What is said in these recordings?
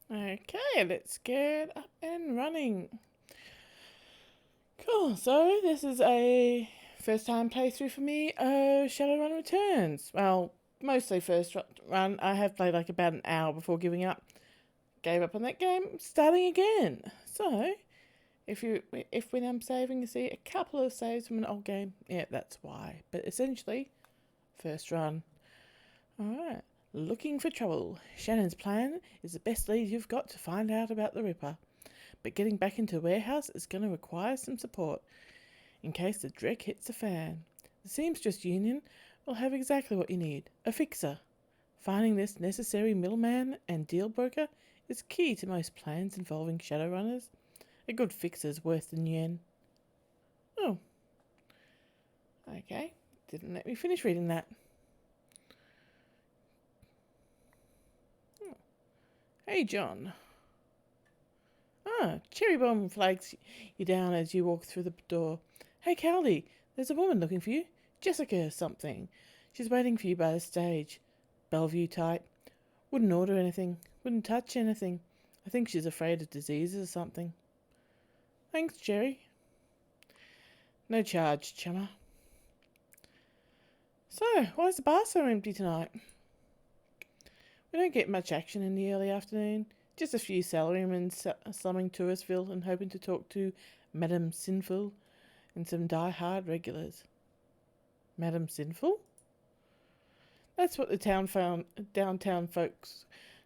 Okay, let's get up and running. Cool, so this is a first time playthrough for me of Shadowrun Returns. Well, mostly first run. I have played like about an hour before giving up. Gave up on that game, starting again. So, if when I'm saving, you see a couple of saves from an old game, yeah, that's why. But essentially, first run. Alright. Looking for trouble. Shannon's plan is the best lead you've got to find out about the Ripper. But getting back into the warehouse is going to require some support in case the dreck hits the fan. The seamstress union will have exactly what you need, a fixer. Finding this necessary middleman and deal broker is key to most plans involving Shadowrunners. A good fixer's worth the yen. Oh, okay. Didn't let me finish reading that. Oh. Hey, John. Ah, Cherry Bomb flags you down as you walk through the door. Hey, Caldy, there's a woman looking for you. Jessica something. She's waiting for you by the stage. Bellevue type. Wouldn't order anything. Wouldn't touch anything. I think she's afraid of diseases or something. Thanks, Jerry. No charge, chummer. So, why is the bar so empty tonight? We don't get much action in the early afternoon. Just a few salarymen slumming Touristville and hoping to talk to Madame Sinful and some die-hard regulars. Madame Sinful? That's what the downtown folks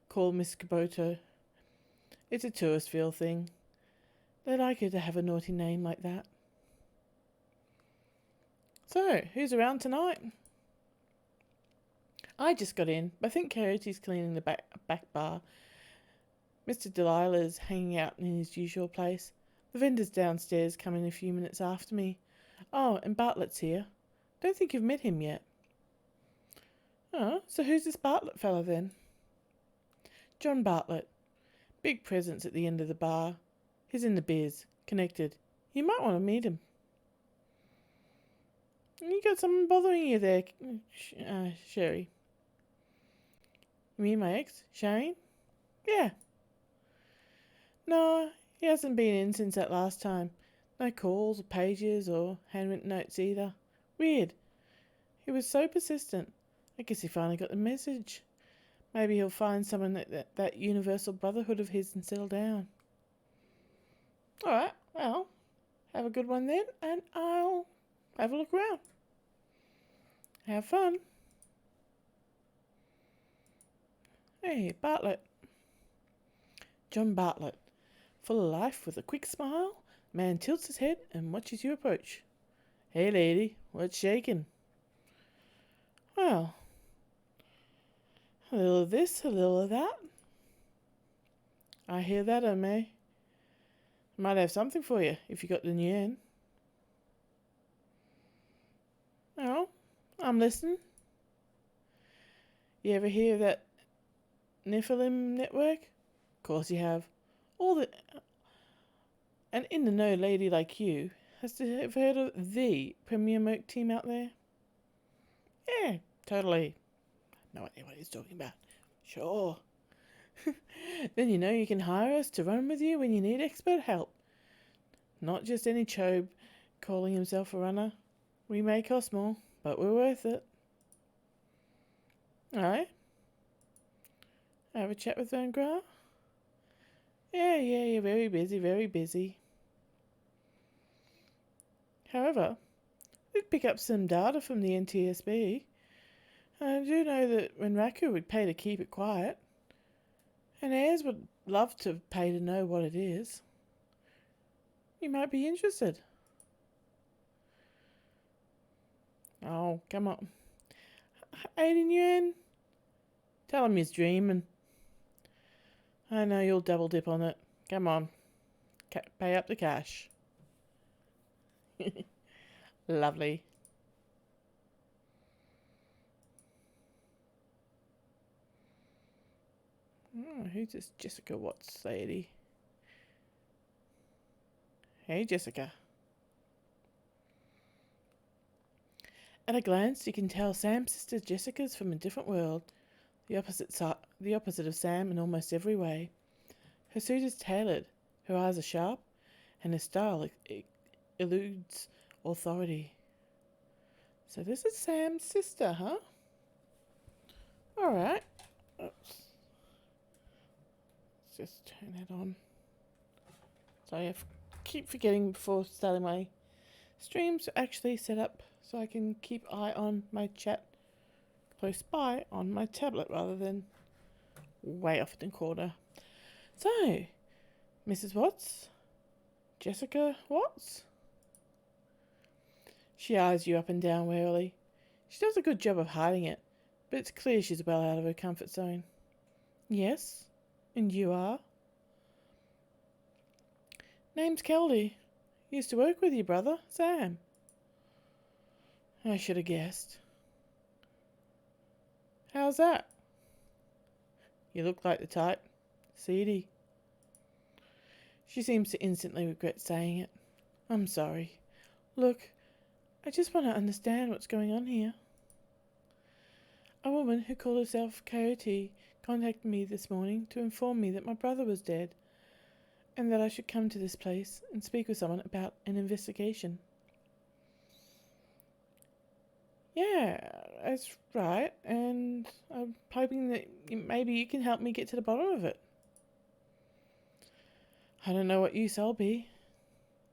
call Miss Kaboto. It's a Touristville thing. They like her to have a naughty name like that. So, who's around tonight? I just got in. I think Coyote's cleaning the back bar. Mr. Delilah's hanging out in his usual place. The vendor's downstairs coming a few minutes after me. Oh, and Bartlett's here. Don't think you've met him yet. Oh, so who's this Bartlett fella then? John Bartlett. Big presence at the end of the bar. He's in the biz. Connected. You might want to meet him. You got someone bothering you there, Sherry. You mean my ex, Shane? Yeah. No, he hasn't been in since that last time. No calls or pages or handwritten notes either. Weird. He was so persistent. I guess he finally got the message. Maybe he'll find someone that universal brotherhood of his and settle down. Alright, well, have a good one then, and I'll have a look around. Have fun. Hey, Bartlett. John Bartlett. Full of life with a quick smile, man tilts his head and watches you approach. Hey, lady, what's shaking? Well, a little of this, a little of that. I hear that, May. Might have something for you if you got the yen. Oh, I'm listening. You ever hear of that Nephilim network? Of course you have. An in-the-know lady like you has to have heard of the premier merc team out there. Yeah, totally. No idea what he's talking about. Sure. Then you know you can hire us to run with you when you need expert help. Not just any chobe calling himself a runner. We may cost more, but we're worth it. Alright. Have a chat with Van Gra? Yeah, very busy, very busy. However, we'd pick up some data from the NTSB. I do know that Renraku would pay to keep it quiet. And heirs would love to pay to know what it is. You might be interested. Oh, come on. 18 yen? Tell him he's dreaming. I know you'll double dip on it. Come on. Pay up the cash. Lovely. Oh, who's this Jessica Watts lady? Hey, Jessica. At a glance, you can tell Sam's sister Jessica's from a different world, the opposite of Sam in almost every way. Her suit is tailored, her eyes are sharp, and her style eludes authority. So this is Sam's sister, huh? Alright. Oops. Let's just turn that on. So I keep forgetting before starting my streams to actually set up so I can keep eye on my chat close by on my tablet rather than way off in the corner. So, Mrs. Watts? Jessica Watts? She eyes you up and down warily. She does a good job of hiding it, but it's clear she's well out of her comfort zone. Yes? And you are? Name's Keldy. Used to work with your brother, Sam. I should have guessed. How's that? You look like the type. Seedy. She seems to instantly regret saying it. I'm sorry. Look, I just want to understand what's going on here. A woman who called herself Coyote contacted me this morning to inform me that my brother was dead and that I should come to this place and speak with someone about an investigation. Yeah, that's right, and I'm hoping that maybe you can help me get to the bottom of it. I don't know what use I'll be.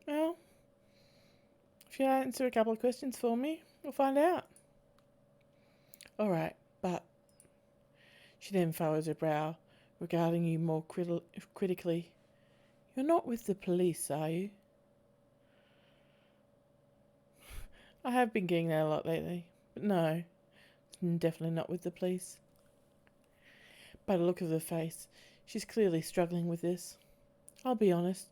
Well, if you answer a couple of questions for me, we'll find out. Alright, but... She then furrows her brow, regarding you more critically. You're not with the police, are you? I have been getting that a lot lately, but no, definitely not with the police. By the look of her face, she's clearly struggling with this. I'll be honest,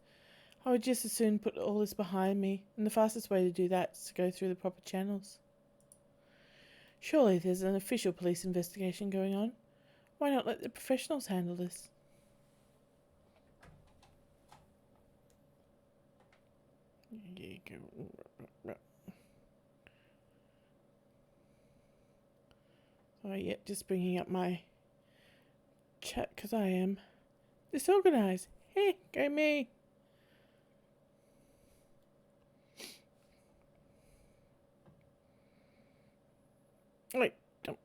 I would just as soon put all this behind me, and the fastest way to do that is to go through the proper channels. Surely there's an official police investigation going on. Why not let the professionals handle this? Oh, yeah, just bringing up my chat because I am disorganized. Hey, go me. Wait, don't.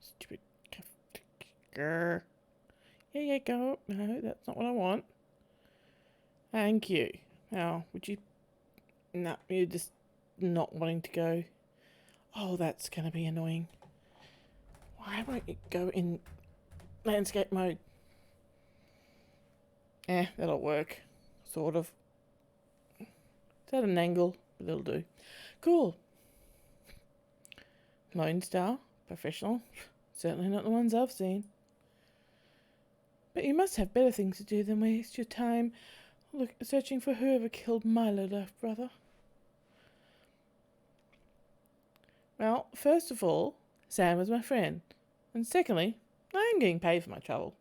Stupid. Grr. Yeah, go. No, that's not what I want. Thank you. Now, would you... No, you're just not wanting to go. Oh, that's going to be annoying. Why won't it go in landscape mode? That'll work. Sort of. It's at an angle, but it'll do. Cool. Lone Star. Professional. Certainly not the ones I've seen. But you must have better things to do than waste your time searching for whoever killed my low-life brother. Well, first of all, Sam was my friend. And secondly, I am getting paid for my trouble.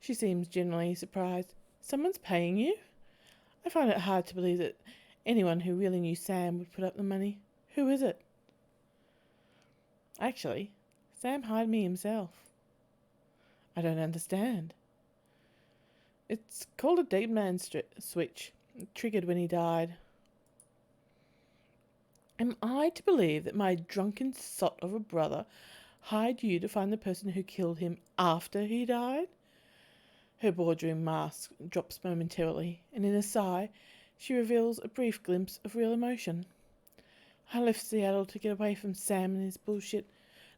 She seems genuinely surprised. Someone's paying you? I find it hard to believe that anyone who really knew Sam would put up the money. Who is it? Actually, Sam hired me himself. I don't understand. It's called a deep man switch. It triggered when he died. Am I to believe that my drunken sot of a brother hired you to find the person who killed him after he died? Her boardroom mask drops momentarily, and in a sigh, she reveals a brief glimpse of real emotion. I left Seattle to get away from Sam and his bullshit.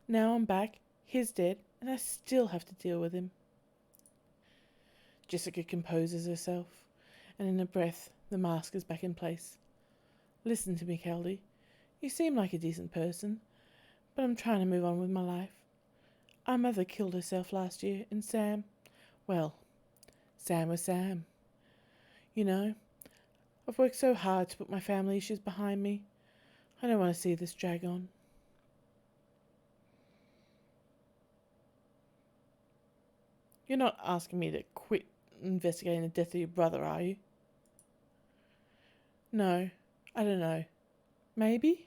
Now I'm back, he's dead, and I still have to deal with him. Jessica composes herself, and in a breath, the mask is back in place. Listen to me, Keldy. You seem like a decent person, but I'm trying to move on with my life. Our mother killed herself last year, and Sam, well, Sam was Sam. You know, I've worked so hard to put my family issues behind me. I don't want to see this drag on. You're not asking me to quit investigating the death of your brother, are you? No, I don't know. Maybe?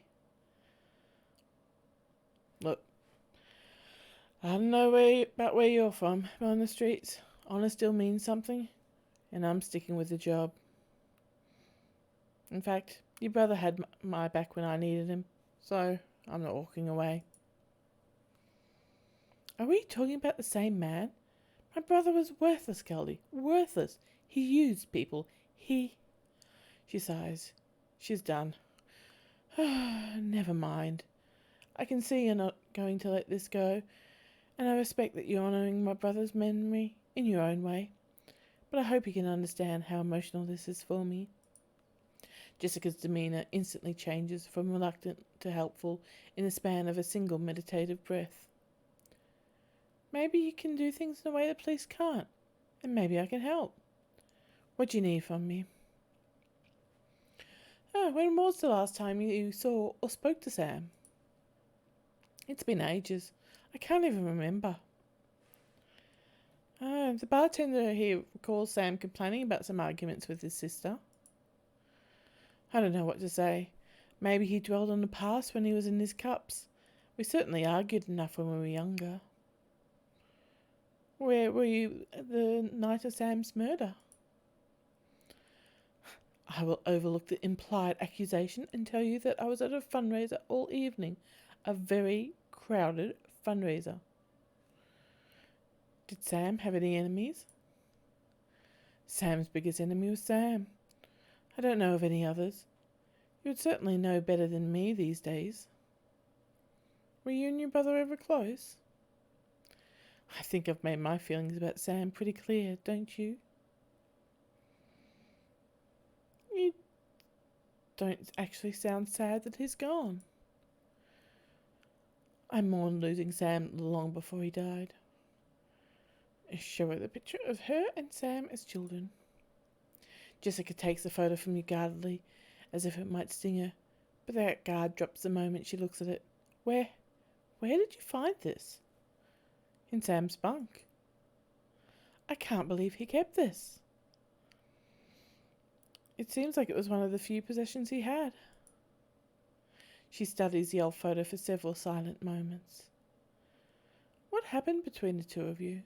Look, I don't know about where you're from, but on the streets, Honor still means something, and I'm sticking with the job. In fact, your brother had my back when I needed him, so I'm not walking away. Are we talking about the same man? My brother was worthless, Kelly. Worthless. He used people. She sighs. She's done. Never mind. I can see you're not going to let this go, and I respect that you're honouring my brother's memory in your own way. But I hope you can understand how emotional this is for me. Jessica's demeanour instantly changes from reluctant to helpful in the span of a single meditative breath. Maybe you can do things in a way the police can't, and maybe I can help. What do you need from me? When was the last time you saw or spoke to Sam? It's been ages. I can't even remember. The bartender here recalls Sam complaining about some arguments with his sister. I don't know what to say. Maybe he dwelled on the past when he was in his cups. We certainly argued enough when we were younger. Where were you the night of Sam's murder? I will overlook the implied accusation and tell you that I was at a fundraiser all evening. A very crowded fundraiser. Did Sam have any enemies? Sam's biggest enemy was Sam. I don't know of any others. You would certainly know better than me these days. Were you and your brother ever close? I think I've made my feelings about Sam pretty clear, don't you? You don't actually sound sad that he's gone. I mourned losing Sam long before he died. I show her the picture of her and Sam as children. Jessica takes the photo from you guardedly, as if it might sting her, but that guard drops the moment she looks at it. Where did you find this? In Sam's bunk. I can't believe he kept this. It seems like it was one of the few possessions he had. She studies the old photo for several silent moments. What happened between the two of you?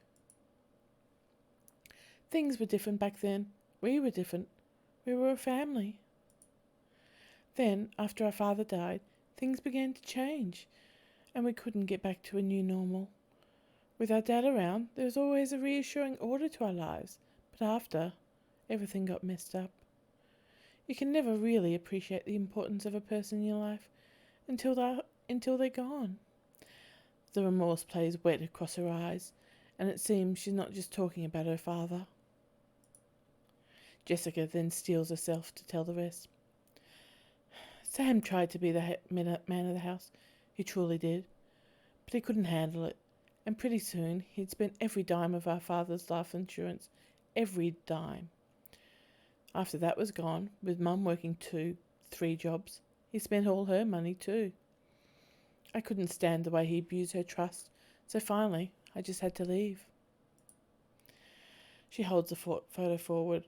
Things were different back then. We were different. We were a family. Then, after our father died, things began to change, and we couldn't get back to a new normal. With our dad around, there was always a reassuring order to our lives, but after, everything got messed up. You can never really appreciate the importance of a person in your life until they're gone. The remorse plays wet across her eyes, and it seems she's not just talking about her father. Jessica then steels herself to tell the rest. Sam tried to be the man of the house. He truly did. But he couldn't handle it, and pretty soon he'd spent every dime of our father's life insurance. Every dime. After that was gone, with Mum working 2, 3 jobs, he spent all her money too. I couldn't stand the way he abused her trust, so finally I just had to leave. She holds the photo forward,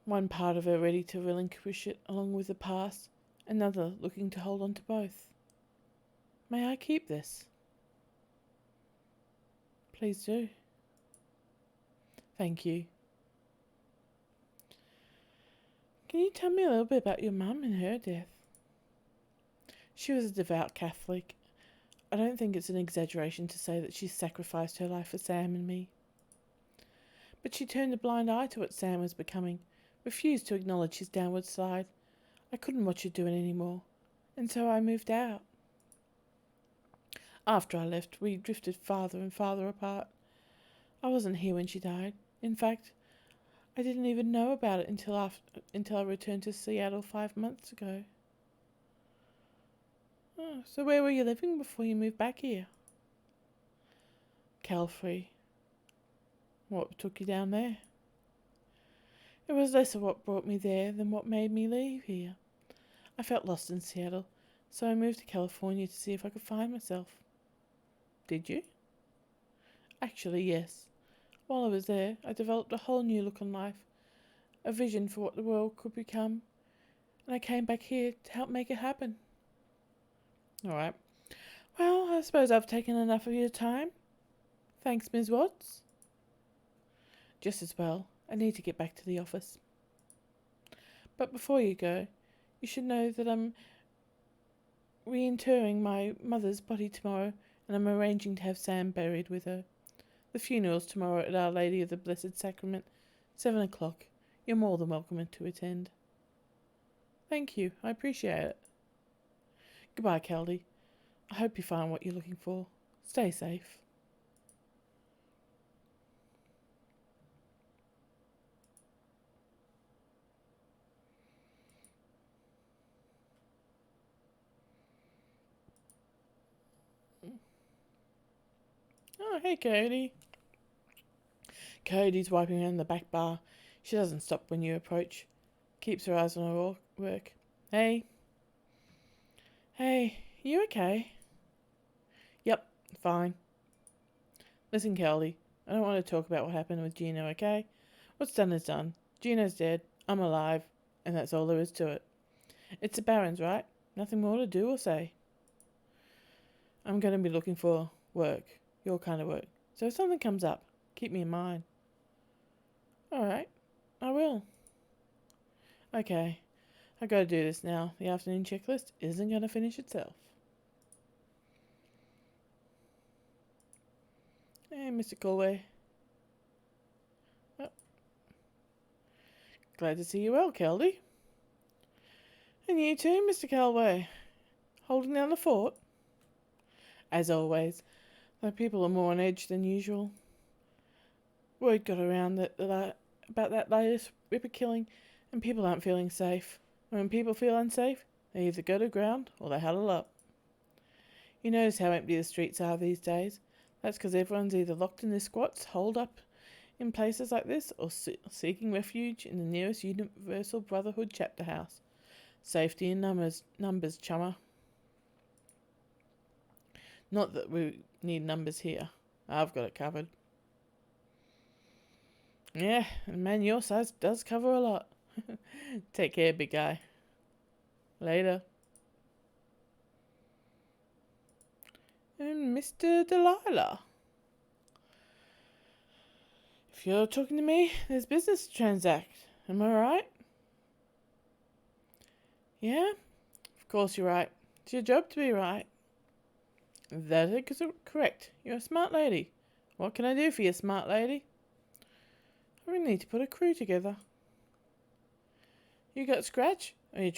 one part of her ready to relinquish it along with the past, another looking to hold on to both. May I keep this? Please do. Thank you. Can you tell me a little bit about your mum and her death? She was a devout Catholic. I don't think it's an exaggeration to say that she sacrificed her life for Sam and me. But she turned a blind eye to what Sam was becoming, refused to acknowledge his downward slide. I couldn't watch her do it anymore, and so I moved out. After I left, we drifted farther and farther apart. I wasn't here when she died. In fact, I didn't even know about it until I returned to Seattle 5 months ago. Oh, so where were you living before you moved back here? Calfrey. What took you down there? It was less of what brought me there than what made me leave here. I felt lost in Seattle, so I moved to California to see if I could find myself. Did you? Actually, yes. While I was there, I developed a whole new look on life, a vision for what the world could become, and I came back here to help make it happen. All right. Well, I suppose I've taken enough of your time. Thanks, Ms. Watts. Just as well. I need to get back to the office. But before you go, you should know that I'm reinterring my mother's body tomorrow, and I'm arranging to have Sam buried with her. The funeral's tomorrow at Our Lady of the Blessed Sacrament, 7 o'clock. You're more than welcome to attend. Thank you. I appreciate it. Goodbye, Keldy. I hope you find what you're looking for. Stay safe. Oh, hey, Cody. Cody's wiping around the back bar. She doesn't stop when you approach. Keeps her eyes on her work. Hey. Hey, you okay? Yep, fine. Listen, Keldy, I don't want to talk about what happened with Gino, okay? What's done is done. Gino's dead. I'm alive. And that's all there is to it. It's the Baron's, right? Nothing more to do or say. I'm going to be looking for work. Your kind of work. So if something comes up, keep me in mind. Alright, I will. Okay, I gotta do this now. The afternoon checklist isn't gonna finish itself. Hey, Mr. Colway. Oh. Glad to see you well, Keldy. And you too, Mr. Colway. Holding down the fort? As always, though people are more on edge than usual. Word got around about that latest Ripper killing, and people aren't feeling safe. And when people feel unsafe, they either go to ground or they huddle up. You notice how empty the streets are these days. That's because everyone's either locked in their squats, holed up in places like this, or seeking refuge in the nearest Universal Brotherhood chapter house. Safety in numbers, chummer. Not that we need numbers here. I've got it covered. Yeah, and man your size does cover a lot. Take care, big guy. Later. And Mr. Delilah. If you're talking to me, there's business to transact. Am I right? Yeah? Of course you're right. It's your job to be right. That is correct. You're a smart lady. What can I do for you, smart lady? I really need to put a crew together. You got scratch? Or are you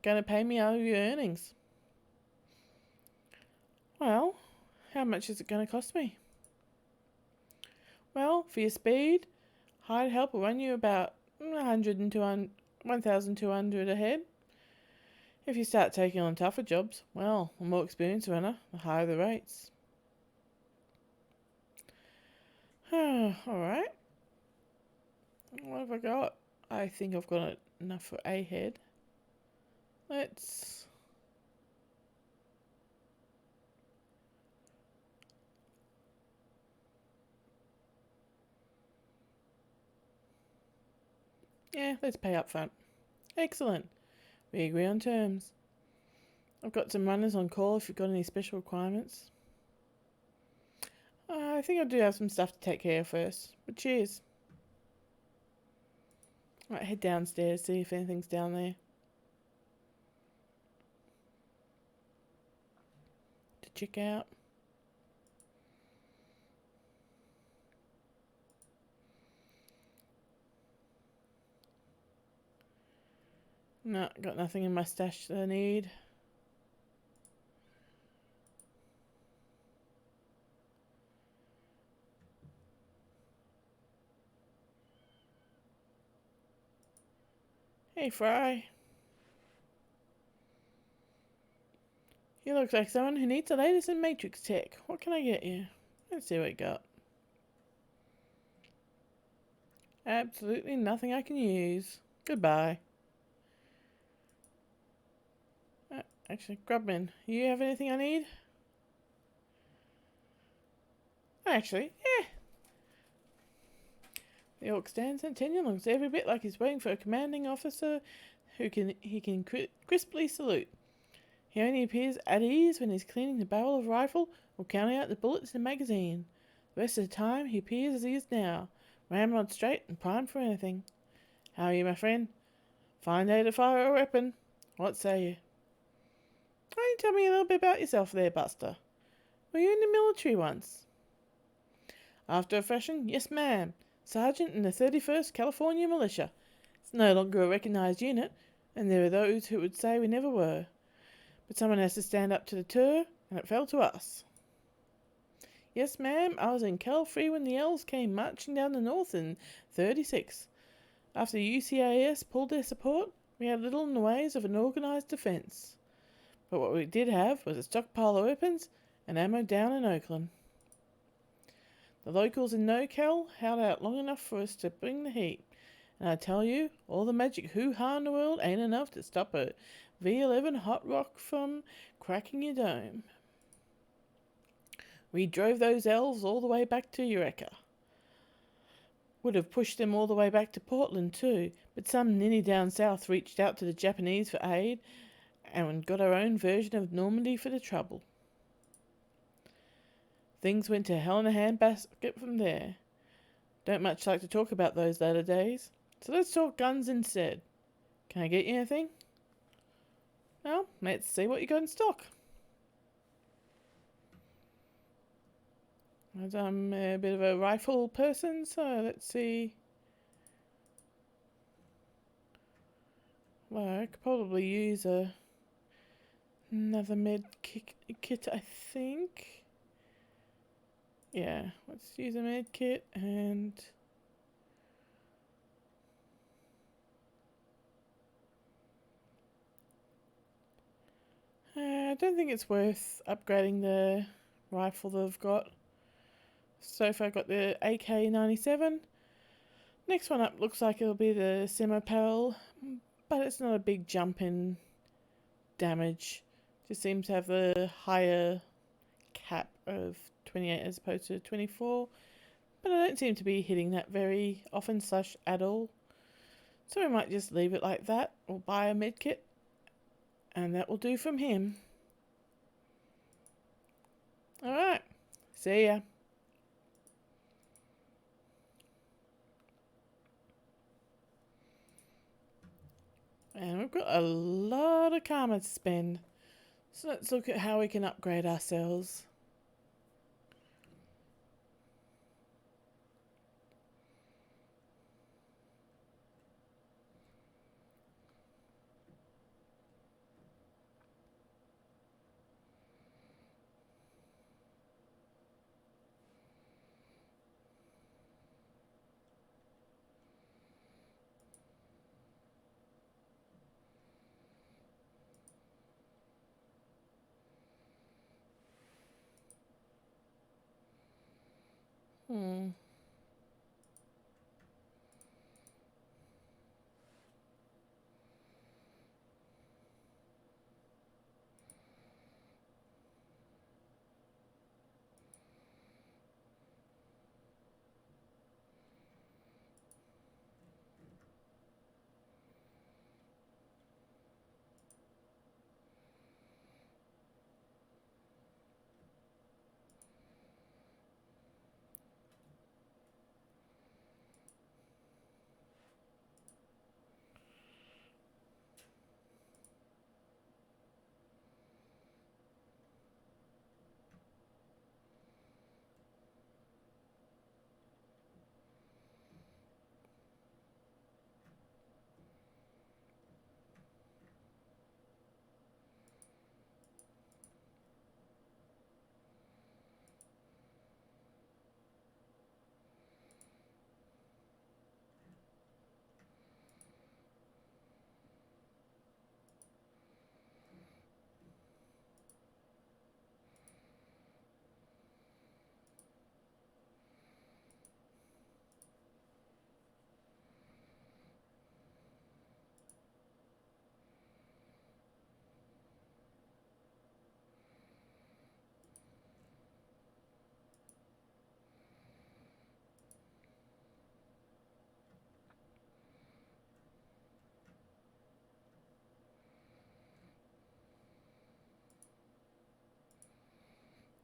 gonna pay me out of your earnings? Well, how much is it gonna cost me? Well, for your speed, hired help will run you about 1,200 a head. If you start taking on tougher jobs, well, the more experienced runner, the higher the rates. Alright. What have I got? I think I've got enough for a head. Let's... Yeah, let's pay up front. Excellent. We agree on terms. I've got some runners on call if you've got any special requirements. I think I do have some stuff to take care of first. But cheers. Right, head downstairs, see if anything's down there. To check out. No, got nothing in my stash that I need. Hey, Fry. You look like someone who needs the latest in Matrix tech. What can I get you? Let's see what you got. Absolutely nothing I can use. Goodbye. Actually, Grubman, you have anything I need? Actually, yeah. The Orc stands Centennial looks every bit like he's waiting for a commanding officer he can crisply salute. He only appears at ease when he's cleaning the barrel of a rifle or counting out the bullets in the magazine. The rest of the time, he appears as he is now, ramrod straight and primed for anything. How are you, my friend? Fine day to fire a weapon. What say you? Why don't you tell me a little bit about yourself there, Buster? Were you in the military once? After a fashion, yes, ma'am. Sergeant in the 31st California Militia. It's no longer a recognised unit, and there are those who would say we never were. But someone has to stand up to the tour, and it fell to us. Yes, ma'am, I was in Cal 3 when the L's came marching down the north in 36. After the UCAS pulled their support, we had little in the ways of an organised defence. But what we did have was a stockpile of weapons and ammo down in Oakland. The locals in NoCal held out long enough for us to bring the heat. And I tell you, all the magic hoo-ha in the world ain't enough to stop a V11 hot rock from cracking your dome. We drove those elves all the way back to Eureka. Would have pushed them all the way back to Portland too, but some ninny down south reached out to the Japanese for aid and got our own version of Normandy for the trouble. Things went to hell in a handbasket from there. Don't much like to talk about those latter days, so let's talk guns instead. Can I get you anything? Well, let's see what you got in stock. As I'm a bit of a rifle person, so let's see. Well, I could probably use another med kit, I think. Yeah, let's use a med kit and... I don't think it's worth upgrading the rifle that I've got. So far I've got the AK-97. Next one up looks like it'll be the Semipal, but it's not a big jump in damage. Just seems to have the higher cap of 28 as opposed to 24. But I don't seem to be hitting that very often / at all. So we might just leave it like that or buy a medkit. And that will do from him. Alright, see ya. And we've got a lot of karma to spend. So let's look at how we can upgrade ourselves.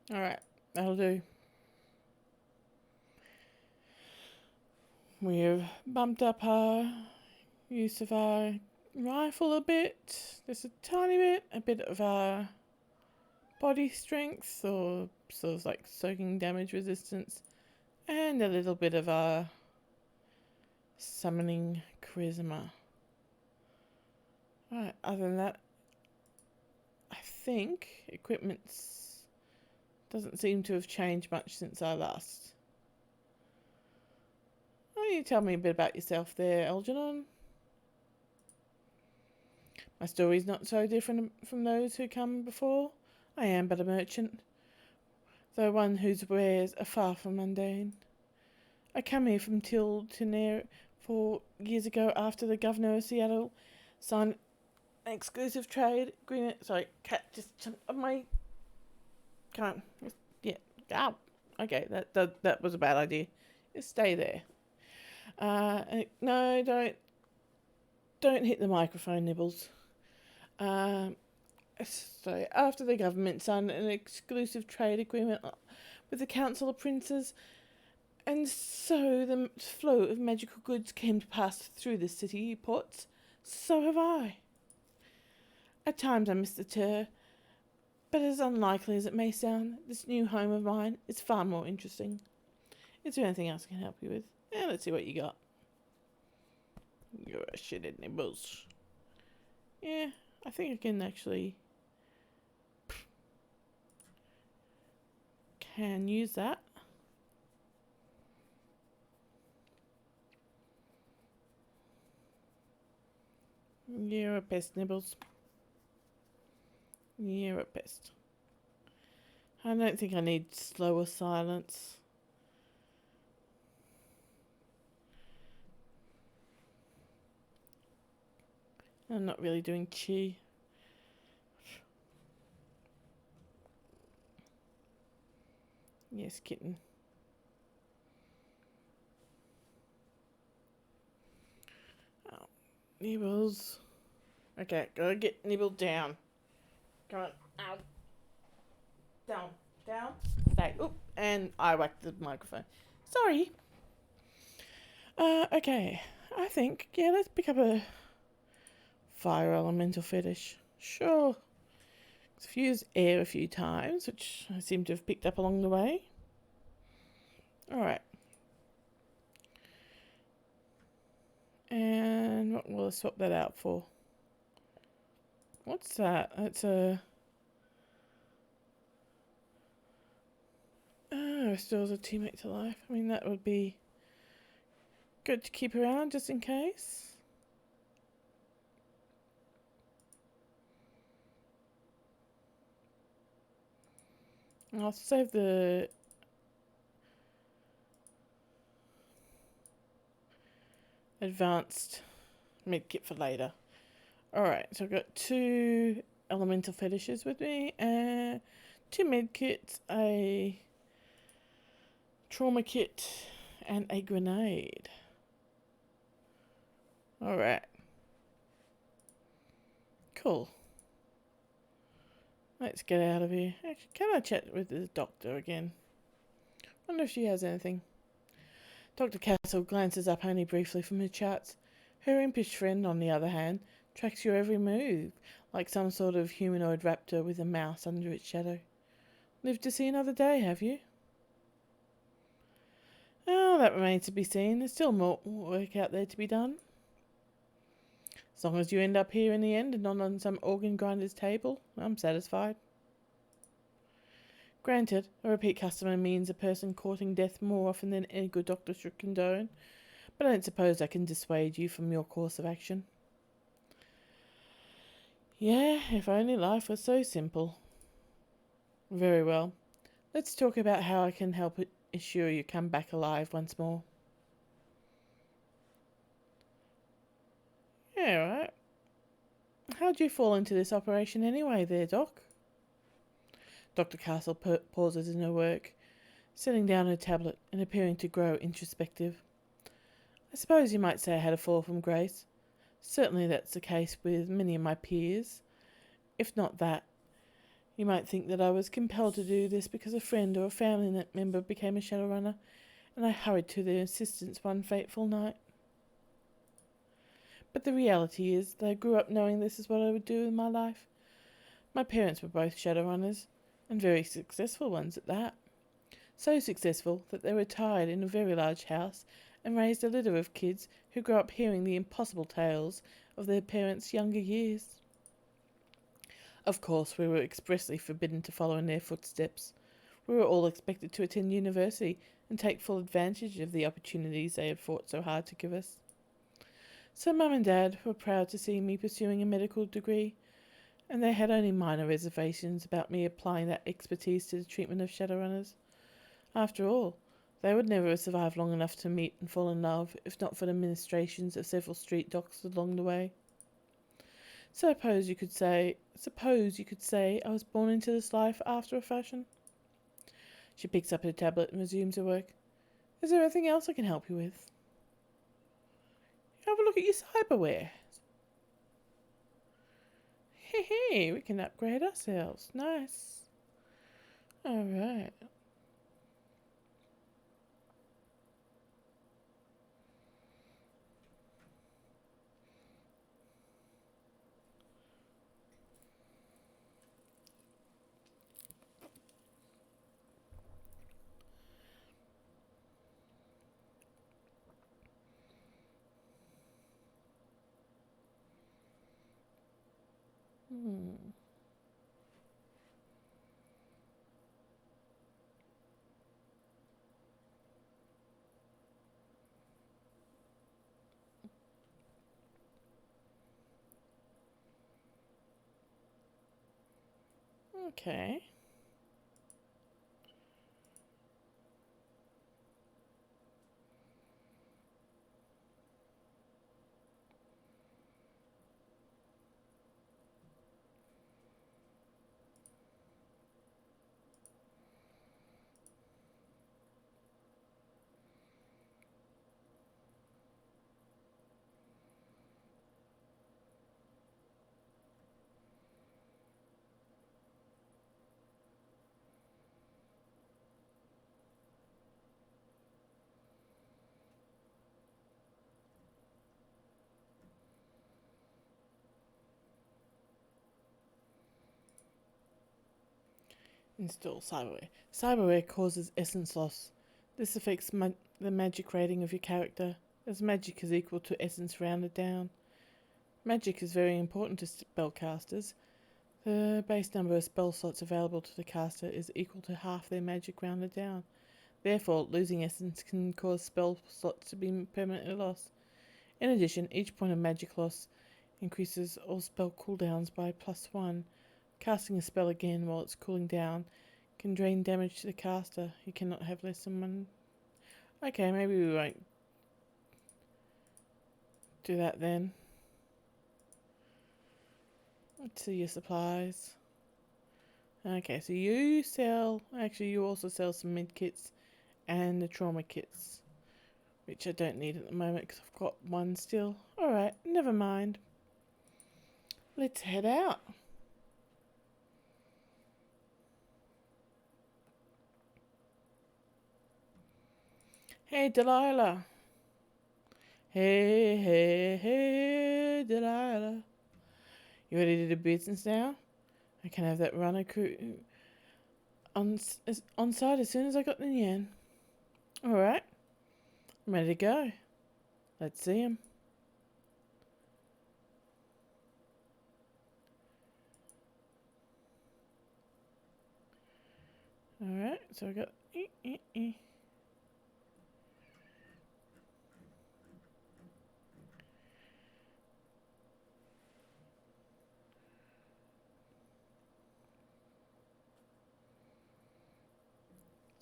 Alright, that'll do. We've bumped up our use of our rifle a bit, just a tiny bit, a bit of our body strength or sort of like soaking damage resistance, and a little bit of our summoning charisma. Right, other than that, I think equipment doesn't seem to have changed much since I last. Why don't you tell me a bit about yourself there, Algernon? My story's not so different from those who come before. I am but a merchant, though one whose wares are far from mundane. I come here from Tiltonere 4 years ago after the governor of Seattle signed an exclusive trade agreement. Sorry, cat just jumped on my... Can't. Yeah. Ow. Okay, that was a bad idea. Just stay there. No, don't hit the microphone, Nibbles. So after the government signed an exclusive trade agreement with the Council of Princes, and so the flow of magical goods came to pass through the city ports, so have I. At times I miss the tour, but as unlikely as it may sound, this new home of mine is far more interesting. Is there anything else I can help you with? Let's see what you got. You're a shithead, Nibbles. Yeah, I think I can actually... can use that. You're a pest, Nibbles. You're a pest. I don't think I need slower silence. I'm not really doing chi. Yes, kitten. Oh, Nibbles. Okay, gotta get Nibble down. Come on, out. Down. Stay. Oop, and I whacked the microphone. Sorry. Okay. I think, yeah, let's pick up a fire elemental fetish. Sure. I've used air a few times, which I seem to have picked up along the way. Alright. And what will I swap that out for? What's that? That's a... oh, restores a teammate to life. I mean, that would be good to keep around just in case. I'll save the advanced medkit for later. Alright, so I've got 2 elemental fetishes with me, 2 medkits, a trauma kit, and a grenade. Alright. Cool. Let's get out of here. Actually, can I chat with the doctor again? Wonder if she has anything. Dr. Castle glances up only briefly from her charts. Her impish friend, on the other hand, tracks your every move, like some sort of humanoid raptor with a mouse under its shadow. Lived to see another day, have you? Oh, that remains to be seen. There's still more work out there to be done. As long as you end up here in the end and not on some organ grinder's table, I'm satisfied. Granted, a repeat customer means a person courting death more often than any good doctor should condone, but I don't suppose I can dissuade you from your course of action. Yeah, if only life was so simple. Very well. Let's talk about how I can help ensure you come back alive once more. Yeah, right. How'd you fall into this operation anyway there, Doc? Dr. Castle pauses in her work, setting down her tablet and appearing to grow introspective. I suppose you might say I had a fall from grace. Certainly that's the case with many of my peers. If not that, you might think that I was compelled to do this because a friend or a family member became a Shadowrunner, and I hurried to their assistance one fateful night. But the reality is that I grew up knowing this is what I would do in my life. My parents were both Shadowrunners, and very successful ones at that. So successful that they retired in a very large house and raised a litter of kids who grew up hearing the impossible tales of their parents' younger years. Of course, we were expressly forbidden to follow in their footsteps. We were all expected to attend university and take full advantage of the opportunities they had fought so hard to give us. So Mum and Dad were proud to see me pursuing a medical degree, and they had only minor reservations about me applying that expertise to the treatment of Shadowrunners. After all, they would never have survived long enough to meet and fall in love if not for the ministrations of several street doctors along the way. Suppose you could say I was born into this life after a fashion. She picks up her tablet and resumes her work. Is there anything else I can help you with? Have a look at your cyberware. Hey, we can upgrade ourselves. Nice. Alright. Okay. Install cyberware. Cyberware causes essence loss. This affects the magic rating of your character, as magic is equal to essence rounded down. Magic is very important to spellcasters. The base number of spell slots available to the caster is equal to half their magic rounded down. Therefore, losing essence can cause spell slots to be permanently lost. In addition, each point of magic loss increases all spell cooldowns by +1. Casting a spell again while it's cooling down can drain damage to the caster. You cannot have less than one. Okay, maybe we won't do that then. Let's see your supplies. Okay, so you also sell some mid kits and the trauma kits, which I don't need at the moment because I've got one still. Alright, never mind. Let's head out. Hey, Delilah. Hey, Delilah. You ready to do business now? I can have that runner crew on site as soon as I got the yen. Alright, I'm ready to go. Let's see him. Alright, so I got...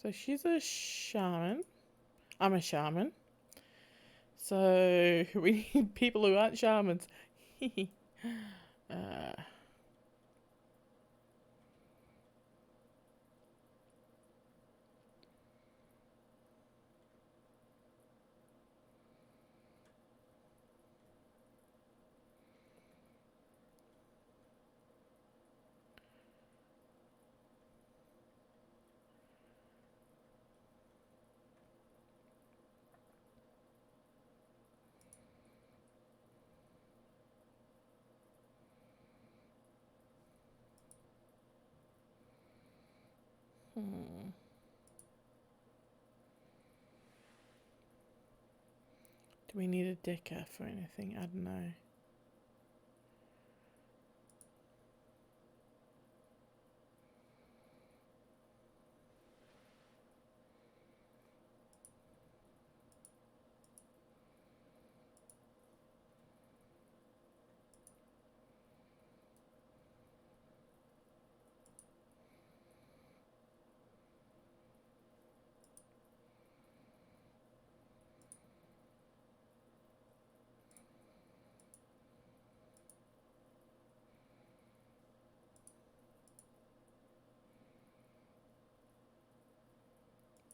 So she's a shaman. I'm a shaman. So we need people who aren't shamans. Hmm. Do we need a decker for anything? I don't know.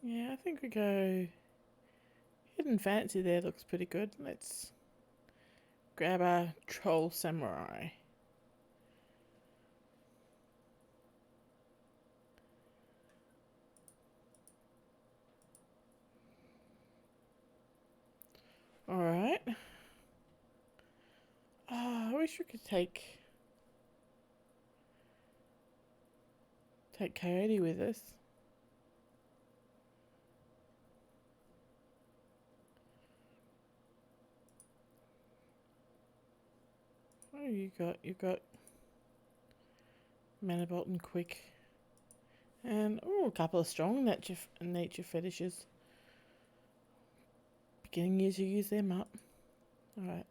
Yeah, I think we go Hidden Fancy there. Looks pretty good. Let's grab our Troll Samurai. Alright. I wish we could take Coyote with us. Oh, you got Manibolt and Quick. And, a couple of strong nature fetishes. Beginning you to use them up. Alright.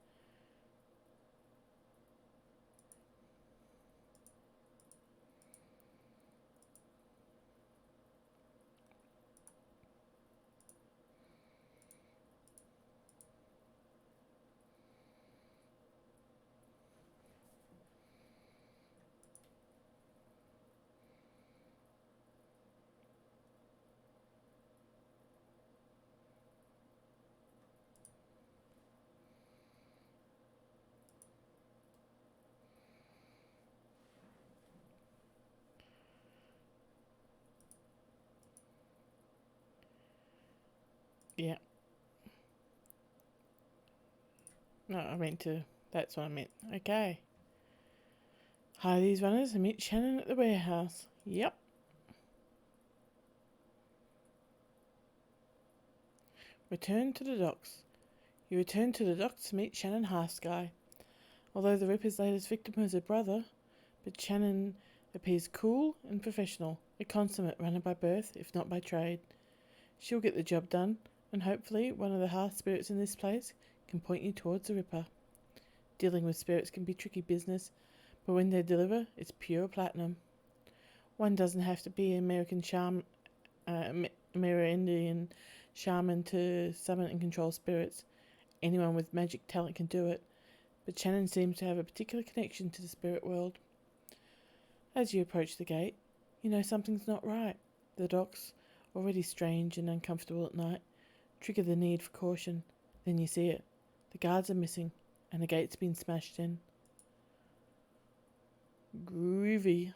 Yeah. No, that's what I meant. Okay. Hire these runners and meet Shannon at the warehouse. Yep. Return to the docks. You return to the docks to meet Shannon Halfsky. Although the Ripper's latest victim was her brother, but Shannon appears cool and professional, a consummate runner by birth, if not by trade. She'll get the job done, and hopefully one of the half spirits in this place can point you towards the Ripper. Dealing with spirits can be tricky business, but when they deliver, it's pure platinum. One doesn't have to be an Amerindian shaman to summon and control spirits. Anyone with magic talent can do it, but Shannon seems to have a particular connection to the spirit world. As you approach the gate, you know something's not right. The docks, already strange and uncomfortable at night, trigger the need for caution. Then you see it. The guards are missing, and the gate's been smashed in. Groovy.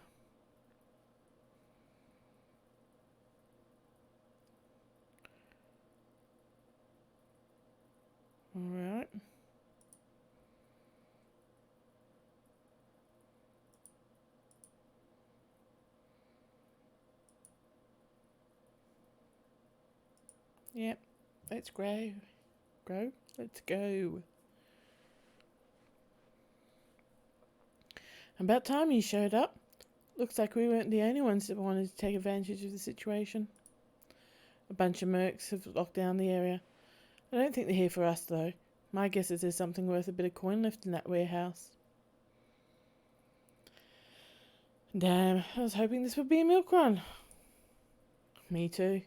Alright. Yep. Let's grow. Let's go. About time you showed up. Looks like we weren't the only ones that wanted to take advantage of the situation. A bunch of mercs have locked down the area. I don't think they're here for us, though. My guess is there's something worth a bit of coin left in that warehouse. Damn, I was hoping this would be a milk run. Me too.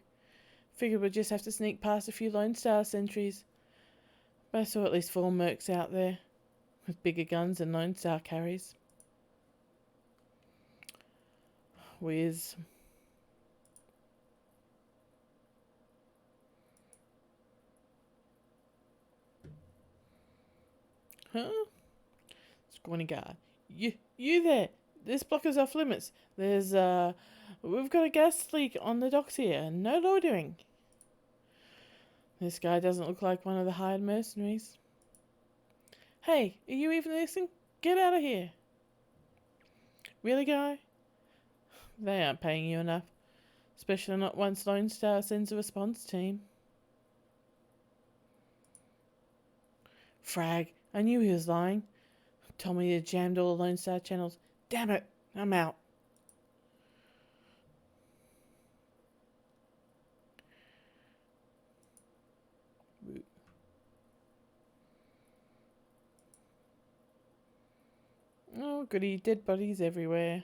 Figured we'd just have to sneak past a few Lone Star sentries. But I saw at least 4 mercs out there, with bigger guns than Lone Star carries. Whiz. Huh? Scrawny guard. You there? This block is off limits. We've got a gas leak on the docks here. No loitering. This guy doesn't look like one of the hired mercenaries. Hey, are you even listening? Get out of here. Really, guy? They aren't paying you enough. Especially not once Lone Star sends a response team. Frag, I knew he was lying. Told me he had jammed all the Lone Star channels. Damn it, I'm out. Oh, goody, dead bodies everywhere.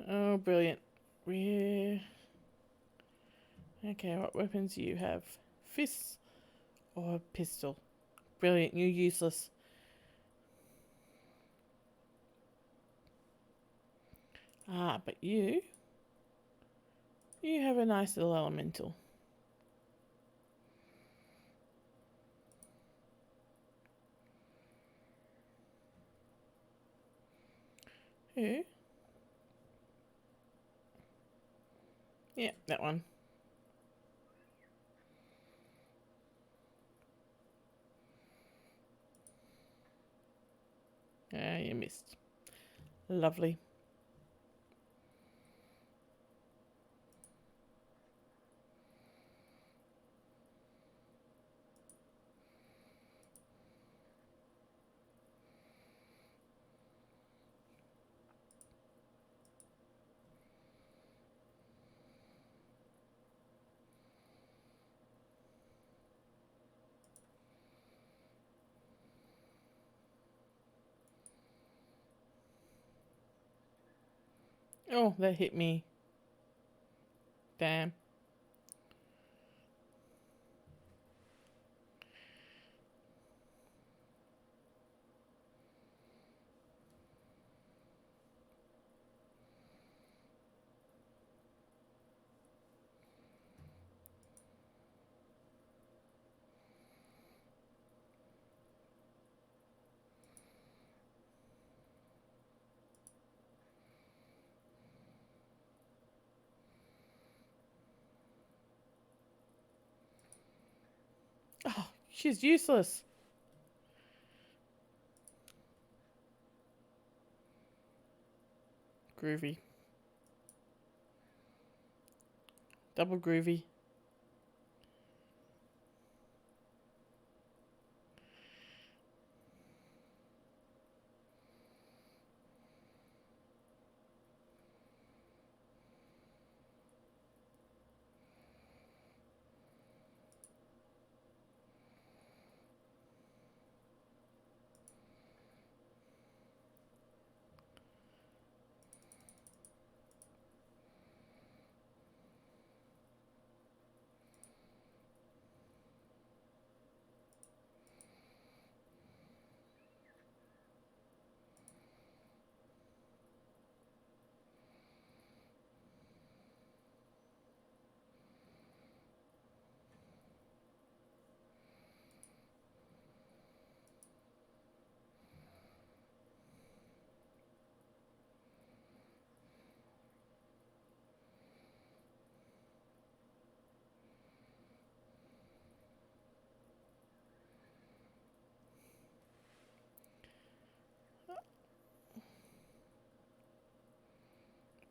Oh, brilliant. We're... Okay, what weapons do you have? Fists or a pistol? Brilliant, you're useless. Ah, but you have a nice little elemental. Who? Yeah, that one. Ah, you missed. Lovely. Oh, that hit me. Damn. Oh, she's useless. Groovy. Double groovy.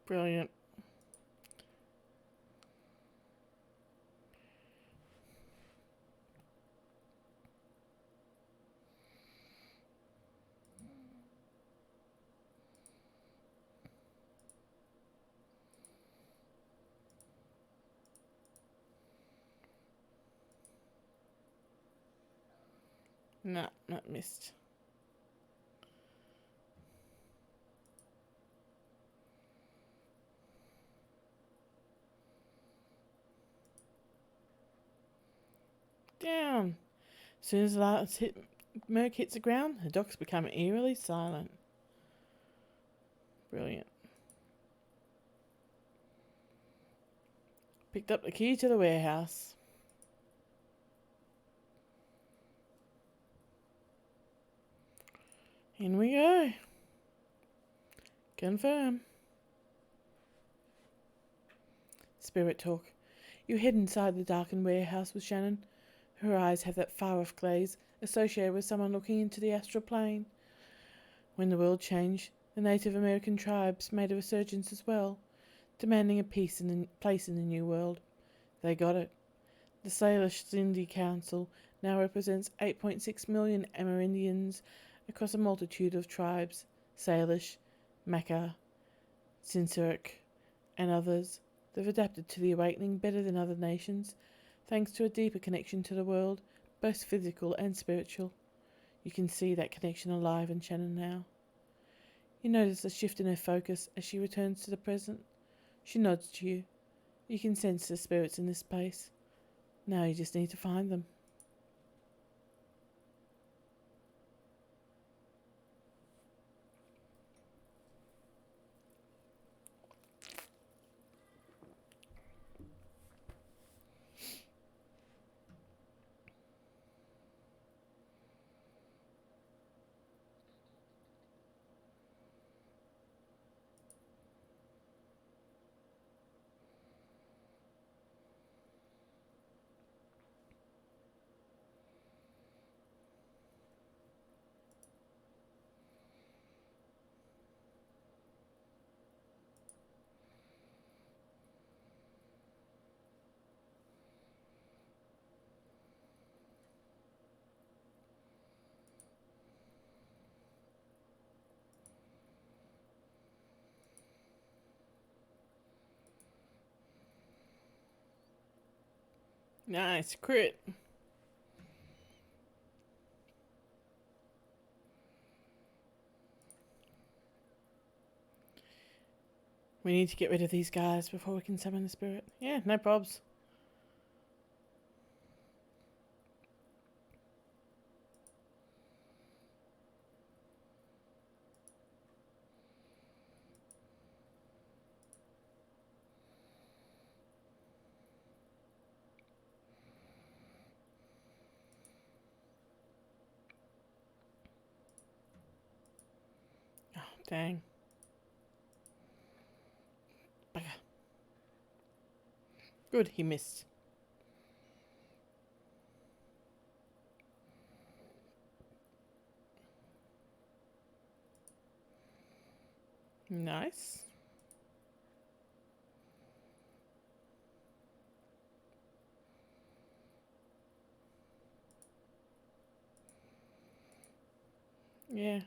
Brilliant. Nah, not missed. Down. As soon as the last merc hits the ground, the docks become eerily silent. Brilliant. Picked up the key to the warehouse. In we go. Confirm. Spirit talk. You head inside the darkened warehouse with Shannon. Her eyes have that far-off glaze associated with someone looking into the astral plane. When the world changed, the Native American tribes made a resurgence as well, demanding a place in the new world. They got it. The Salish Sindhi Council now represents 8.6 million Amerindians across a multitude of tribes: Salish, Makah, Sinseric, and others. They've adapted to the awakening better than other nations, thanks to a deeper connection to the world, both physical and spiritual. You can see that connection alive in Shannon now. You notice a shift in her focus as she returns to the present. She nods to you. You can sense the spirits in this place. Now you just need to find them. Nice, crit. We need to get rid of these guys before we can summon the spirit. Yeah, no probs. Oh, dang. Bugger. Good, he missed. Nice. Yeah.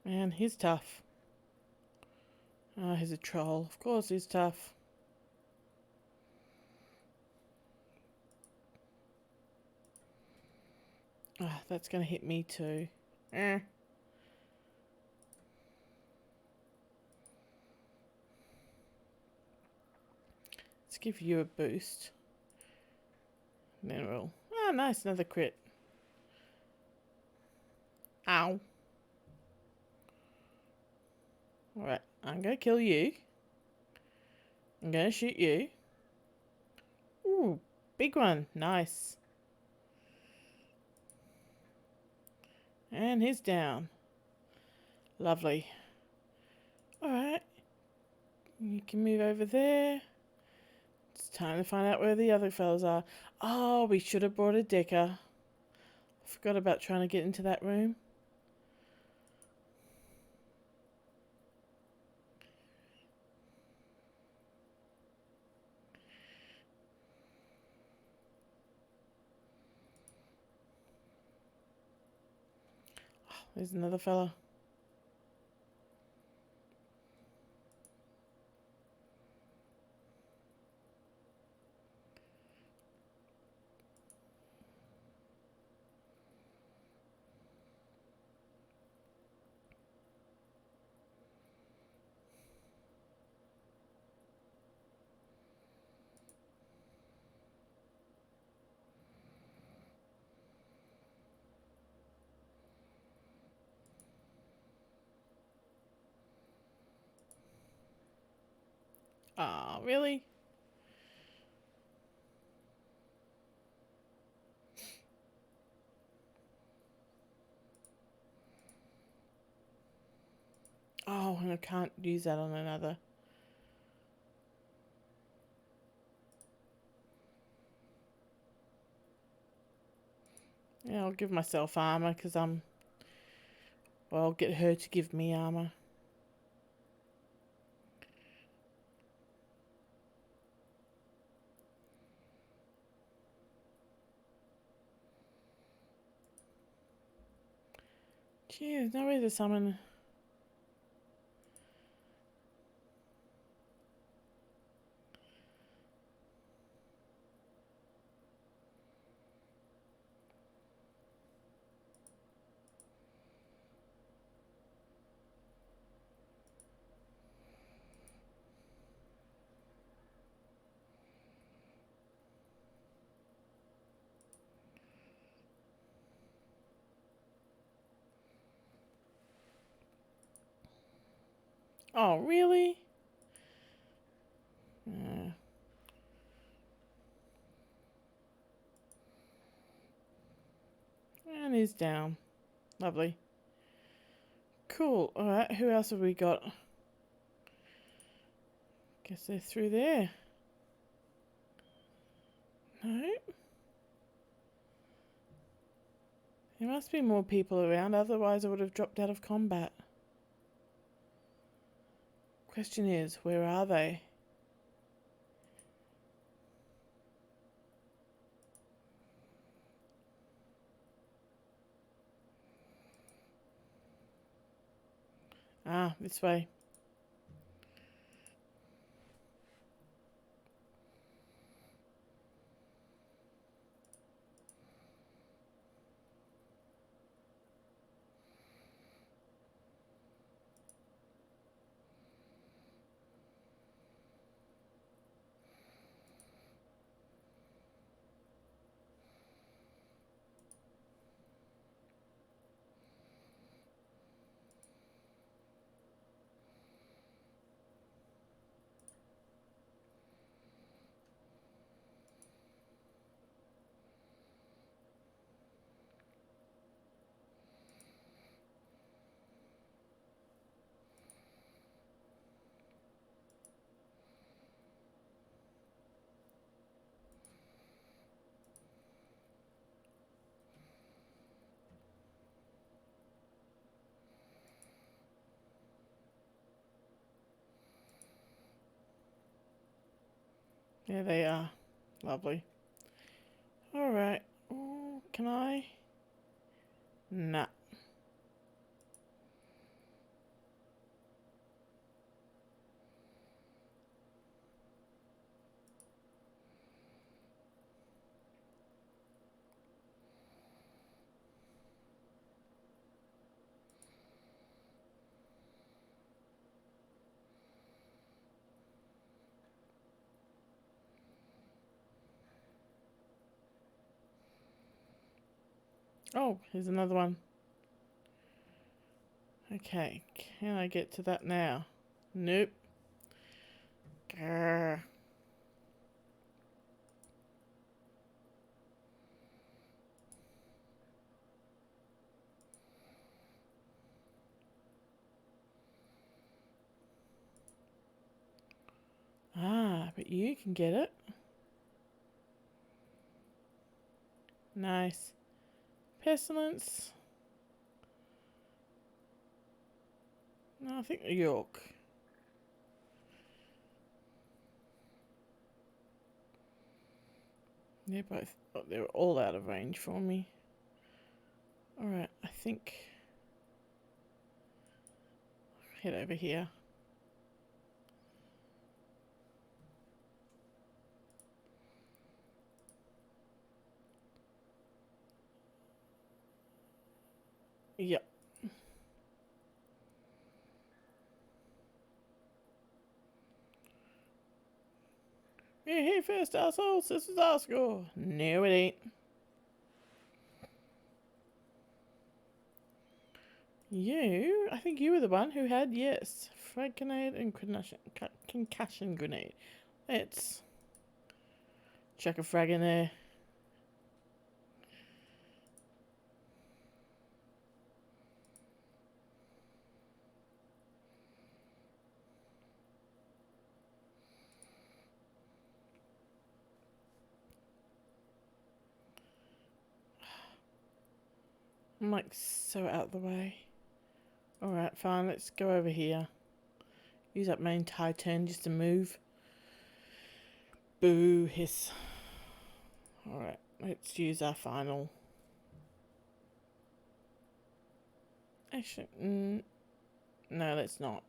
Man, he's tough. Oh, he's a troll. Of course he's tough. Oh, that's going to hit me too. Let's give you a boost. And then we'll... Ah, nice, another crit. Ow. Alright, I'm going to kill you. I'm going to shoot you. Ooh, big one. Nice. And he's down. Lovely. Alright. You can move over there. It's time to find out where the other fellas are. Oh, we should have brought a decker. Forgot about trying to get into that room. Oh, there's another fella. Aw, really? Oh, and I can't use that on another. Yeah, I'll give myself armor because well, I'll get her to give me armor. Gee, there's no way to summon. Oh, really? And he's down. Lovely. Cool. Alright, who else have we got? Guess they're through there. No? There must be more people around, otherwise I would have dropped out of combat. Question is, where are they? Ah, this way. There they are. Lovely. Alright. Oh, can I? Nah. Oh, here's another one. Okay, can I get to that now? Nope. Grr. Ah, but you can get it. Nice. Pestilence. No, I think York. They're both. Oh, they're all out of range for me. Alright, I think. Head over here. Yep. We're here first, assholes. This is our score. No, it ain't. You? I think you were the one who had, yes, frag grenade and concussion grenade. Let's chuck a frag in there. I'm like so out of the way. Alright, fine, let's go over here. Use up my entire turn just to move. Boo, hiss. Alright, let's use our final. Actually, no, let's not.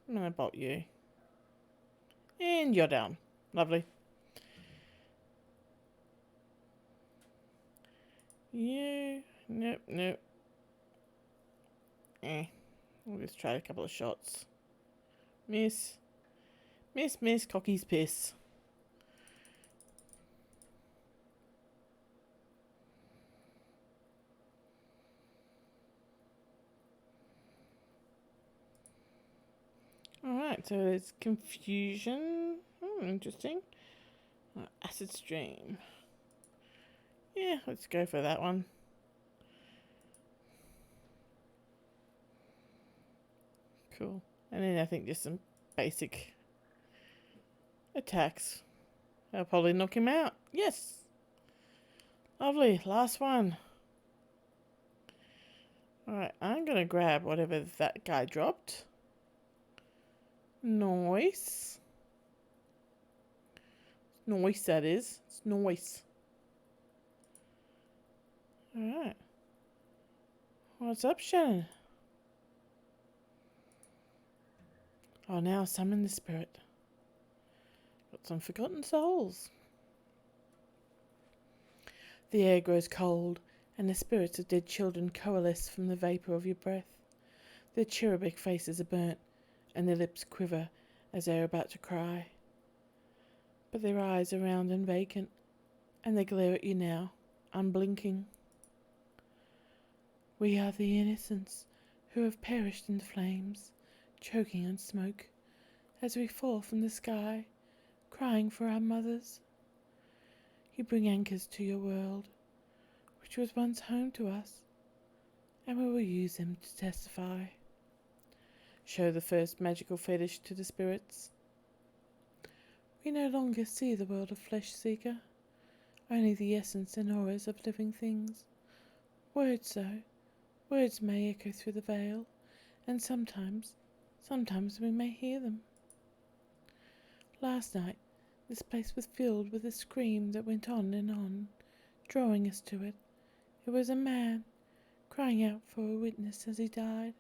I'm gonna bolt you. And you're down. Lovely. You. Nope, nope. We'll just try a couple of shots. Miss. Miss, cocky's piss. Alright, so there's confusion. Interesting. Acid stream. Yeah, let's go for that one. Cool. And then I think just some basic attacks. I'll probably knock him out. Yes! Lovely. Last one. Alright, I'm going to grab whatever that guy dropped. Nice. Nice, that is. It's nice. Alright. What's up, Shannon? Oh, now summon the spirit. Got some forgotten souls. The air grows cold, and the spirits of dead children coalesce from the vapour of your breath. Their cherubic faces are burnt, and their lips quiver as they are about to cry. But their eyes are round and vacant, and they glare at you now, unblinking. We are the innocents who have perished in the flames, choking on smoke, as we fall from the sky, crying for our mothers. You bring anchors to your world, which was once home to us, and we will use them to testify. Show the first magical fetish to the spirits. We no longer see the world of Flesh Seeker, only the essence and auras of living things. Words, though, words may echo through the veil, and sometimes we may hear them. Last night, this place was filled with a scream that went on and on, drawing us to it. It was a man, crying out for a witness as he died.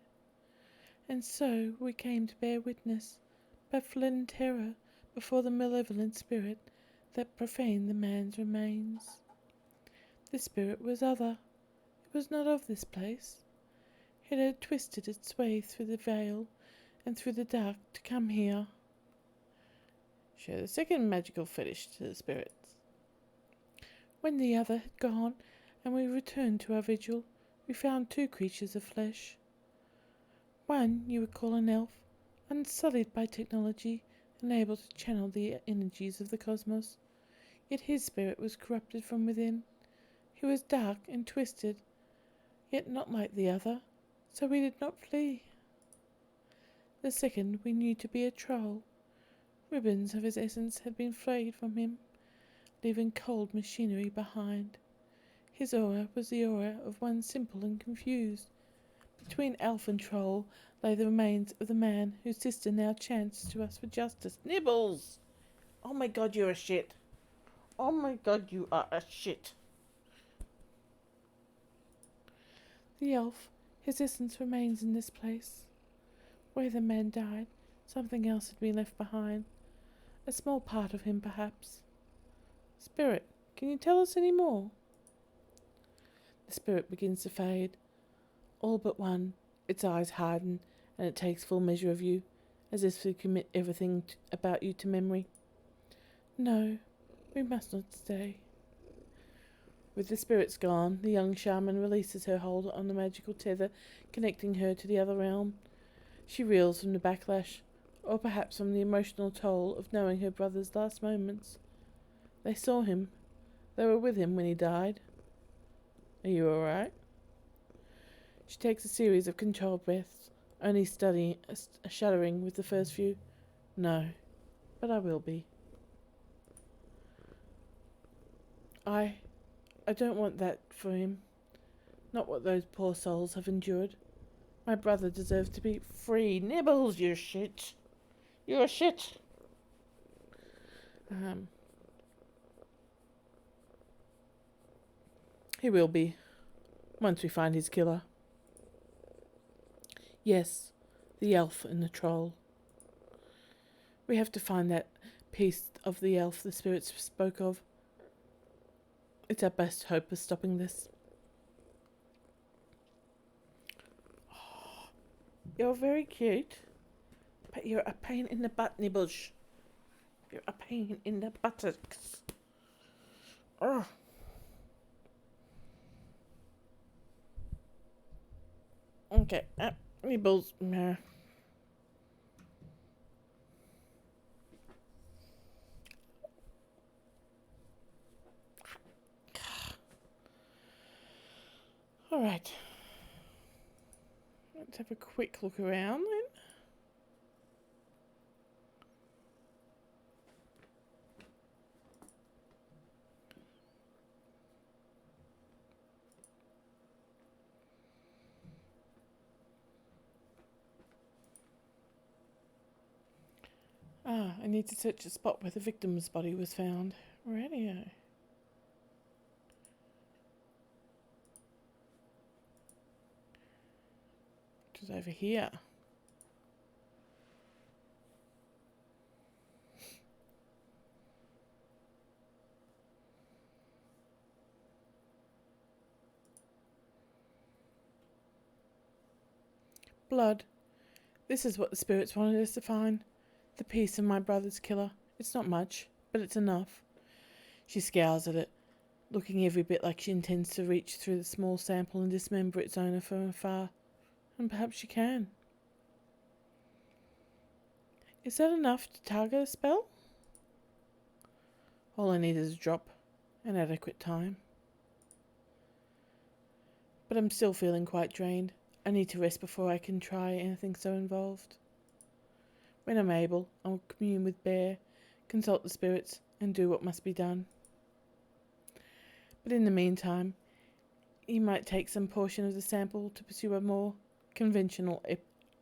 And so we came to bear witness, but fled in terror before the malevolent spirit that profaned the man's remains. The spirit was other. It was not of this place. It had twisted its way through the veil and through the dark to come here. Show the second magical fetish to the spirits. When the other had gone and we returned to our vigil, we found two creatures of flesh. One you would call an elf, unsullied by technology and able to channel the energies of the cosmos. Yet his spirit was corrupted from within. He was dark and twisted, yet not like the other, so we did not flee. The second we knew to be a troll. Ribbons of his essence had been frayed from him, leaving cold machinery behind. His aura was the aura of one simple and confused. Between elf and troll lay the remains of the man whose sister now chanced to us for justice. Nibbles! Oh my god, you're a shit. Oh my god, you are a shit. The elf, his essence remains in this place. Where the man died, something else had been left behind. A small part of him, perhaps. Spirit, can you tell us any more? The spirit begins to fade. All but one. Its eyes harden, and it takes full measure of you, as if to commit everything about you to memory. No, we must not stay. With the spirits gone, the young shaman releases her hold on the magical tether connecting her to the other realm. She reels from the backlash, or perhaps from the emotional toll of knowing her brother's last moments. They saw him. They were with him when he died. Are you alright? She takes a series of controlled breaths, only shuddering with the first few. No, but I will be. I don't want that for him. Not what those poor souls have endured. My brother deserves to be free. Nibbles, you shit. You're shit. He will be, once we find his killer. Yes, the elf and the troll. We have to find that piece of the elf the spirits spoke of. It's our best hope of stopping this. Oh, you're very cute, but you're a pain in the butt, Nibbles. You're a pain in the buttocks. Oh. Okay, Nibbles. Alright. Let's have a quick look around then. I need to search the spot where the victim's body was found. Radio. It was over here. Blood. This is what the spirits wanted us to find. The piece of my brother's killer. It's not much, but it's enough. She scowls at it, looking every bit like she intends to reach through the small sample and dismember its owner from afar. And perhaps she can. Is that enough to target a spell? All I need is a drop, and adequate time. But I'm still feeling quite drained. I need to rest before I can try anything so involved. When I'm able, I'll commune with Bear, consult the spirits, and do what must be done. But in the meantime, he might take some portion of the sample to pursue a more conventional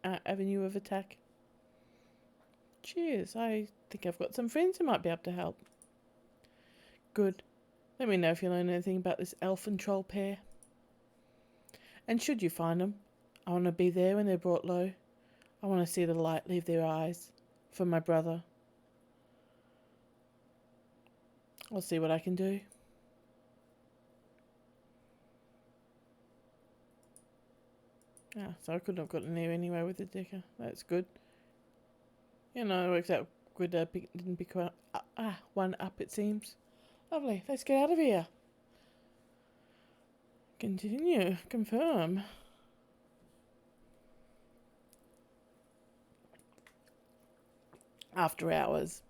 avenue of attack. Cheers, I think I've got some friends who might be able to help. Good. Let me know if you learn anything about this elf and troll pair. And should you find them, I want to be there when they're brought low. I want to see the light leave their eyes. For my brother. I'll see what I can do. So I couldn't have gotten there anyway with the dicker. That's good. You know, it works out good. Didn't pick one up, it seems. Lovely. Let's get out of here. Continue. Confirm. After hours.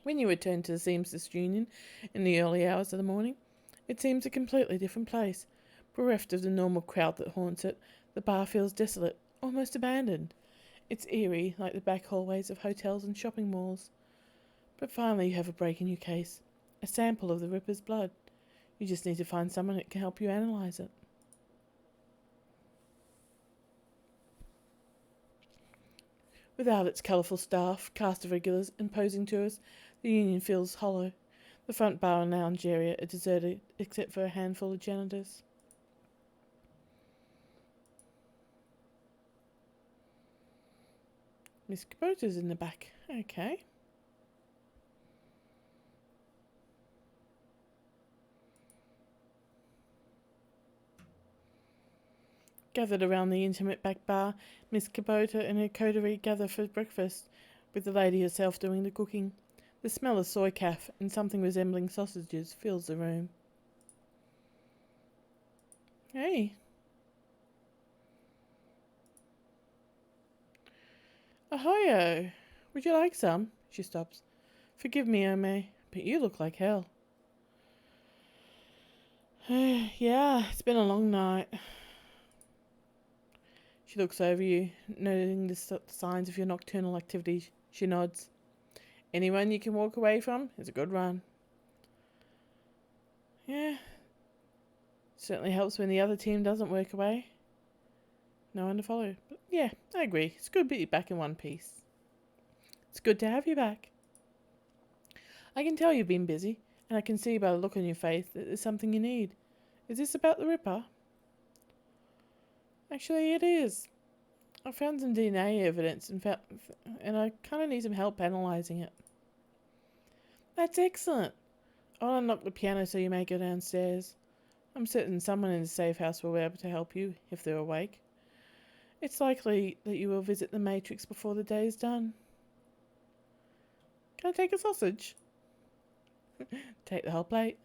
When you return to the Seamstress Union in the early hours of the morning, it seems a completely different place. Bereft of the normal crowd that haunts it, the bar feels desolate, almost abandoned. It's eerie, like the back hallways of hotels and shopping malls. But finally you have a break in your case. A sample of the Ripper's blood. You just need to find someone that can help you analyse it. Without its colourful staff, cast of regulars, and posing tourists, the Union feels hollow. The front bar and lounge area are deserted except for a handful of janitors. Miss Kubota's in the back. Okay. Gathered around the intimate back bar, Miss Kubota and her coterie gather for breakfast, with the lady herself doing the cooking. The smell of soy calf and something resembling sausages fills the room. Hey. Ahoyo. Would you like some? She stops. Forgive me, Ome, but you look like hell. Yeah, it's been a long night. She looks over you, noting the signs of your nocturnal activity. She nods. Any run you can walk away from is a good run. Yeah. Certainly helps when the other team doesn't work away. No one to follow. But yeah, I agree. It's good to be back in one piece. It's good to have you back. I can tell you've been busy, and I can see by the look on your face that there's something you need. Is this about the Ripper? Actually, it is. I found some DNA evidence and I kind of need some help analysing it. That's excellent. I'll unlock the piano so you may go downstairs. I'm certain someone in the safe house will be able to help you if they're awake. It's likely that you will visit the Matrix before the day is done. Can I take a sausage? Take the whole plate.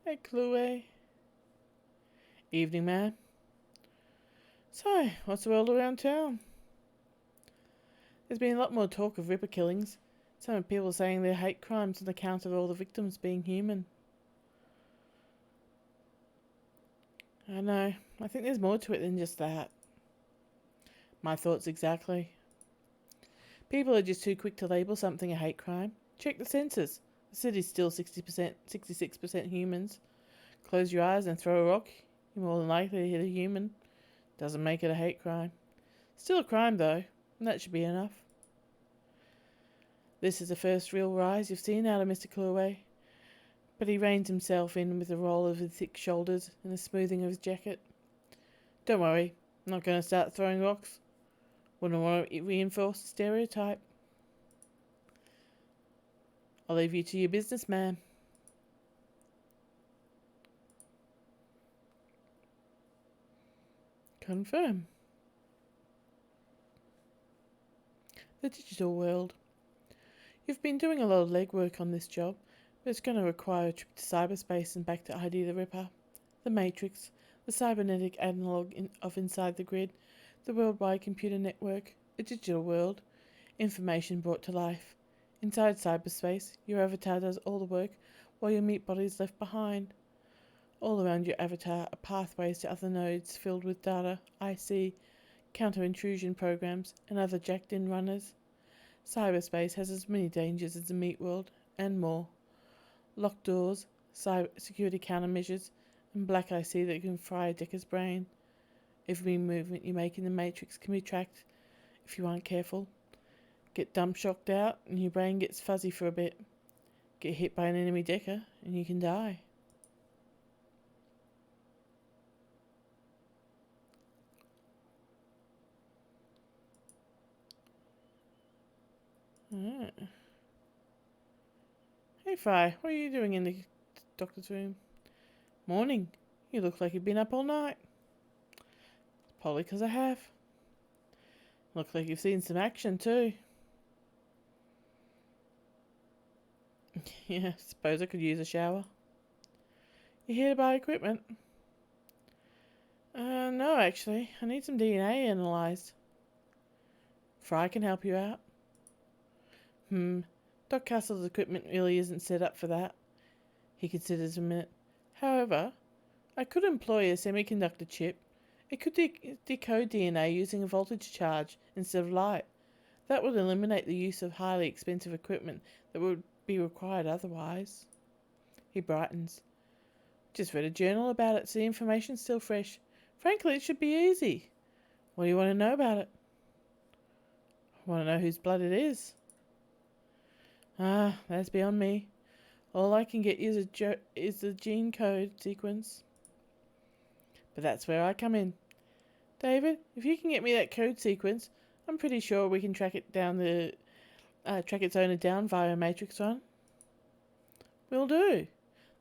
Hey, Chloe. Evening, man. So, what's the world around town? There's been a lot more talk of Ripper killings. Some people saying they're hate crimes on account of all the victims being human. I know. I think there's more to it than just that. My thoughts exactly. People are just too quick to label something a hate crime. Check the census. The city's still 66% humans. Close your eyes and throw a rock. You're more than likely to hit a human. Doesn't make it a hate crime. Still a crime though, and that should be enough. This is the first real rise you've seen out of Mr. Cluway. But he reins himself in with a roll of his thick shoulders and a smoothing of his jacket. Don't worry, I'm not going to start throwing rocks. Wouldn't want to reinforce the stereotype. I'll leave you to your business, ma'am. Confirm. The digital world. You've been doing a lot of legwork on this job, but it's going to require a trip to cyberspace and back to ID the Ripper, the Matrix, the cybernetic analogue of inside the grid, the worldwide computer network, a digital world, information brought to life. Inside cyberspace, your avatar does all the work while your meat body is left behind. All around your avatar are pathways to other nodes filled with data, IC, counter-intrusion programs, and other jacked-in runners. Cyberspace has as many dangers as the meat world, and more. Locked doors, security countermeasures, and black IC that can fry a decker's brain. Every movement you make in the Matrix can be tracked if you aren't careful. Get dump shocked out and your brain gets fuzzy for a bit. Get hit by an enemy decker and you can die. Ah. Hey Fi, what are you doing in the doctor's room? Morning. You look like you've been up all night. Probably because I have. Look like you've seen some action too. Yeah, suppose I could use a shower. You here to buy equipment? No actually. I need some DNA analysed. Fry can help you out. Doc Castle's equipment really isn't set up for that. He considers a minute. However, I could employ a semiconductor chip. It could decode DNA using a voltage charge instead of light. That would eliminate the use of highly expensive equipment that would be required otherwise. He brightens. Just read a journal about it, so the information's still fresh. Frankly, it should be easy. What do you want to know about it? I want to know whose blood it is. That's beyond me. All I can get is the gene code sequence. But that's where I come in. David, if you can get me that code sequence, I'm pretty sure we can track its owner down via a matrix run. Will do.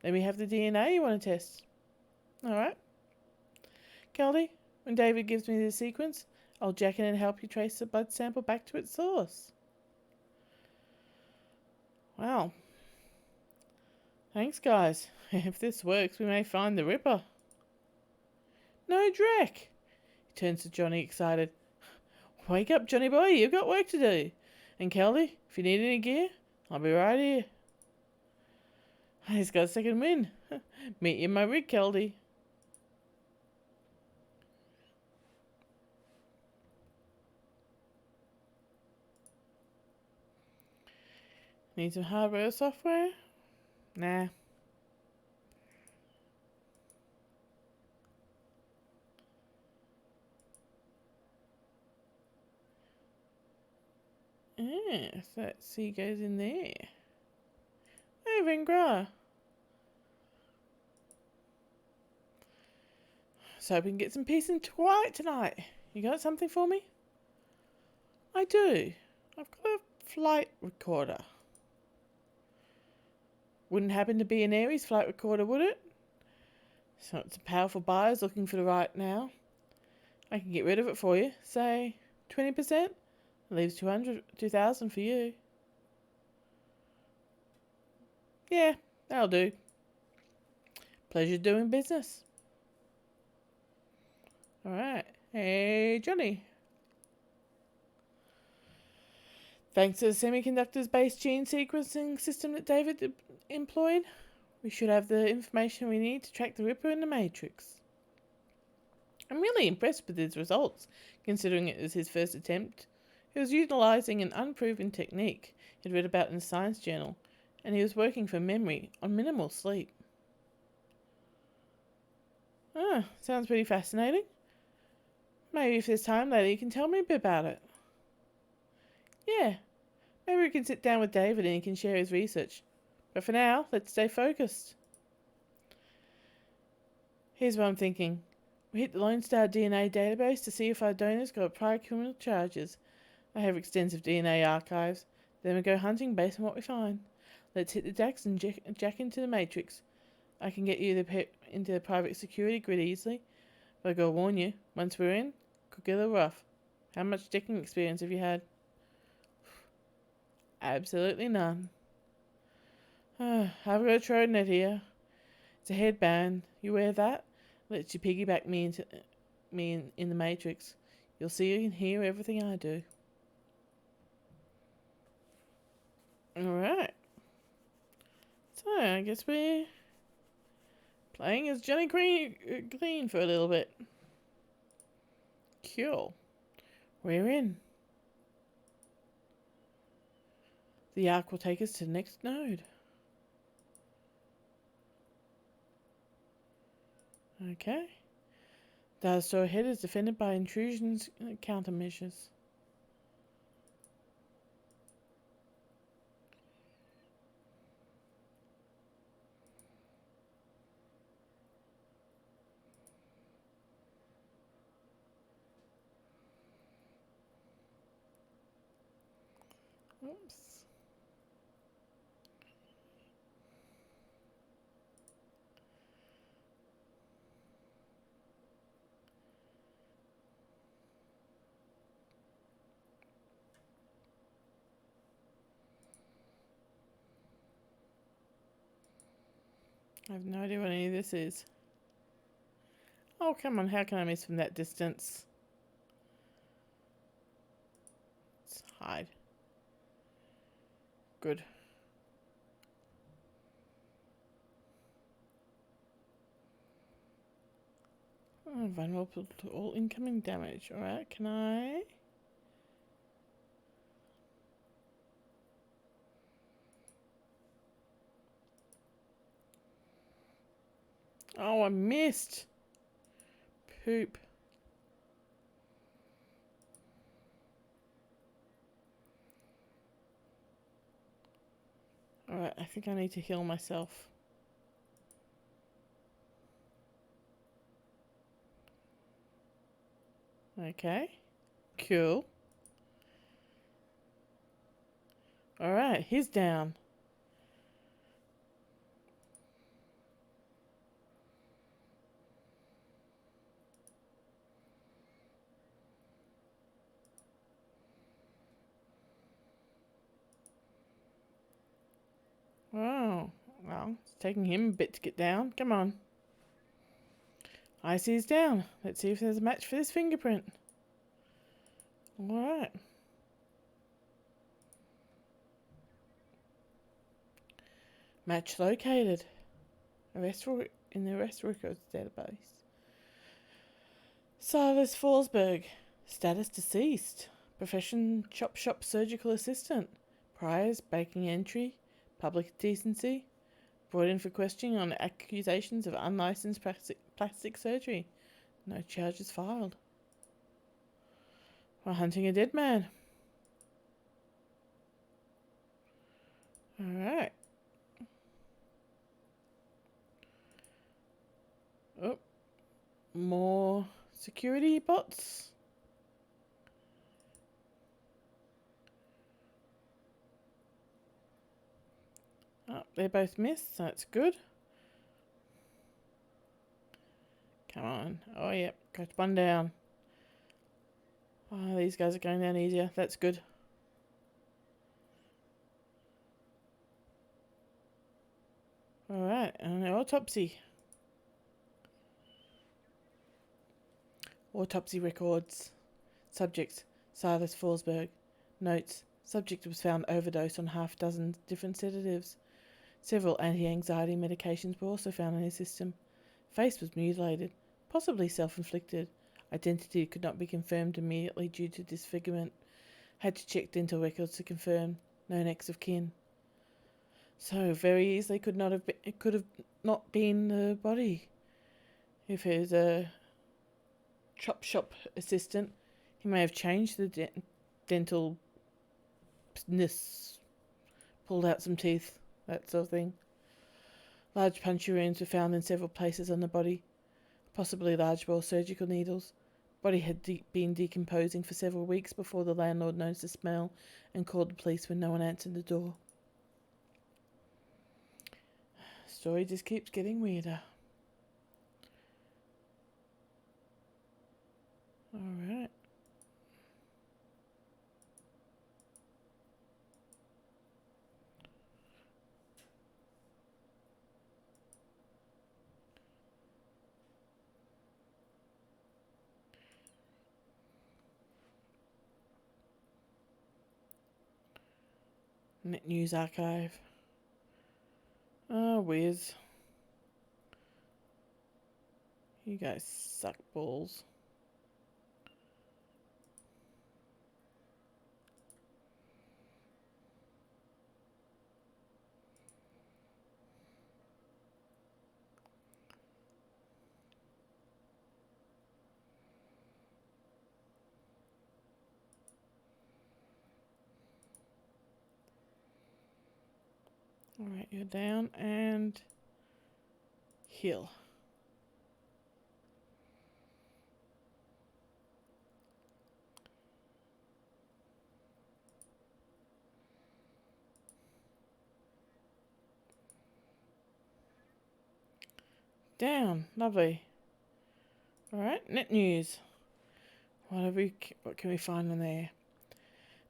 Let me have the DNA you want to test. Alright. Caldy, when David gives me the sequence, I'll jack in and help you trace the blood sample back to its source. Wow. Thanks, guys. If this works, we may find the Ripper. No, Drek! He turns to Johnny, excited. Wake up, Johnny boy, you've got work to do. And Kelly, if you need any gear, I'll be right here. He's got a second win. Meet you in my rig, Kelly. Need some hardware or software? Nah. Yeah, so that C goes in there. Hey, Vengra. So we can get some peace and quiet tonight. You got something for me? I do. I've got a flight recorder. Wouldn't happen to be an Ares flight recorder, would it? So it's a powerful buyers looking for the right now. I can get rid of it for you. Say 20%. Leaves 2,000 for you. Yeah, that'll do. Pleasure doing business. Alright. Hey, Johnny. Thanks to the semiconductors-based gene sequencing system that David employed, we should have the information we need to track the Ripper in the Matrix. I'm really impressed with his results, considering it was his first attempt. He was utilising an unproven technique he'd read about in a science journal, and he was working for memory on minimal sleep. Sounds pretty fascinating. Maybe if there's time later you can tell me a bit about it. Yeah, maybe we can sit down with David and he can share his research. But for now, let's stay focused. Here's what I'm thinking. We hit the Lone Star DNA database to see if our donors got prior criminal charges. I have extensive DNA archives. Then we go hunting based on what we find. Let's hit the decks and jack into the Matrix. I can get you into the private security grid easily. But I gotta warn you, once we're in, could get a little rough. How much decking experience have you had? Absolutely none. I've got a Tronet here. It's a headband. You wear that? Lets you piggyback me in the Matrix. You'll see and hear everything I do. Alright. So, I guess we're playing as Johnny Clean for a little bit. Cool. We're in. The arc will take us to the next node. Okay. Data store ahead is defended by intrusions countermeasures. Oops. I have no idea what any of this is. Oh, come on, how can I miss from that distance? Let's hide. Good. Oh, vulnerable to all incoming damage. Alright, can I? Oh, I missed. Poop. Alright, I think I need to heal myself. Okay. Cool. Alright, he's down. Oh, well. Well, it's taking him a bit to get down. Come on. I see he's down. Let's see if there's a match for this fingerprint. Alright. Match located. In the arrest records database. Silas Forsberg. Status deceased. Profession chop shop surgical assistant. Priors baking entry. Public decency. Brought in for questioning on accusations of unlicensed plastic surgery. No charges filed. We're hunting a dead man. Alright. Oh. More security bots. Oh, they both missed, so that's good. Come on. Oh, yep. Got one down. Oh, these guys are going down easier. That's good. Alright, and autopsy. Autopsy records. Subjects, Silas Forsberg. Notes, subject was found overdosed on half a dozen different sedatives. Several anti-anxiety medications were also found in his system. Face was mutilated, possibly self-inflicted. Identity could not be confirmed immediately due to disfigurement. Had to check dental records to confirm. No next of kin. So very easily could have not been the body. If it was a chop shop assistant, he may have changed the dentalness, pulled out some teeth, that sort of thing. Large puncture wounds were found in several places on the body, possibly large bore surgical needles. Body had been decomposing for several weeks before the landlord noticed the smell and called the police when no one answered the door. Story just keeps getting weirder. Alright. Net News Archive. Oh, whiz. You guys suck balls. Alright, you're down and heal. Down, lovely. Alright, Net News. What can we find in there?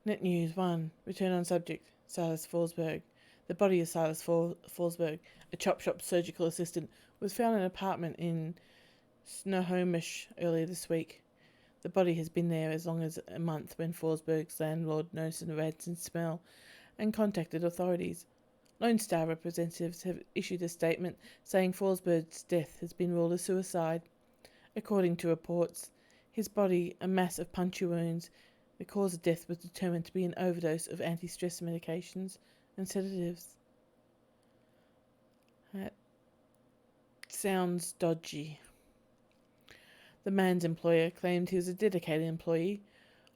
Net News 1. Return on subject. Silas Forsberg. The body of Silas Forsberg, a chop shop surgical assistant, was found in an apartment in Snohomish earlier this week. The body has been there as long as a month when Forsberg's landlord noticed a rancid smell and contacted authorities. Lone Star representatives have issued a statement saying Forsberg's death has been ruled a suicide. According to reports, his body, a mass of puncture wounds. The cause of death was determined to be an overdose of anti-stress medications and sedatives. That sounds dodgy. The man's employer claimed he was a dedicated employee.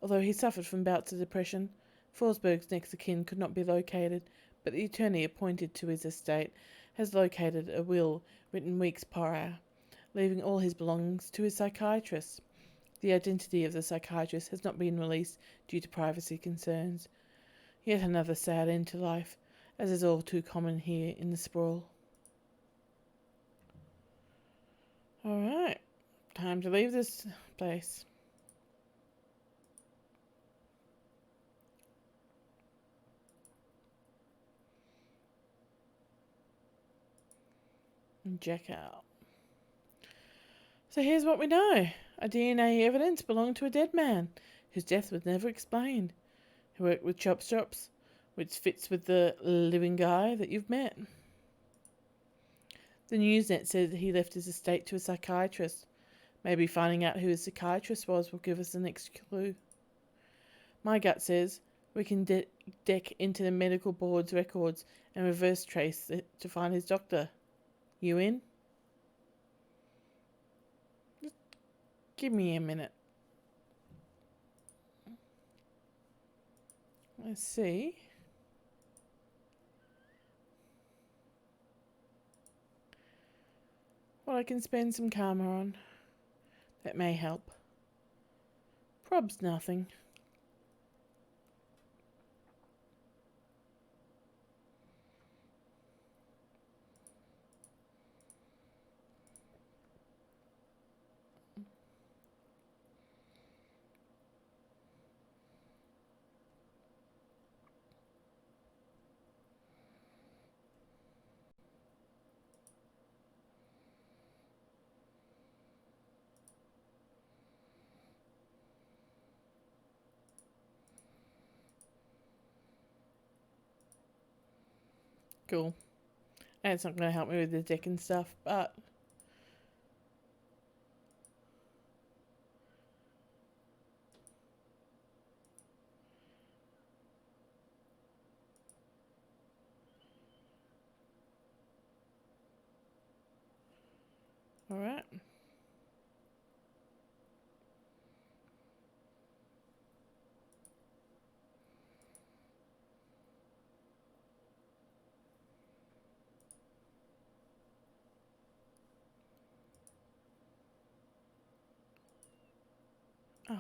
Although he suffered from bouts of depression, Forsberg's next of kin could not be located, but the attorney appointed to his estate has located a will written weeks prior, leaving all his belongings to his psychiatrist. The identity of the psychiatrist has not been released due to privacy concerns. Yet another sad end to life, as is all too common here in the sprawl. Alright, time to leave this place. And check out. So here's what we know. A DNA evidence belonged to a dead man, whose death was never explained, who worked with chop shops, which fits with the living guy that you've met. The Newsnet said he left his estate to a psychiatrist. Maybe finding out who his psychiatrist was will give us the next clue. My gut says we can deck into the medical board's records and reverse trace it to find his doctor. You in? Just give me a minute. Let's see. What I can spend some karma on. That may help. Prob's nothing. Cool. And it's not going to help me with the deck and stuff, but... Alright. Oh.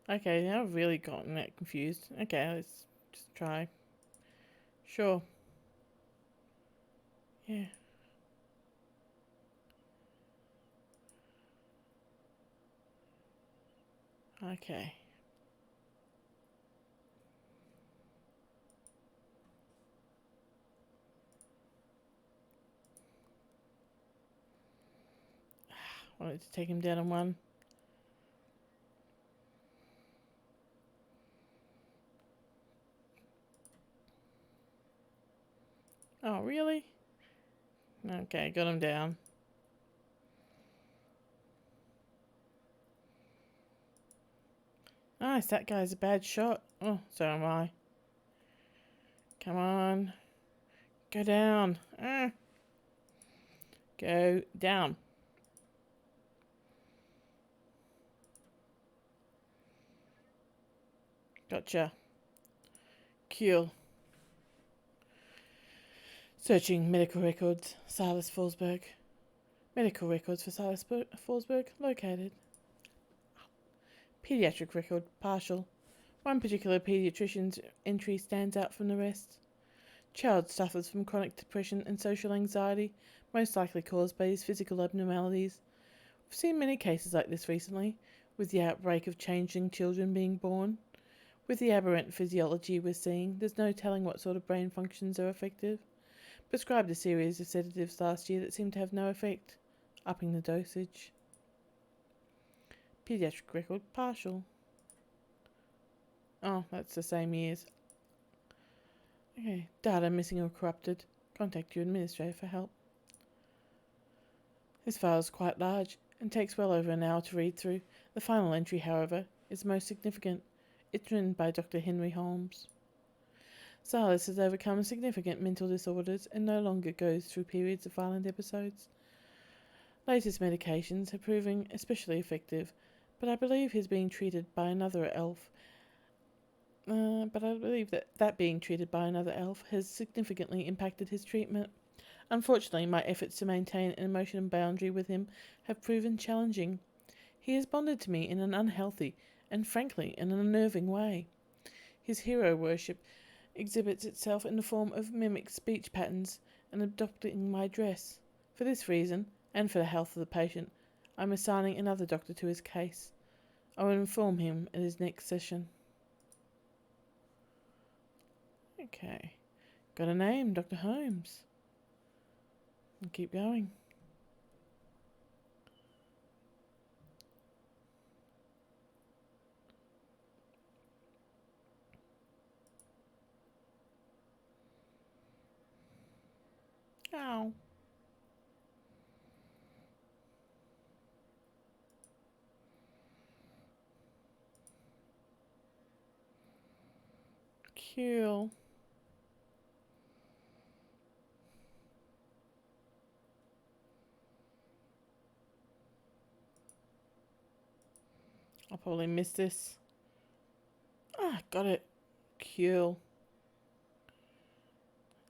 Okay, now I've really gotten that confused. Okay, let's just try. Sure. Yeah. Okay. Wanted to take him down in one. Oh, really? Okay, got him down. Nice, that guy's a bad shot. Oh, so am I. Come on. Go down. Go down. Gotcha. Cool. Searching medical records. Silas Forsberg. Medical records for Silas Forsberg located. Pediatric record partial. One particular pediatrician's entry stands out from the rest. Child suffers from chronic depression and social anxiety, most likely caused by his physical abnormalities. We've seen many cases like this recently, with the outbreak of changeling children being born. With the aberrant physiology we're seeing, there's no telling what sort of brain functions are effective. Prescribed a series of sedatives last year that seemed to have no effect, upping the dosage. Pediatric record partial. Oh, that's the same years. Okay, data missing or corrupted. Contact your administrator for help. This file is quite large and takes well over an hour to read through. The final entry, however, is most significant. It's written by Dr. Henry Holmes. Silas has overcome significant mental disorders and no longer goes through periods of violent episodes. Latest medications are proving especially effective, but I believe he's being treated by another elf. That being treated by another elf has significantly impacted his treatment. Unfortunately, my efforts to maintain an emotional boundary with him have proven challenging. He has bonded to me in an unhealthy and, frankly, in an unnerving way. His hero worship exhibits itself in the form of mimic speech patterns and adopting my dress. For this reason, and for the health of the patient, I'm assigning another doctor to his case. I will inform him at his next session. Okay. Got a name, Dr. Holmes. And keep going. Ow. Cool. I'll probably miss this. Ah, got it. Cool.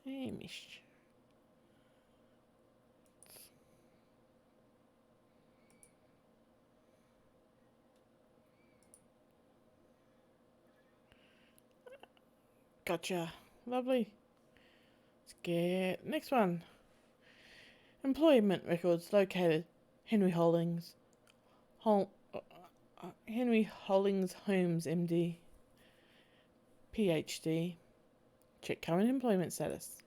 Hey, mish. Gotcha. Lovely. Let's get next one. Employment records located. Henry Hollings. Henry Hollings Holmes, MD. PhD. Check current employment status.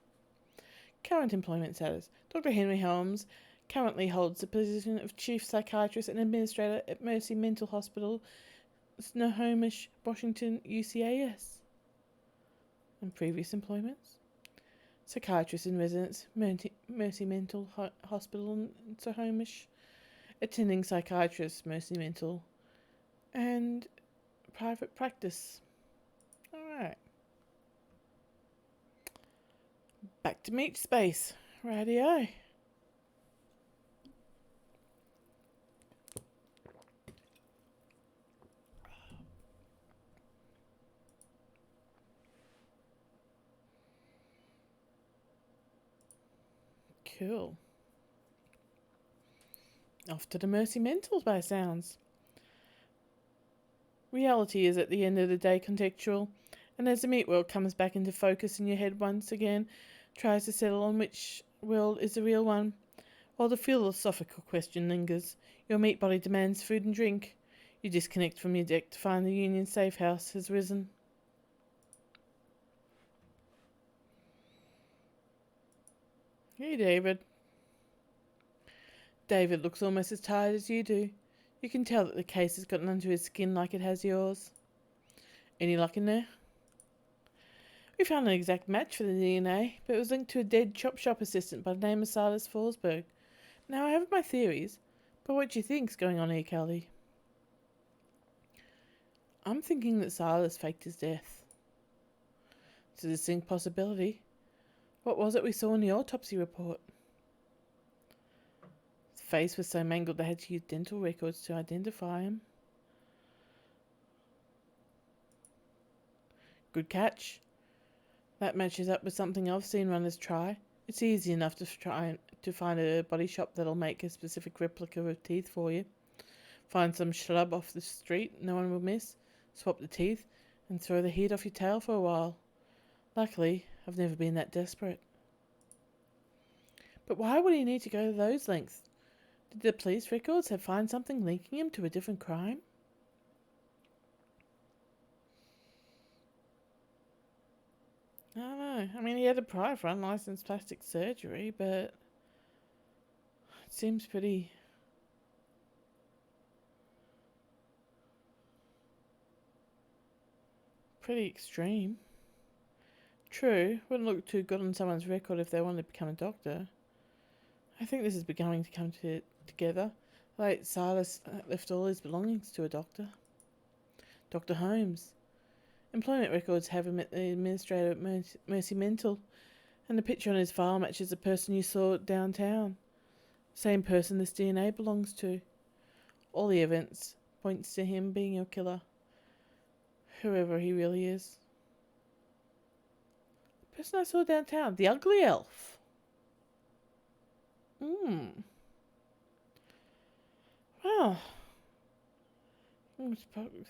Current employment status. Dr. Henry Holmes currently holds the position of Chief Psychiatrist and Administrator at Mercy Mental Hospital, Snohomish, Washington, UCAS. And previous employments. Psychiatrist in residence, Mercy Mental Hospital in Snohomish. Attending psychiatrist, Mercy Mental. And private practice. Alright. Back to meat space. Radio. Cool. Off to the Mercy Mentals by sounds. Reality is at the end of the day contextual, and as the meat world comes back into focus in your head once again, tries to settle on which world is the real one, while the philosophical question lingers, your meat body demands food and drink. You disconnect from your deck to find the Union safe house has risen. Hey, David. David looks almost as tired as you do. You can tell that the case has gotten under his skin like it has yours. Any luck in there? We found an exact match for the DNA, but it was linked to a dead chop shop assistant by the name of Silas Forsberg. Now, I have my theories, but what do you think's going on here, Kelly? I'm thinking that Silas faked his death. It's a distinct possibility. What was it we saw in the autopsy report? His face was so mangled they had to use dental records to identify him. Good catch. That matches up with something I've seen runners try. It's easy enough to try to find a body shop that'll make a specific replica of teeth for you. Find some schlub off the street no one will miss, swap the teeth, and throw the heat off your tail for a while. Luckily, I've never been that desperate. But why would he need to go to those lengths? Did the police records find something linking him to a different crime? I don't know. I mean, he had a prior for unlicensed plastic surgery, but it seems pretty extreme. True, wouldn't look too good on someone's record if they wanted to become a doctor. I think this is beginning to come together. Late Silas left all his belongings to a doctor. Dr. Holmes. Employment records have him at the administrator at Mercy Mental, and the picture on his file matches the person you saw downtown. Same person this DNA belongs to. All the evidence points to him being your killer. Whoever he really is. The person I saw downtown, the ugly elf. Well, I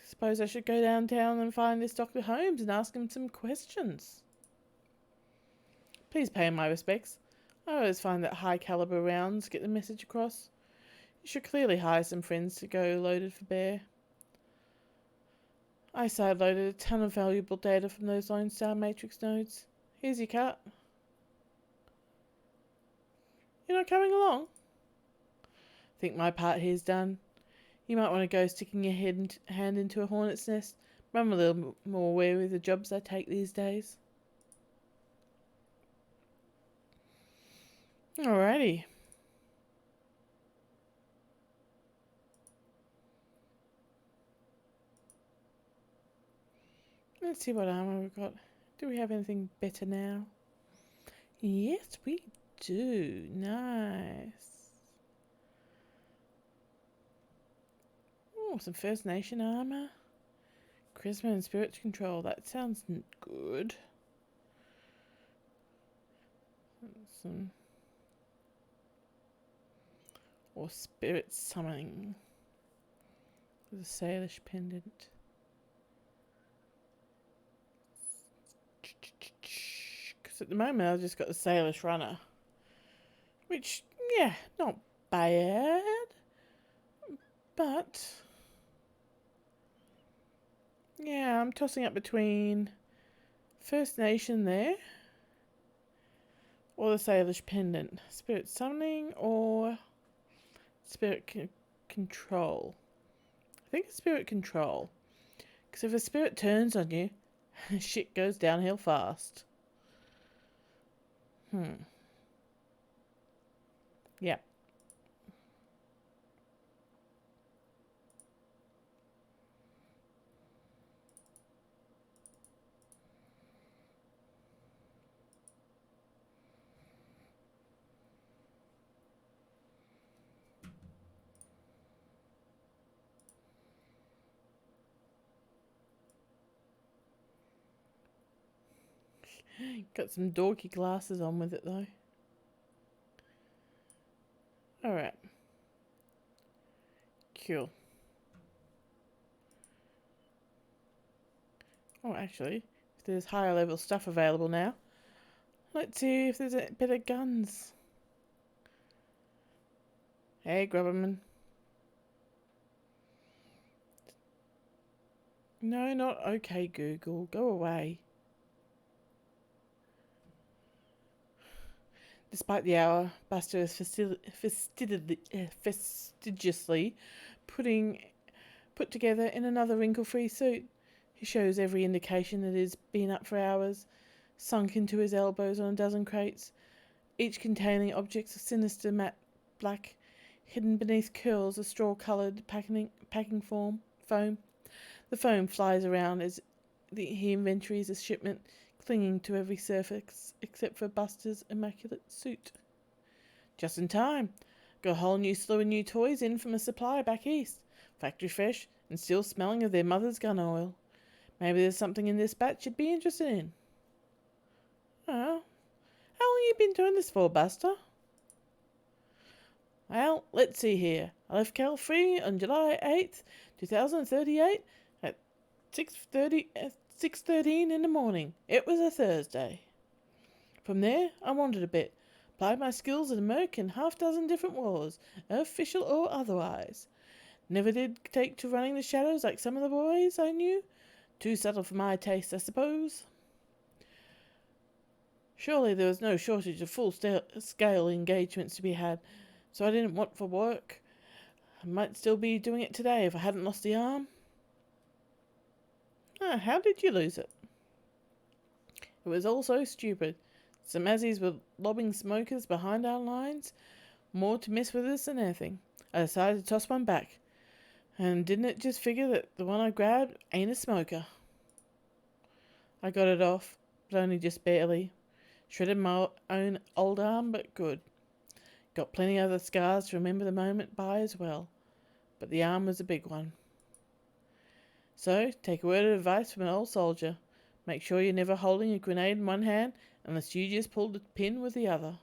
suppose I should go downtown and find this Dr. Holmes and ask him some questions. Please pay him my respects. I always find that high caliber rounds get the message across. You should clearly hire some friends to go loaded for bear. I sideloaded a ton of valuable data from those Lone Star Matrix nodes. Here's your cut. You're not coming along? Think my part here's done. You might want to go sticking your hand into a hornet's nest. I'm a little more wary of the jobs I take these days. Alrighty. Let's see what armor we've got. Do we have anything better now? Yes, we do. Nice. Oh, some First Nation armor. Charisma and spirit control. That sounds good. Some... Or spirit summoning. With a Salish pendant. Because at the moment I've just got the Salish runner. Which, yeah, not bad. But... yeah, I'm tossing up between First Nation there. Or the Salish pendant. Spirit summoning or spirit control. I think it's spirit control. Because if a spirit turns on you, shit goes downhill fast. Yeah. Got some dorky glasses on with it though. Alright. Cool. Oh, actually, if there's higher level stuff available now, let's see if there's a bit of guns. Hey, Grubberman. No, not okay, Google. Go away. Despite the hour, Buster is fastidiously put together in another wrinkle-free suit. He shows every indication that he's been up for hours, sunk into his elbows on a dozen crates, each containing objects of sinister matte black, hidden beneath curls of straw-coloured packing foam. The foam flies around as he inventories a shipment, clinging to every surface except for Buster's immaculate suit. Just in time. Got a whole new slew of new toys in from a supplier back east. Factory fresh and still smelling of their mother's gun oil. Maybe there's something in this batch you'd be interested in. Oh, how long you been doing this for, Buster? Well, let's see here. I left Cal free on July 8th, 2038 at 6:13 in the morning. It was a Thursday. From there, I wandered a bit, applied my skills at a merc in half-dozen different wars, official or otherwise. Never did take to running the shadows like some of the boys I knew. Too subtle for my taste, I suppose. Surely there was no shortage of full-scale engagements to be had, so I didn't want for work. I might still be doing it today if I hadn't lost the arm. How did you lose it? It was all so stupid. Some Aussies were lobbing smokers behind our lines, more to mess with us than anything. I decided to toss one back. And didn't it just figure that the one I grabbed ain't a smoker? I got it off, but only just barely. Shredded my own old arm, but good. Got plenty of other scars to remember the moment by as well. But the arm was a big one. So, take a word of advice from an old soldier. Make sure you're never holding a grenade in one hand unless you just pulled the pin with the other.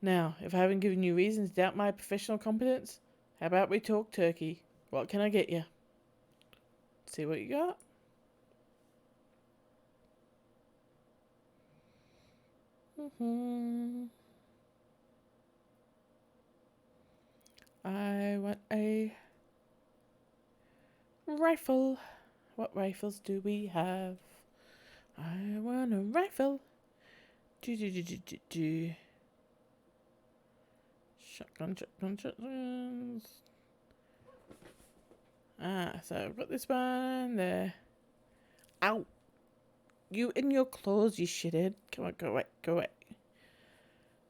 Now, if I haven't given you reason to doubt my professional competence, how about we talk turkey? What can I get you? See what you got. I want a Rifle. What rifles do we have? I want a rifle. Do. Shotguns. So I've got this one there. Ow! You in your claws, you shithead. Come on, go away.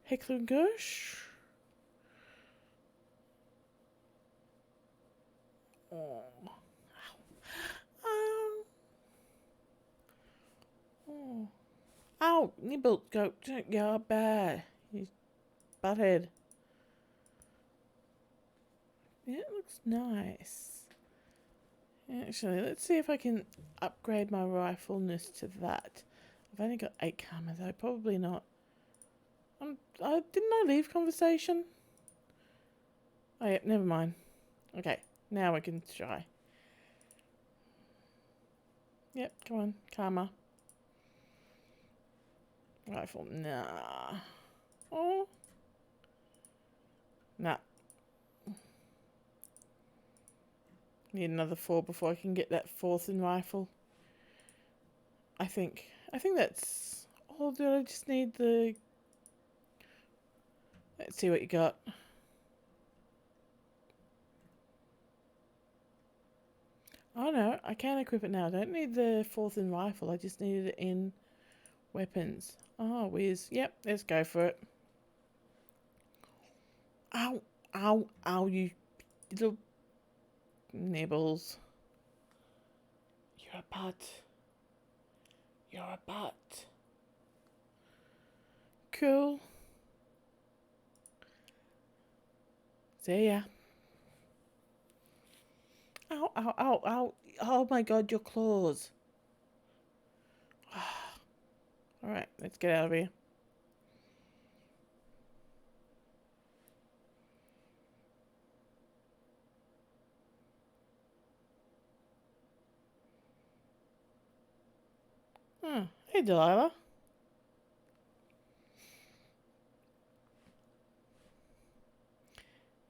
Heckler and Gersh. Oh. Ow. Oh. Ow! Nibble, go. You're bad. You butthead. Yeah, it looks nice. Actually, let's see if I can upgrade my rifleness to that. I've only got 8 karma though, probably not. Didn't I leave conversation? Oh yeah, never mind. Okay, now I can try. Yep, come on, karma. Rifle, nah. Oh. Nah. Need another 4 before I can get that 4th in rifle. I think that's all. Do I just need the... Let's see what you got. Oh no, I can equip it now. I don't need the 4th in rifle. I just needed it in weapons. Oh, whiz. Yep, let's go for it. Ow, you little nibbles. You're a butt. Cool. See ya. Ow. Oh my god, your claws. Alright, let's get out of here. Oh, hey Delilah.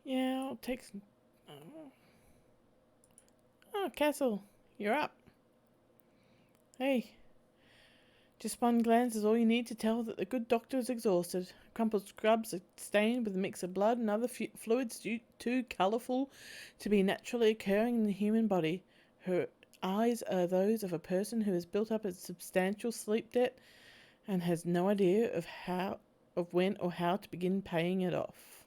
Yeah, I'll take some... Oh, Castle, you're up. Hey. Just one glance is all you need to tell that the good doctor is exhausted. Crumpled scrubs are stained with a mix of blood and other fluids too colourful to be naturally occurring in the human body. Her eyes are those of a person who has built up a substantial sleep debt and has no idea of when or how to begin paying it off.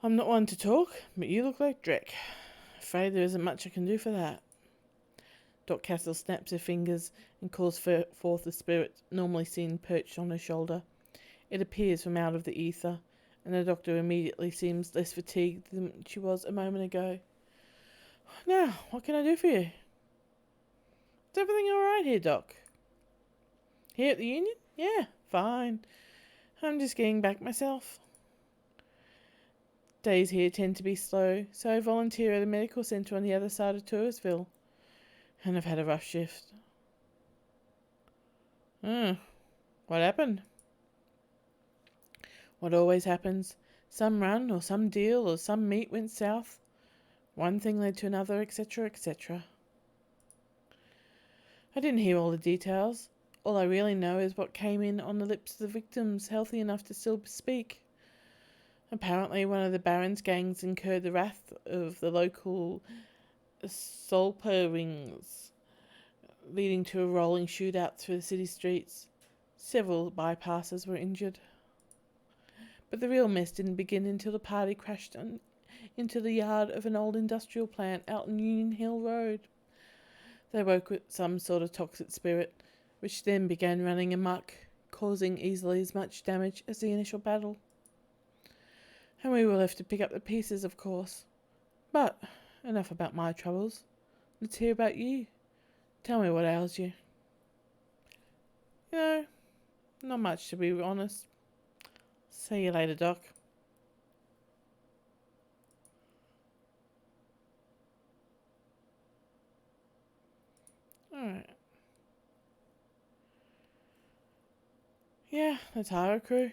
I'm not one to talk, but you look like Drek. Afraid there isn't much I can do for that. Doc Castle snaps her fingers and calls forth the spirit normally seen perched on her shoulder. It appears from out of the ether, and the doctor immediately seems less fatigued than she was a moment ago. Now, what can I do for you? Is everything alright here, Doc? Here at the Union? Yeah, fine. I'm just getting back myself. Days here tend to be slow, so I volunteer at a medical centre on the other side of Tourisville. And I've had a rough shift. What happened? What always happens. Some run, or some deal, or some meet went south. One thing led to another, etc., etc. I didn't hear all the details. All I really know is what came in on the lips of the victims, healthy enough to still speak. Apparently one of the Baron's gangs incurred the wrath of the local Solperings, leading to a rolling shootout through the city streets. Several bypassers were injured. But the real mess didn't begin until the party crashed into the yard of an old industrial plant out on Union Hill Road. They woke with some sort of toxic spirit, which then began running amok, causing easily as much damage as the initial battle. And we were left to pick up the pieces, of course. But enough about my troubles. Let's hear about you. Tell me what ails you. You know, not much, to be honest. See you later, Doc. Alright. Yeah, let's hire a crew.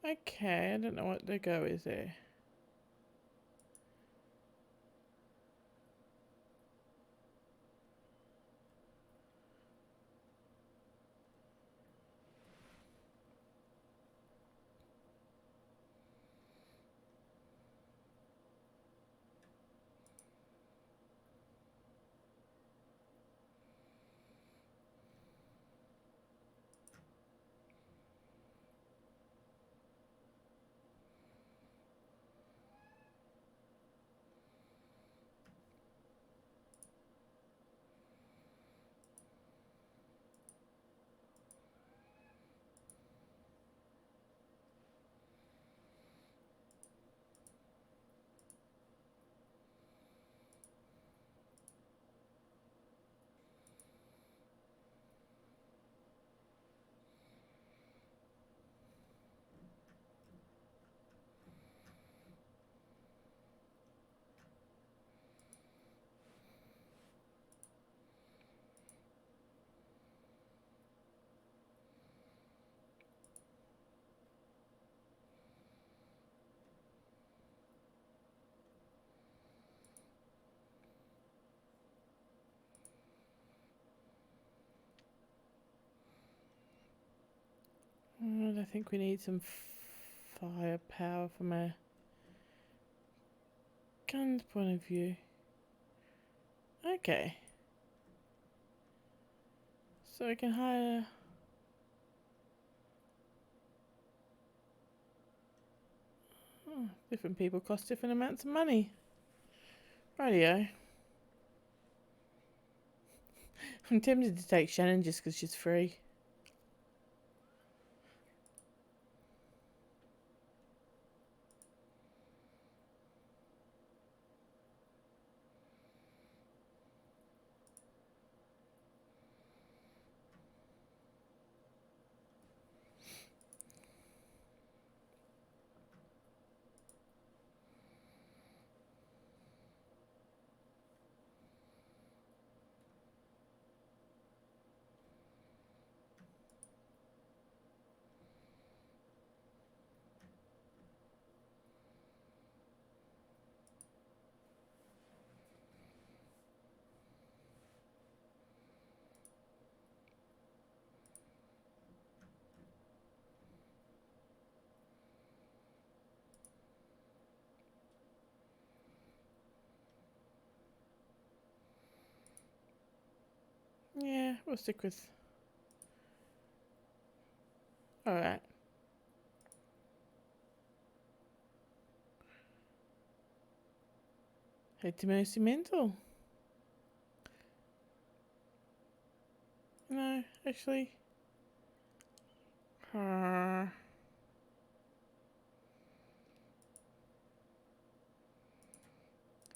Okay, I don't know what the go is there. I think we need some firepower from a gun's point of view. Okay. So we can hire... different people cost different amounts of money. Rightio. I'm tempted to take Shannon just because she's free. Yeah, we'll stick with... Alright. Head to Mercy Mental. No, actually...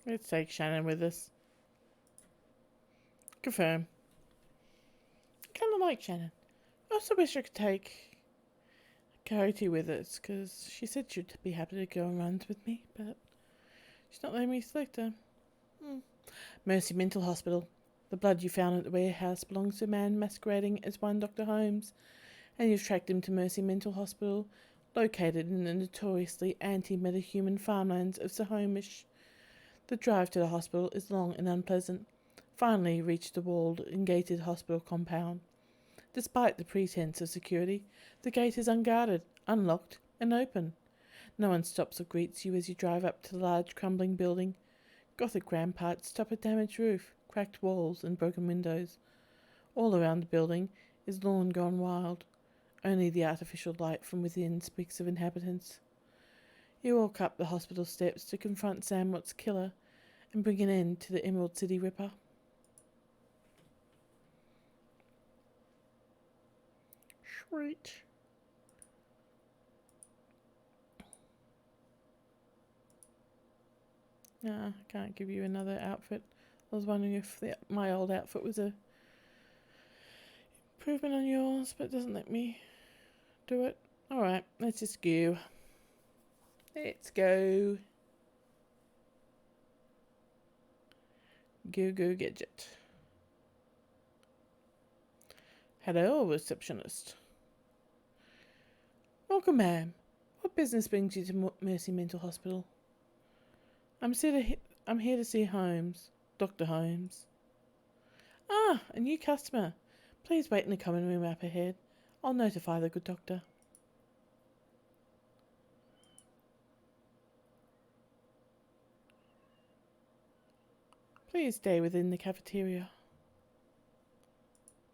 let's take Shannon with us. Confirm. Kind of like Shannon. I also wish I could take Coyote with us, because she said she'd be happy to go on runs with me, but she's not letting me select her. Mercy Mental Hospital. The blood you found at the warehouse belongs to a man masquerading as one Dr. Holmes, and you've tracked him to Mercy Mental Hospital, located in the notoriously anti-metahuman farmlands of Snohomish. The drive to the hospital is long and unpleasant. Finally, you reach the walled and gated hospital compound. Despite the pretense of security, the gate is unguarded, unlocked, and open. No one stops or greets you as you drive up to the large crumbling building. Gothic ramparts top a damaged roof, cracked walls, and broken windows. All around the building is lawn gone wild. Only the artificial light from within speaks of inhabitants. You walk up the hospital steps to confront Sam Watt's killer and bring an end to the Emerald City Ripper. Sweet. Nah, I can't give you another outfit. I was wondering if my old outfit was a improvement on yours, but it doesn't let me do it. Alright, let's just go. Let's go. Go Gadget. Hello, receptionist. Welcome, ma'am. What business brings you to Mercy Mental Hospital? I'm here to see Holmes, Dr. Holmes. Ah, a new customer. Please wait in the common room up ahead. I'll notify the good doctor. Please stay within the cafeteria.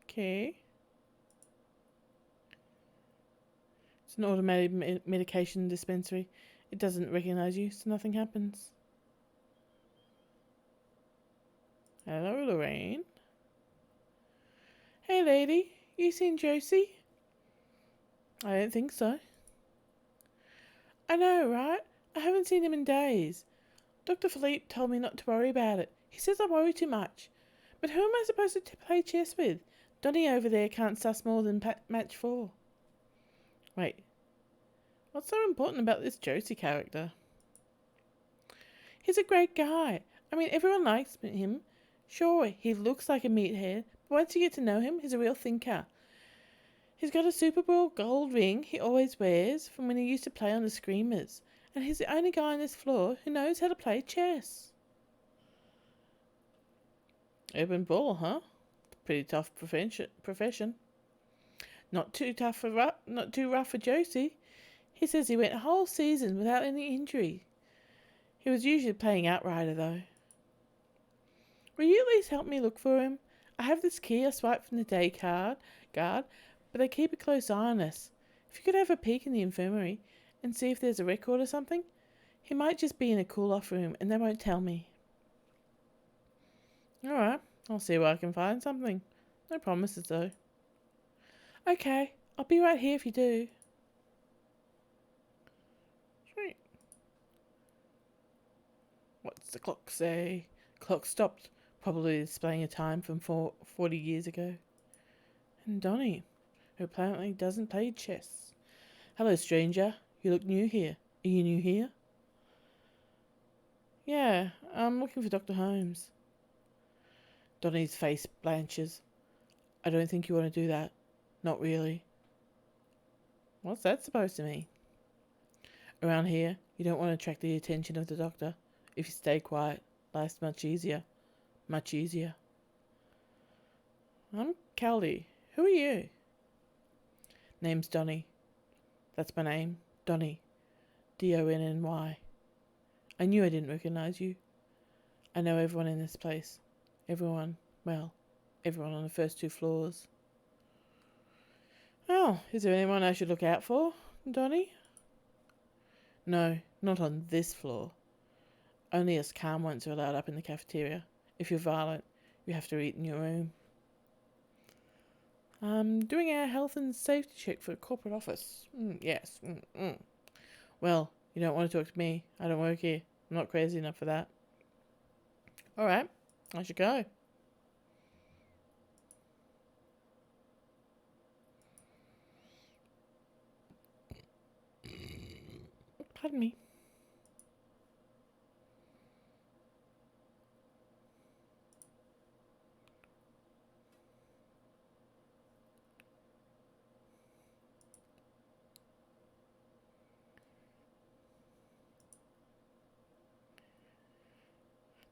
Okay. It's an automated medication dispensary. It doesn't recognize you, so nothing happens. Hello, Lorraine. Hey, lady. You seen Josie? I don't think so. I know, right? I haven't seen him in days. Dr. Philippe told me not to worry about it. He says I worry too much. But who am I supposed to play chess with? Donnie over there can't suss more than match 4. Wait. What's so important about this Josie character? He's a great guy. I mean, everyone likes him. Sure, he looks like a meathead, but once you get to know him, he's a real thinker. He's got a Super Bowl gold ring he always wears from when he used to play on the Screamers, and he's the only guy on this floor who knows how to play chess. Urban ball, huh? Pretty tough profession. Not too rough for Josie. He says he went a whole season without any injury. He was usually playing Outrider, though. Will you at least help me look for him? I have this key I swiped from the day guard, but they keep a close eye on us. If you could have a peek in the infirmary and see if there's a record or something, he might just be in a cool-off room and they won't tell me. Alright, I'll see where I can find something. No promises, though. Okay, I'll be right here if you do. Sweet. What's the clock say? Clock stopped, probably displaying a time from 40 years ago. And Donnie, who apparently doesn't play chess. Hello, stranger. You look new here. Are you new here? Yeah, I'm looking for Dr. Holmes. Donnie's face blanches. I don't think you want to do that. Not really. What's that supposed to mean? Around here, you don't want to attract the attention of the doctor. If you stay quiet, life's much easier. Much easier. I'm Caldy. Who are you? Name's Donnie. That's my name. Donnie. Donny. I knew I didn't recognize you. I know everyone in this place. Everyone on the first 2 floors. Oh, is there anyone I should look out for, Donnie? No, not on this floor. Only us calm ones are allowed up in the cafeteria. If you're violent, you have to eat in your room. I'm doing a health and safety check for a corporate office. Yes. Well, you don't want to talk to me. I don't work here. I'm not crazy enough for that. Alright, I should go. Pardon me.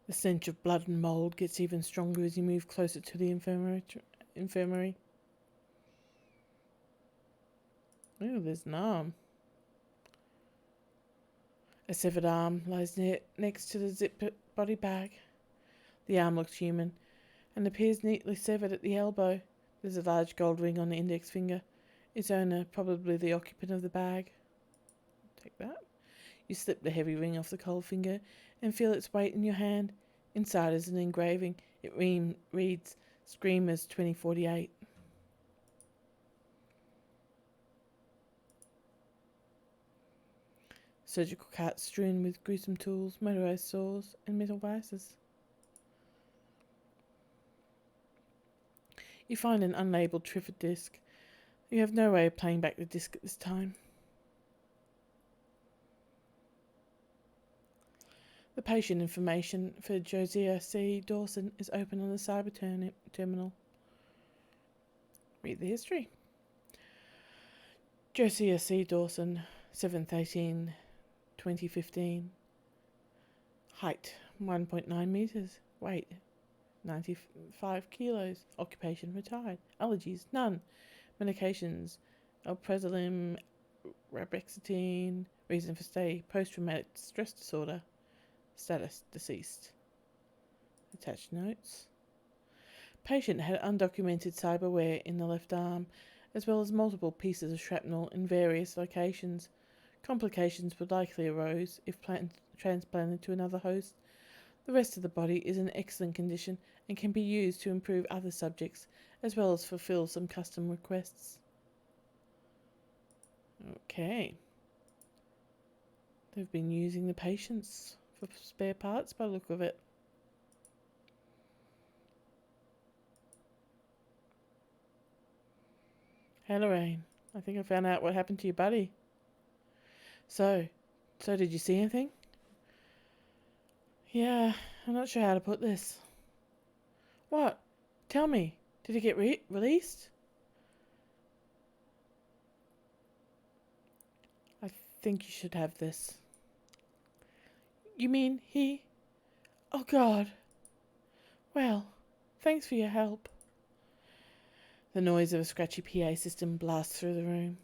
The stench of blood and mould gets even stronger as you move closer to the infirmary. Oh, there's an arm. A severed arm lies next to the zip body bag. The arm looks human and appears neatly severed at the elbow. There's a large gold ring on the index finger. Its owner, probably the occupant of the bag. Take that. You slip the heavy ring off the cold finger and feel its weight in your hand. Inside is an engraving. It reads Screamers 2048. Surgical carts strewn with gruesome tools, motorized saws, and metal vices. You find an unlabeled Triffid disc. You have no way of playing back the disc at this time. The patient information for Josiah C. Dawson is open on the cyber terminal. Read the history. Josiah C. Dawson, 7th 18, 2015. Height, 1.9 metres. Weight, 95 kilos. Occupation, retired. Allergies, none. Medications, alprazolam, rabexitine. Reason for stay, post-traumatic stress disorder. Status, deceased. Attached notes. Patient had undocumented cyber wear in the left arm, as well as multiple pieces of shrapnel in various locations. Complications would likely arose if transplanted to another host. The rest of the body is in excellent condition and can be used to improve other subjects, as well as fulfill some custom requests. Okay. They've been using the patients for spare parts by the look of it. Hey Lorraine, I think I found out what happened to your buddy. So did you see anything? Yeah, I'm not sure how to put this. What? Tell me, did he get released? I think you should have this. You mean he? Oh God. Well, thanks for your help. The noise of a scratchy PA system blasts through the room.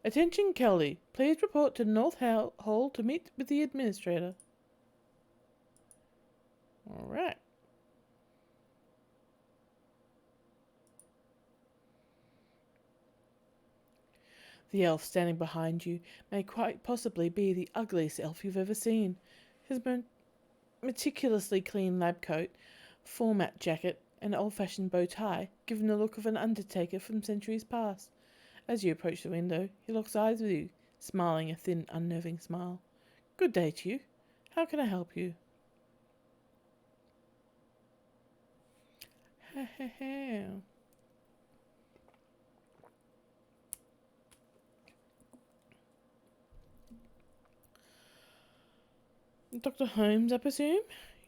Attention, Kelly. Please report to North Hall to meet with the administrator. All right. The elf standing behind you may quite possibly be the ugliest elf you've ever seen. His meticulously clean lab coat, format jacket, and old-fashioned bow tie give him the look of an undertaker from centuries past. As you approach the window, he locks eyes with you, smiling a thin, unnerving smile. Good day to you. How can I help you? Ha ha ha. Dr. Holmes, I presume?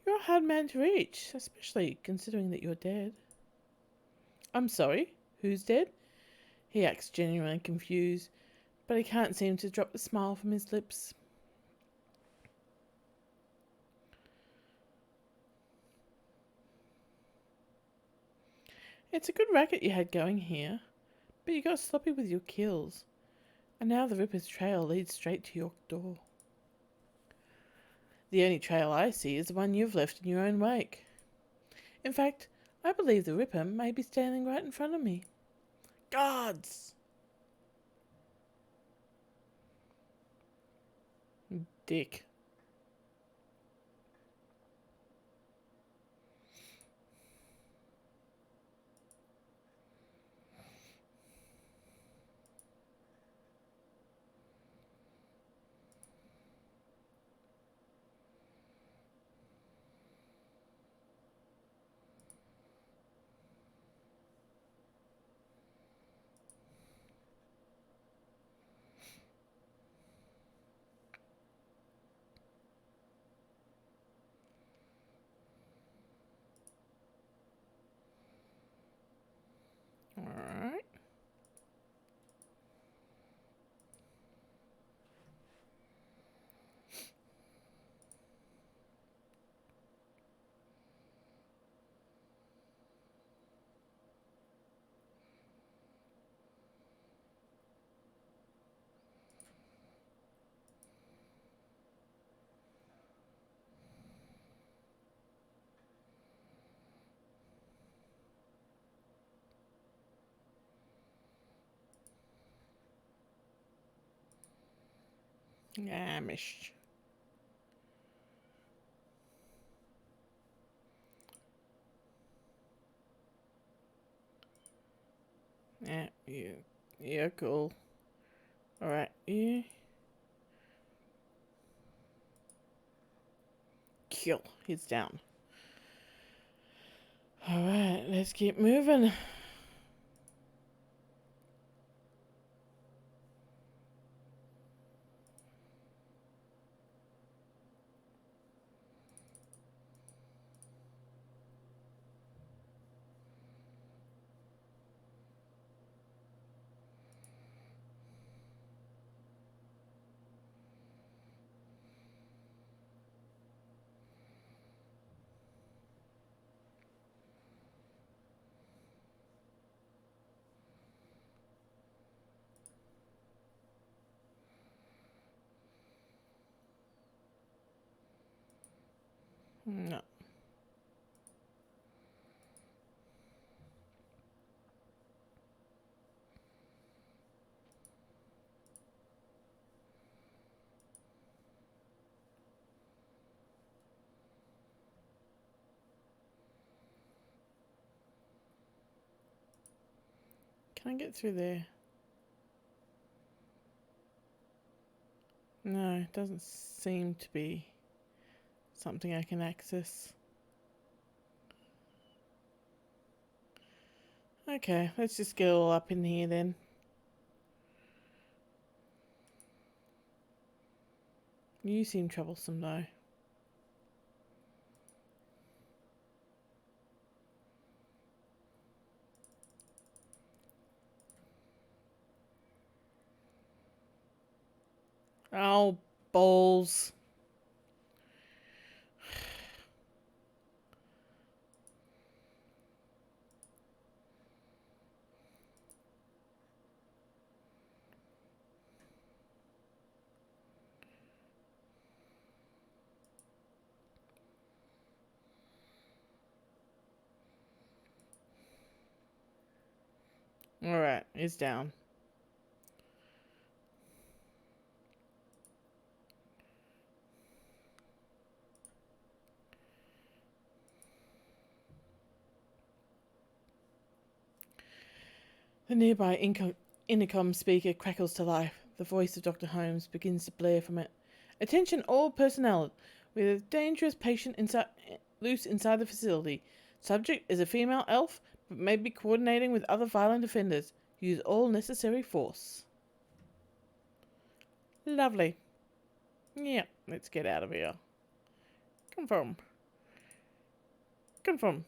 You're a hard man to reach, especially considering that you're dead. I'm sorry? Who's dead? He acts genuinely confused, but he can't seem to drop the smile from his lips. It's a good racket you had going here, but you got sloppy with your kills, and now the Ripper's trail leads straight to your door. The only trail I see is the one you've left in your own wake. In fact, I believe the Ripper may be standing right in front of me. Guards! Dick. Alright. Amish. Yeah, yeah, cool. Alright, yeah. Kill. He's down. Alright, let's keep moving. No. Can I get through there? No, it doesn't seem to be something I can access. Okay, let's just get all up in here then. You seem troublesome though. Oh, balls. Alright, it's down. The nearby intercom speaker crackles to life. The voice of Dr. Holmes begins to blare from it. Attention all personnel. We have a dangerous patient loose inside the facility. Subject is a female elf, but may be coordinating with other violent offenders. Use all necessary force. Lovely. Yeah, let's get out of here. Confirm. Confirm.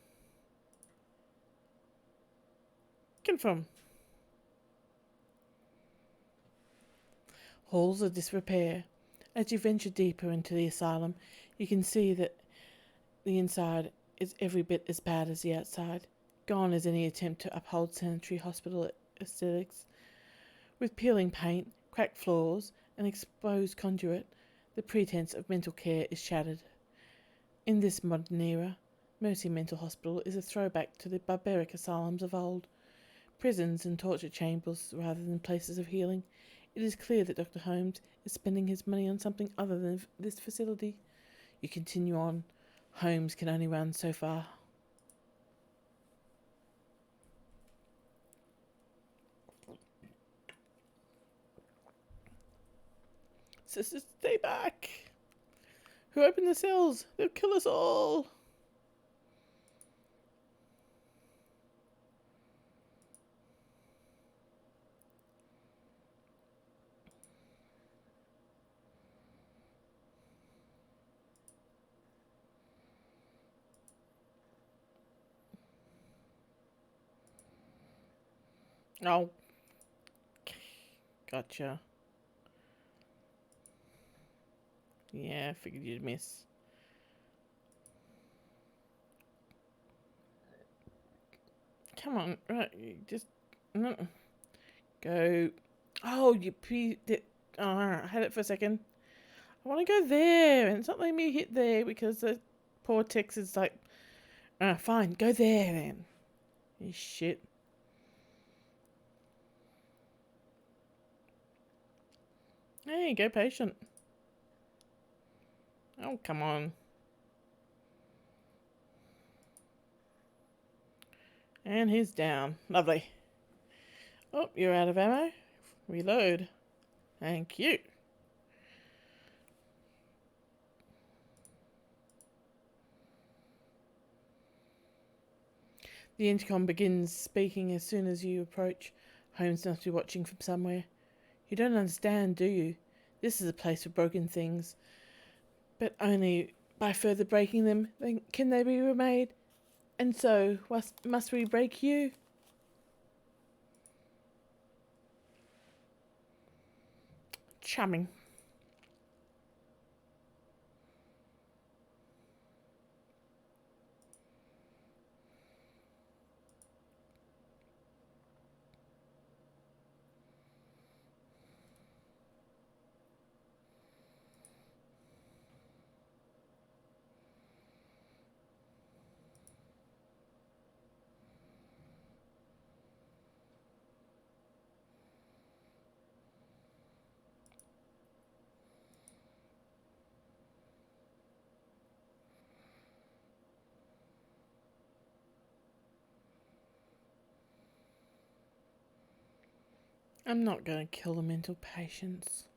Confirm. Halls of disrepair. As you venture deeper into the asylum, you can see that the inside is every bit as bad as the outside. Gone is any attempt to uphold sanitary hospital aesthetics. With peeling paint, cracked floors, and exposed conduit, the pretense of mental care is shattered. In this modern era, Mercy Mental Hospital is a throwback to the barbaric asylums of old. Prisons and torture chambers rather than places of healing. It is clear that Dr. Holmes is spending his money on something other than this facility. You continue on. Holmes can only run so far. Sisters, stay back! Who opened the cells? They'll kill us all! Oh. Gotcha. Yeah, I figured you'd miss. Come on, right, just... No. Go. Oh, you oh, I had it for a second. I want to go there, and it's not letting me hit there because the poor text is like, fine, go there then. You shit. Hey, go patient. Oh, come on. And he's down. Lovely. Oh, you're out of ammo. Reload. Thank you. The intercom begins speaking as soon as you approach. Holmes must be watching from somewhere. You don't understand, do you? This is a place for broken things. But only by further breaking them can they be remade. And so, must we break you? Charming. I'm not going to kill the mental patients.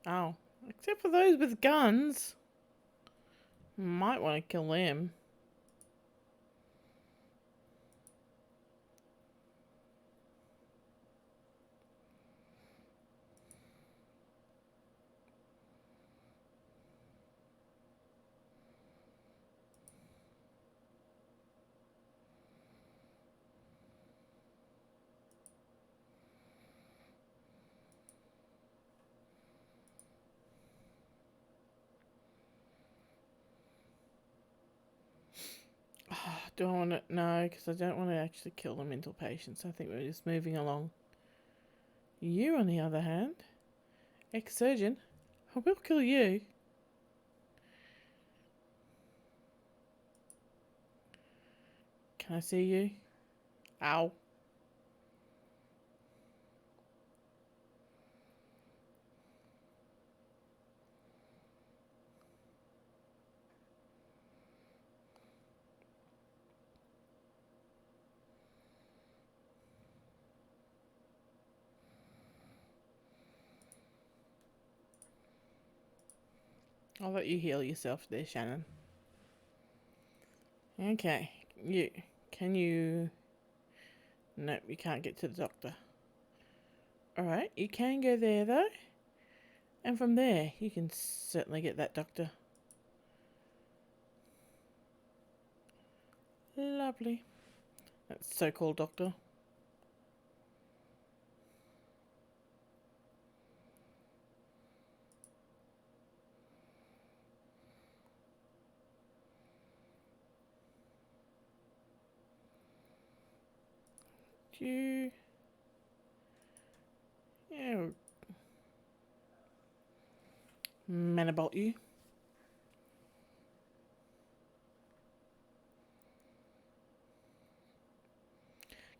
Oh, except for those with guns. Might want to kill them. Oh, do I want to? No, because I don't want to actually kill the mental patients. I think we're just moving along. You, on the other hand, ex-surgeon, I will kill you. Can I see you? Ow. I'll let you heal yourself there, Shannon. Okay, you. Can you... Nope, you can't get to the doctor. Alright, you can go there though. And from there, you can certainly get that doctor. Lovely. That's so-called doctor. You... Yeah. Manibolt you.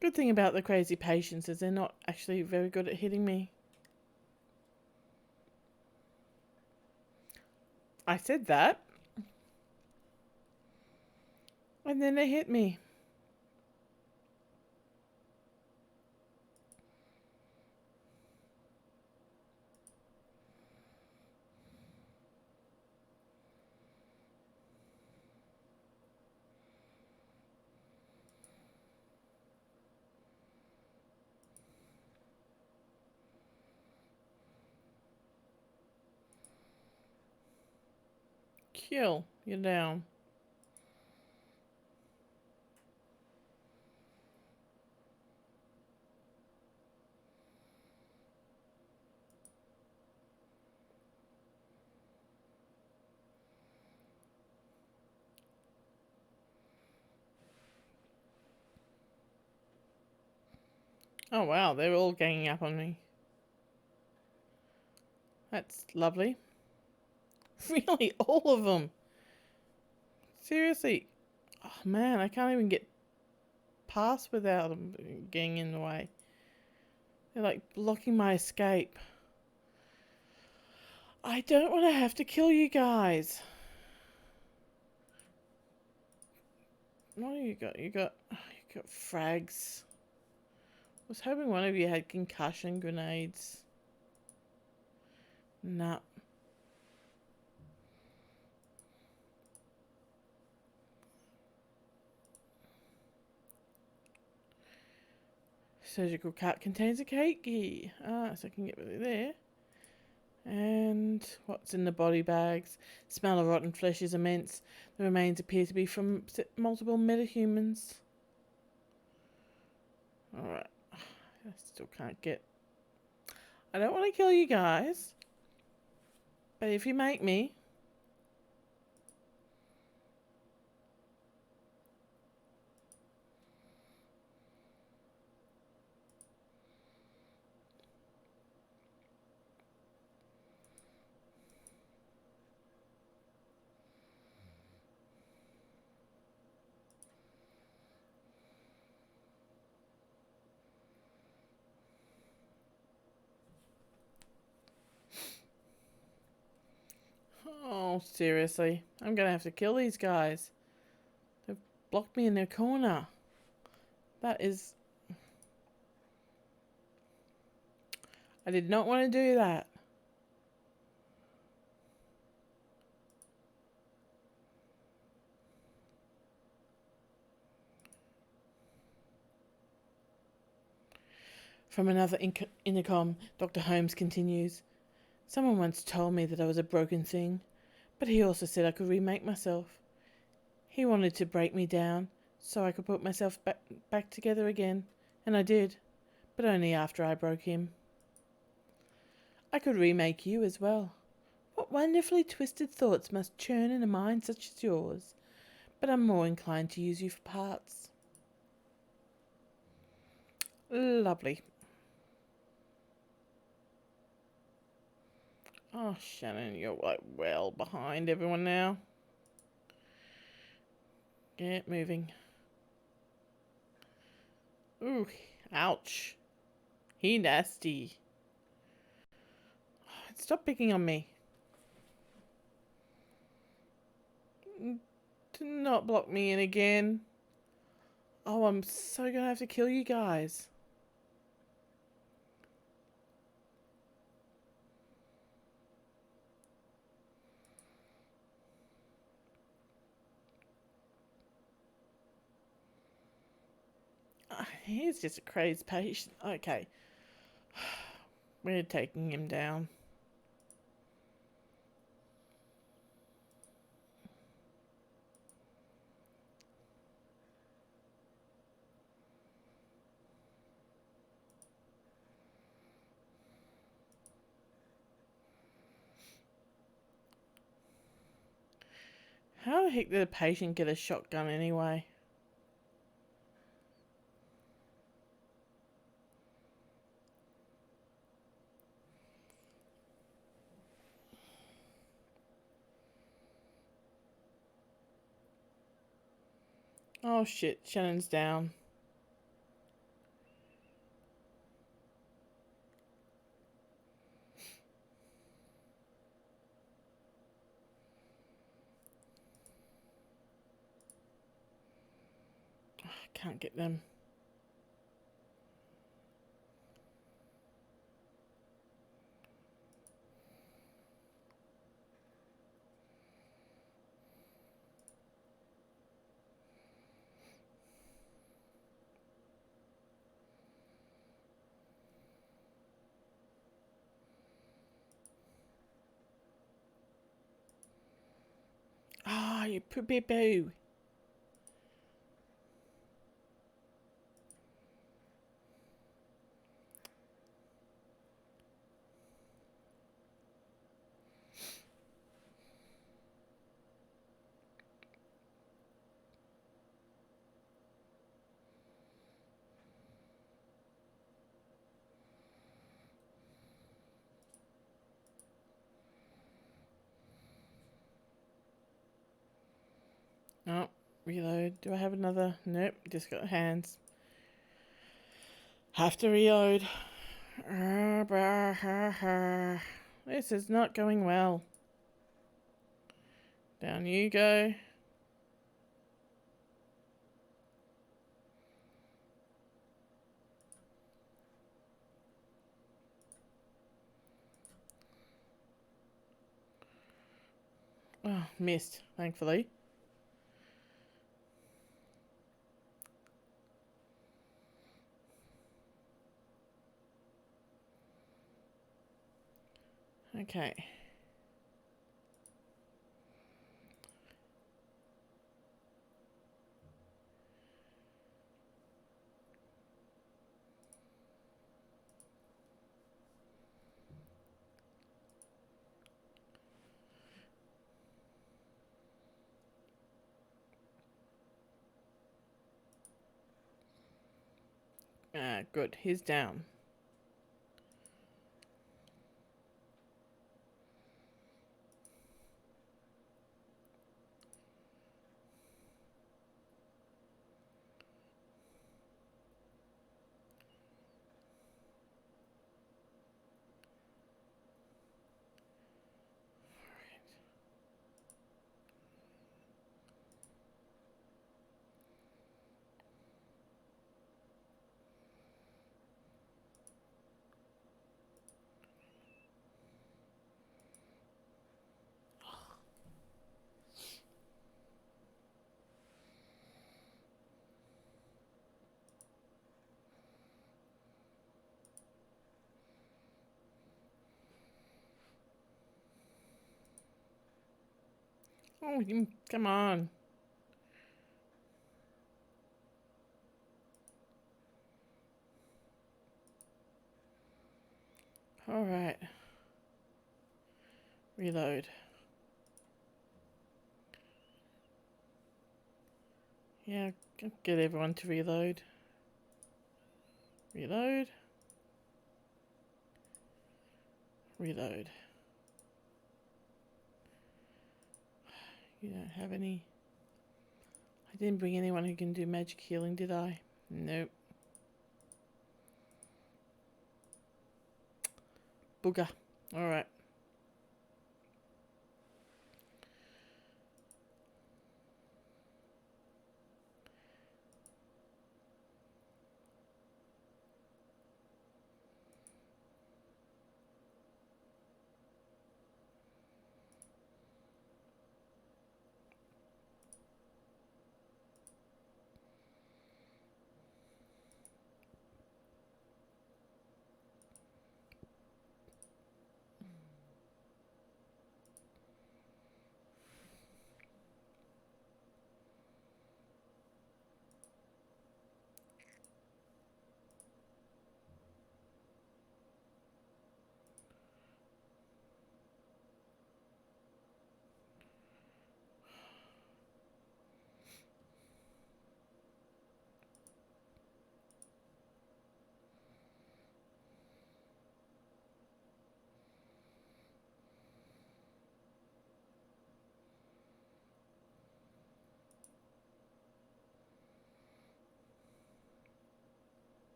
Good thing about the crazy patients is they're not actually very good at hitting me. I said that. And then they hit me. Kill. You're down. Oh wow, they're all ganging up on me. That's lovely. Really, all of them. Seriously. Oh man, I can't even get past without them getting in the way. They're like blocking my escape. I don't want to have to kill you guys. What do you got? You got frags. I was hoping one of you had concussion grenades. Nah. Surgical cart contains a cake key. Ah, so I can get rid of there. And what's in the body bags? Smell of rotten flesh is immense. The remains appear to be from multiple metahumans. Alright. I still can't get... I don't want to kill you guys. But if you make me... Oh, seriously. I'm going to have to kill these guys. They've blocked me in their corner. That is... I did not want to do that. From another intercom, Dr. Holmes continues. Someone once told me that I was a broken thing, but he also said I could remake myself. He wanted to break me down so I could put myself back together again, and I did, but only after I broke him. I could remake you as well. What wonderfully twisted thoughts must churn in a mind such as yours, but I'm more inclined to use you for parts. Lovely. Oh, Shannon, you're like well behind everyone now. Get moving. Ooh, ouch. He nasty. Stop picking on me. Do not block me in again. Oh, I'm so gonna have to kill you guys. He's just a crazed patient. Okay. We're taking him down. How the heck did a patient get a shotgun anyway? Oh shit, Shannon's down. I can't get them. Ah, oh, you poopy boo. Oh, reload. Do I have another? Nope, just got hands. Have to reload. This is not going well. Down you go. Oh, missed, thankfully. Okay. Good. He's down. Oh, come on. Alright. Reload. Yeah, get everyone to reload. Reload. Reload. You don't have any... I didn't bring anyone who can do magic healing, did I? Nope. Booger. Alright.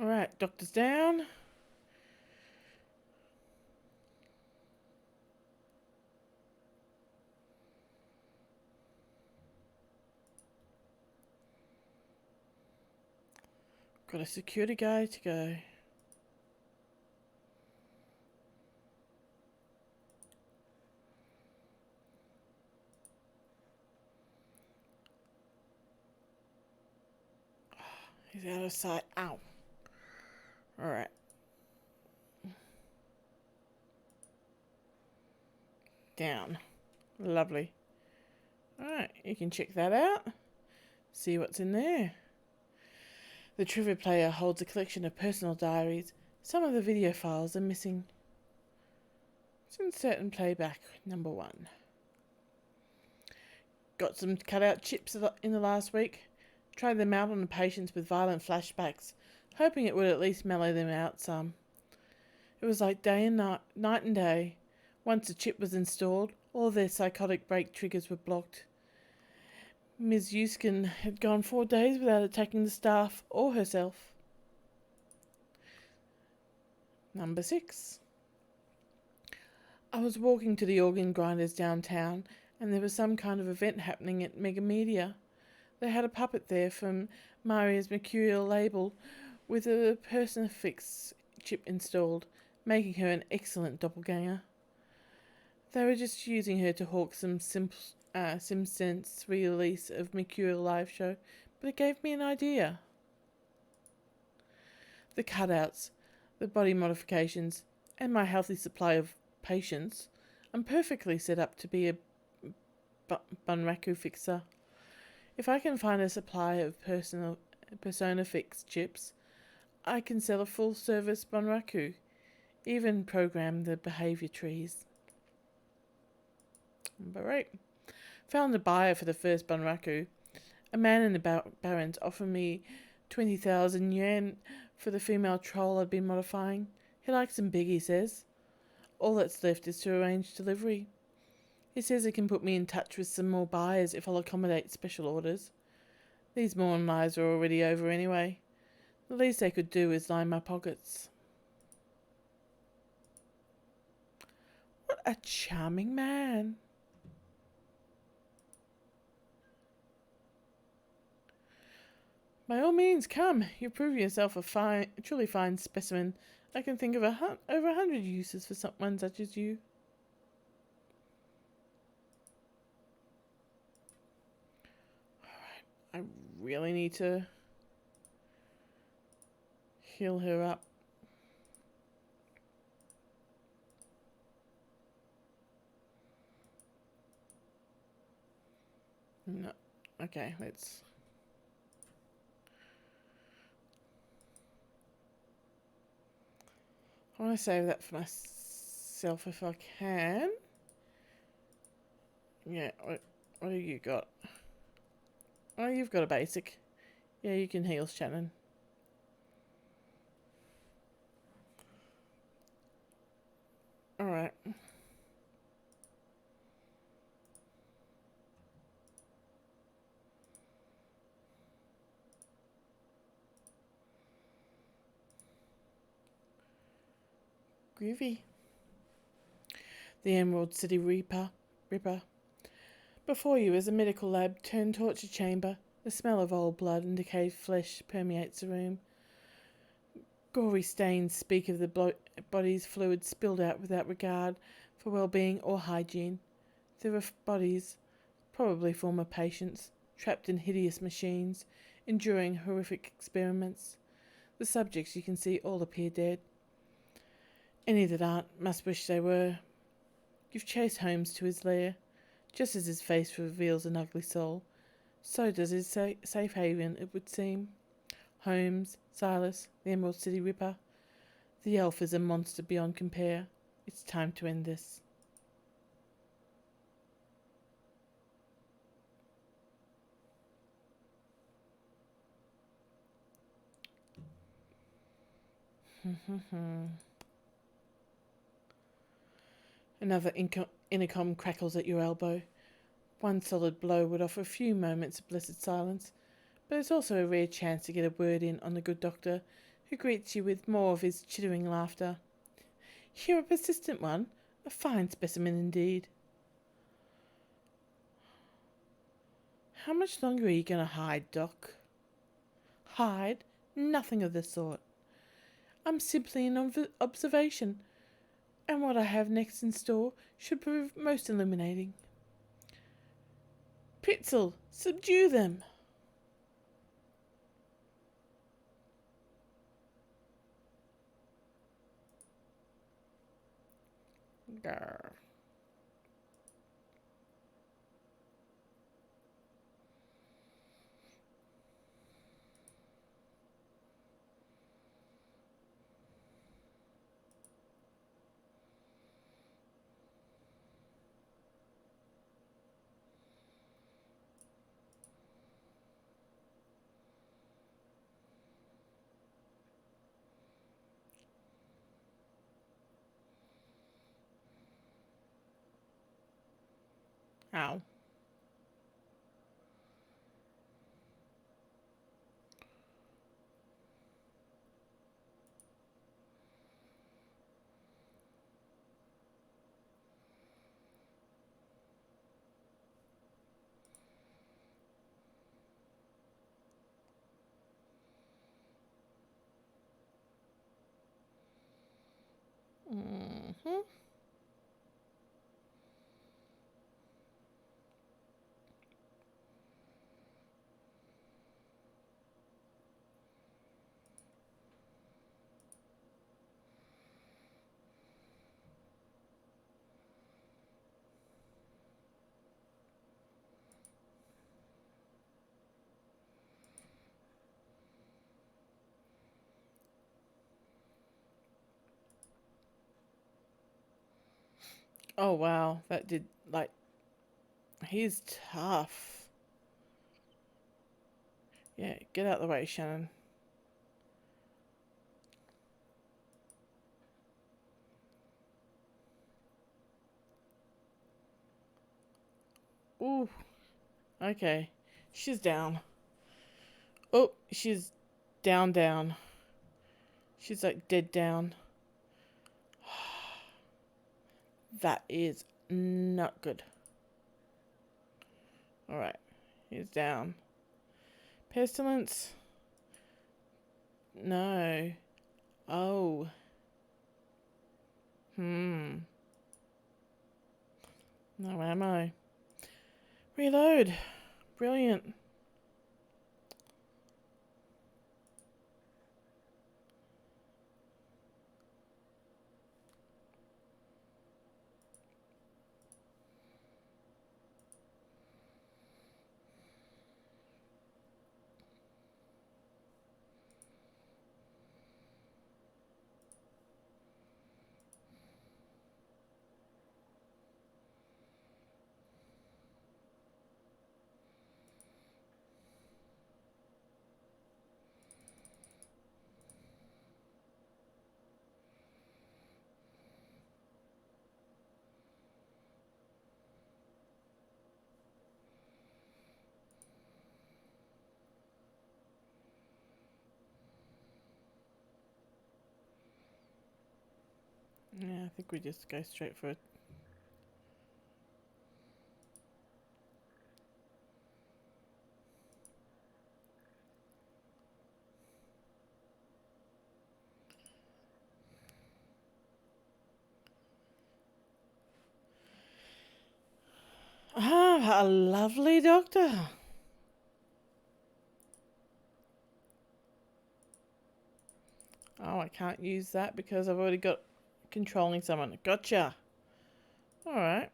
Alright, doctor's down. Got a security guy to go. He's out of sight. Ow. Alright. Down. Lovely. Alright, you can check that out. See what's in there. The trivia player holds a collection of personal diaries. Some of the video files are missing. Let's insert and play back number 1. Got some cutout chips in the last week. Tried them out on the patients with violent flashbacks, hoping it would at least mellow them out some. It was like day and night and day. Once the chip was installed, all their psychotic break triggers were blocked. Ms. Yuskin had gone 4 days without attacking the staff or herself. Number 6. I was walking to the organ grinders downtown, and there was some kind of event happening at Mega Media. They had a puppet there from Maria's mercurial label with a Personafix chip installed, making her an excellent doppelganger. They were just using her to hawk some Simpsons re-release of Mercurial live show, but it gave me an idea. The cutouts, the body modifications, and my healthy supply of patience, I'm perfectly set up to be a Bunraku fixer. If I can find a supply of Persona Fix chips, I can sell a full-service Bunraku, even program the behaviour trees. Number 8. Found a buyer for the first Bunraku. A man in the Barrens offered me 20,000 yen for the female troll I'd been modifying. He likes them big, he says. All that's left is to arrange delivery. He says he can put me in touch with some more buyers if I'll accommodate special orders. These morning lives are already over anyway. The least they could do is line my pockets. What a charming man. By all means, come. You've proven yourself a truly fine specimen. I can think of over 100 uses for someone such as you. I really need to heal her up. No. Okay, let's... I want to save that for myself if I can. Yeah, what have you got? Oh, you've got a basic. Yeah, you can heal Shannon. Alright. Groovy. The Emerald City Ripper. Before you is a medical lab turned torture chamber. The smell of old blood and decayed flesh permeates the room. Gory stains speak of the body's fluids spilled out without regard for well-being or hygiene. There are bodies, probably former patients, trapped in hideous machines, enduring horrific experiments. The subjects you can see all appear dead. Any that aren't must wish they were. You've chased Holmes to his lair. Just as his face reveals an ugly soul, so does his safe haven, it would seem. Holmes, Silas, the Emerald City Ripper. The elf is a monster beyond compare. It's time to end this. Another intercom crackles at your elbow. One solid blow would offer a few moments of blessed silence, but it's also a rare chance to get a word in on the good doctor, who greets you with more of his chittering laughter. You're a persistent one, a fine specimen indeed. How much longer are you going to hide, Doc? Hide? Nothing of the sort. I'm simply an observation, and what I have next in store should prove most illuminating. Pitzel, subdue them! Grr. Ow. Mm-hmm. Oh wow, that did, like, he's tough. Yeah, get out of the way, Shannon. Ooh, okay. She's down. Oh, she's down. She's like dead down. That is not good. Alright, he's down. Pestilence? No. Oh. No ammo. Reload. Brilliant. Yeah, I think we just go straight for it. Ah, a lovely doctor. Oh, I can't use that because I've already got controlling someone. Gotcha. Alright.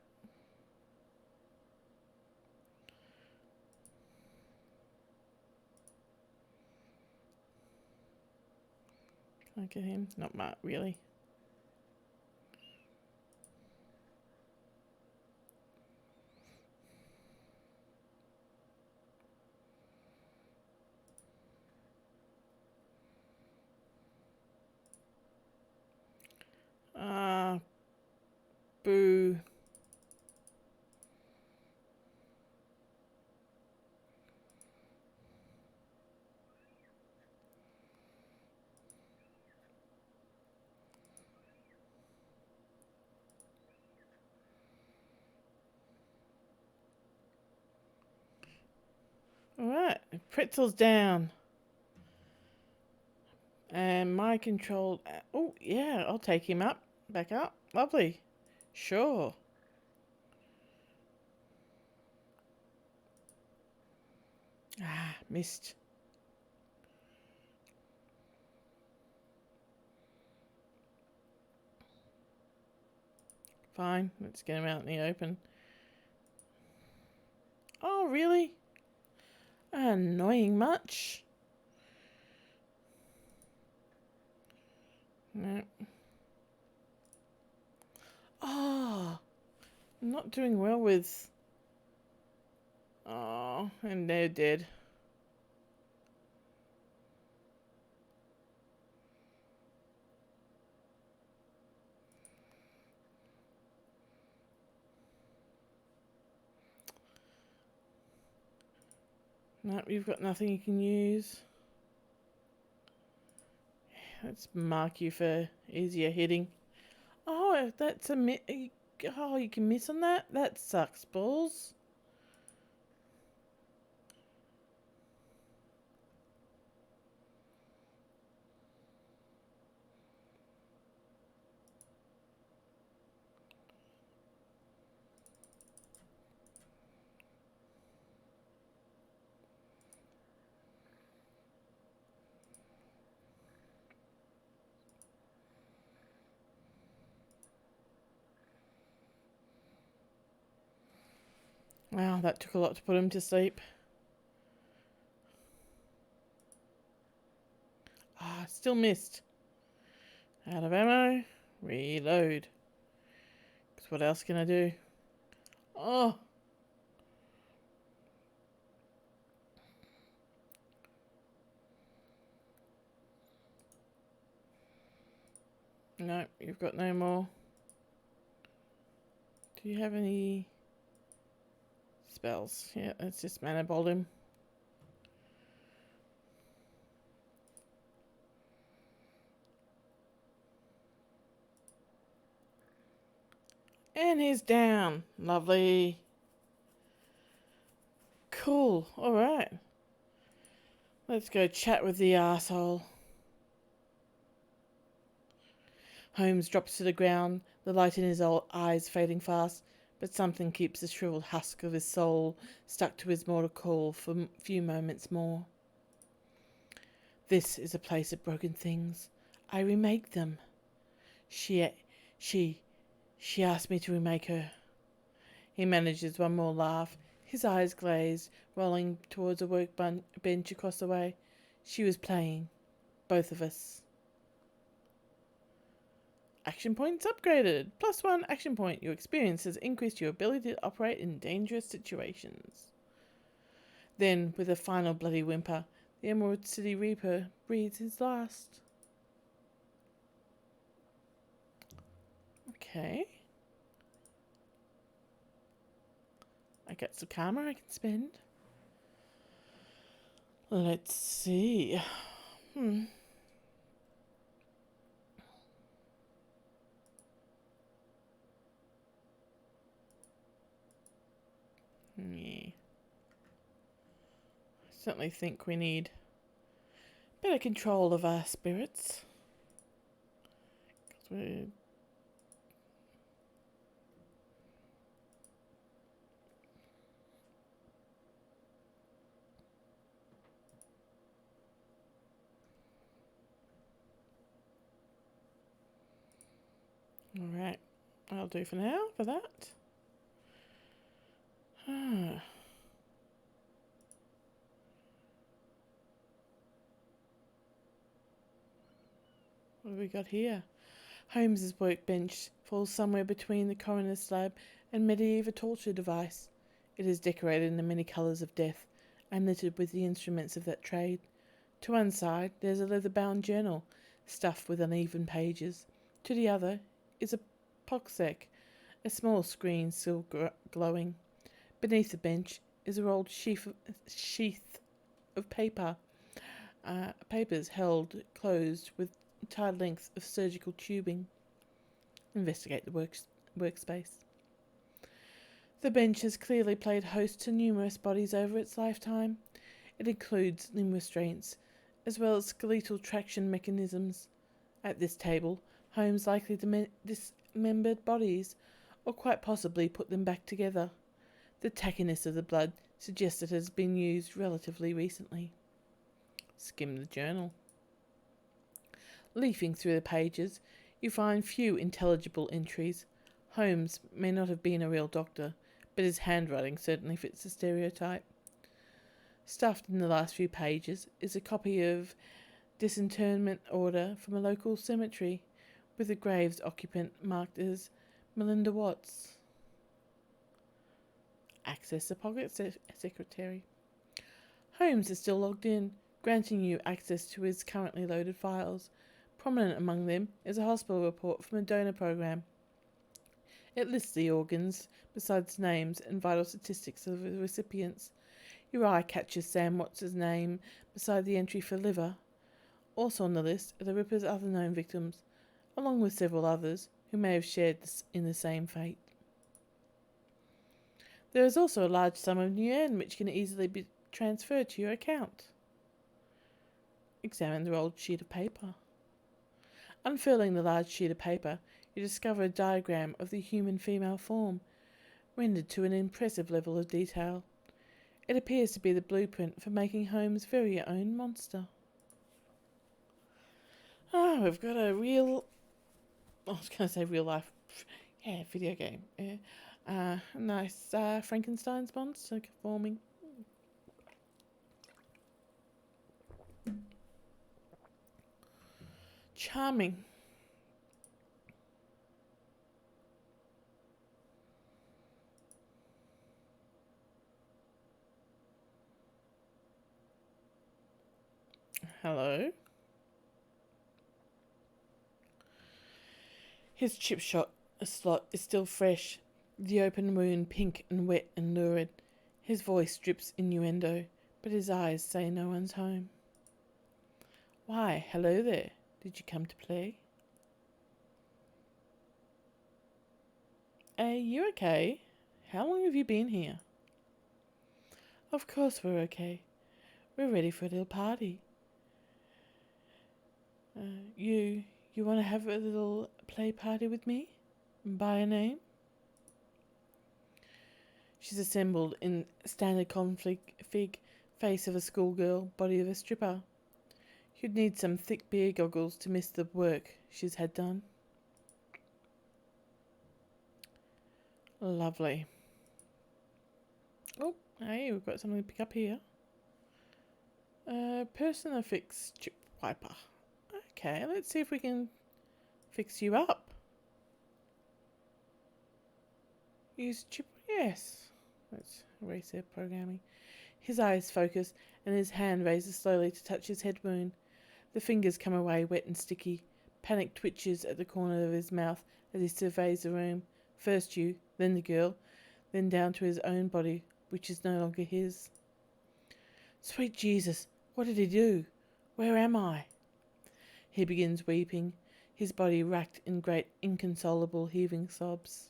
Can I get him? Not much, really. Ah, boo. Alright, Pretzel's down. And my control... Oh, yeah, I'll take him up. Back up. Lovely. Sure. Ah, missed. Fine, let's get him out in the open. Oh, really? Annoying much? No. Oh, I'm not doing well with... Oh, and they're dead. No, you've got nothing you can use. Let's mark you for easier hitting. Oh, that's a oh, you can miss on that? That sucks balls. Wow, that took a lot to put him to sleep. Ah, still missed. Out of ammo. Reload. Because what else can I do? Oh. No, you've got no more. Do you have any spells? Yeah, let's just mana bolt him. And he's down. Lovely. Cool. Alright. Let's go chat with the arsehole. Holmes drops to the ground, the light in his eyes fading fast, but something keeps the shriveled husk of his soul stuck to his mortal coil for a few moments more. This is a place of broken things. I remake them. She asked me to remake her. He manages one more laugh, his eyes glazed, rolling towards a workbench across the way. She was playing. Both of us. Action points upgraded. +1 action point. Your experience has increased your ability to operate in dangerous situations. Then, with a final bloody whimper, the Emerald City Reaper breathes his last. Okay. I got some karma I can spend. Let's see. definitely think we need better control of our spirits. Alright, I'll do for now for that. What have we got here? Holmes's workbench falls somewhere between the coroner's slab and medieval torture device. It is decorated in the many colours of death and littered with the instruments of that trade. To one side there's a leather-bound journal stuffed with uneven pages. To the other is a poxec, a small screen still glowing. Beneath the bench is a rolled sheath of papers held closed with tied lengths of surgical tubing. Investigate the workspace. The bench has clearly played host to numerous bodies over its lifetime. It includes limb restraints, as well as skeletal traction mechanisms. At this table, Holmes likely dismembered bodies, or quite possibly put them back together. The tackiness of the blood suggests it has been used relatively recently. Skim the journal. Leafing through the pages, you find few intelligible entries. Holmes may not have been a real doctor, but his handwriting certainly fits the stereotype. Stuffed in the last few pages is a copy of disinterment order from a local cemetery, with the grave's occupant marked as Melinda Watts. Access the pocket secretary. Holmes is still logged in, granting you access to his currently loaded files. Prominent among them is a hospital report from a donor program. It lists the organs, besides names and vital statistics of the recipients. Your eye catches Sam Watts' name beside the entry for liver. Also on the list are the Ripper's other known victims, along with several others who may have shared in the same fate. There is also a large sum of new yen which can easily be transferred to your account. Examine the rolled sheet of paper. Unfurling the large sheet of paper, you discover a diagram of the human female form, rendered to an impressive level of detail. It appears to be the blueprint for making Holmes' very own monster. Oh, we've got a real... I was going to say real life... Yeah, video game. Yeah. Nice Frankenstein's monster forming. Charming. Hello. His chip shot slot is still fresh, the open wound pink and wet and lurid. His voice drips innuendo, but his eyes say no one's home. Why, hello there. Did you come to play? You okay? How long have you been here? Of course we're okay. We're ready for a little party. You want to have a little play party with me? By a name? She's assembled in standard config, face of a schoolgirl, body of a stripper. You'd need some thick beer goggles to miss the work she's had done. Lovely. Oh, hey, we've got something to pick up here. Personal fix chip wiper. Okay, let's see if we can fix you up. Use chip... Yes. Let's erase their programming. His eyes focus and his hand raises slowly to touch his head wound. The fingers come away wet and sticky. Panic twitches at the corner of his mouth as he surveys the room. First you, then the girl, then down to his own body, which is no longer his. Sweet Jesus, what did he do? Where am I? He begins weeping, his body racked in great inconsolable heaving sobs.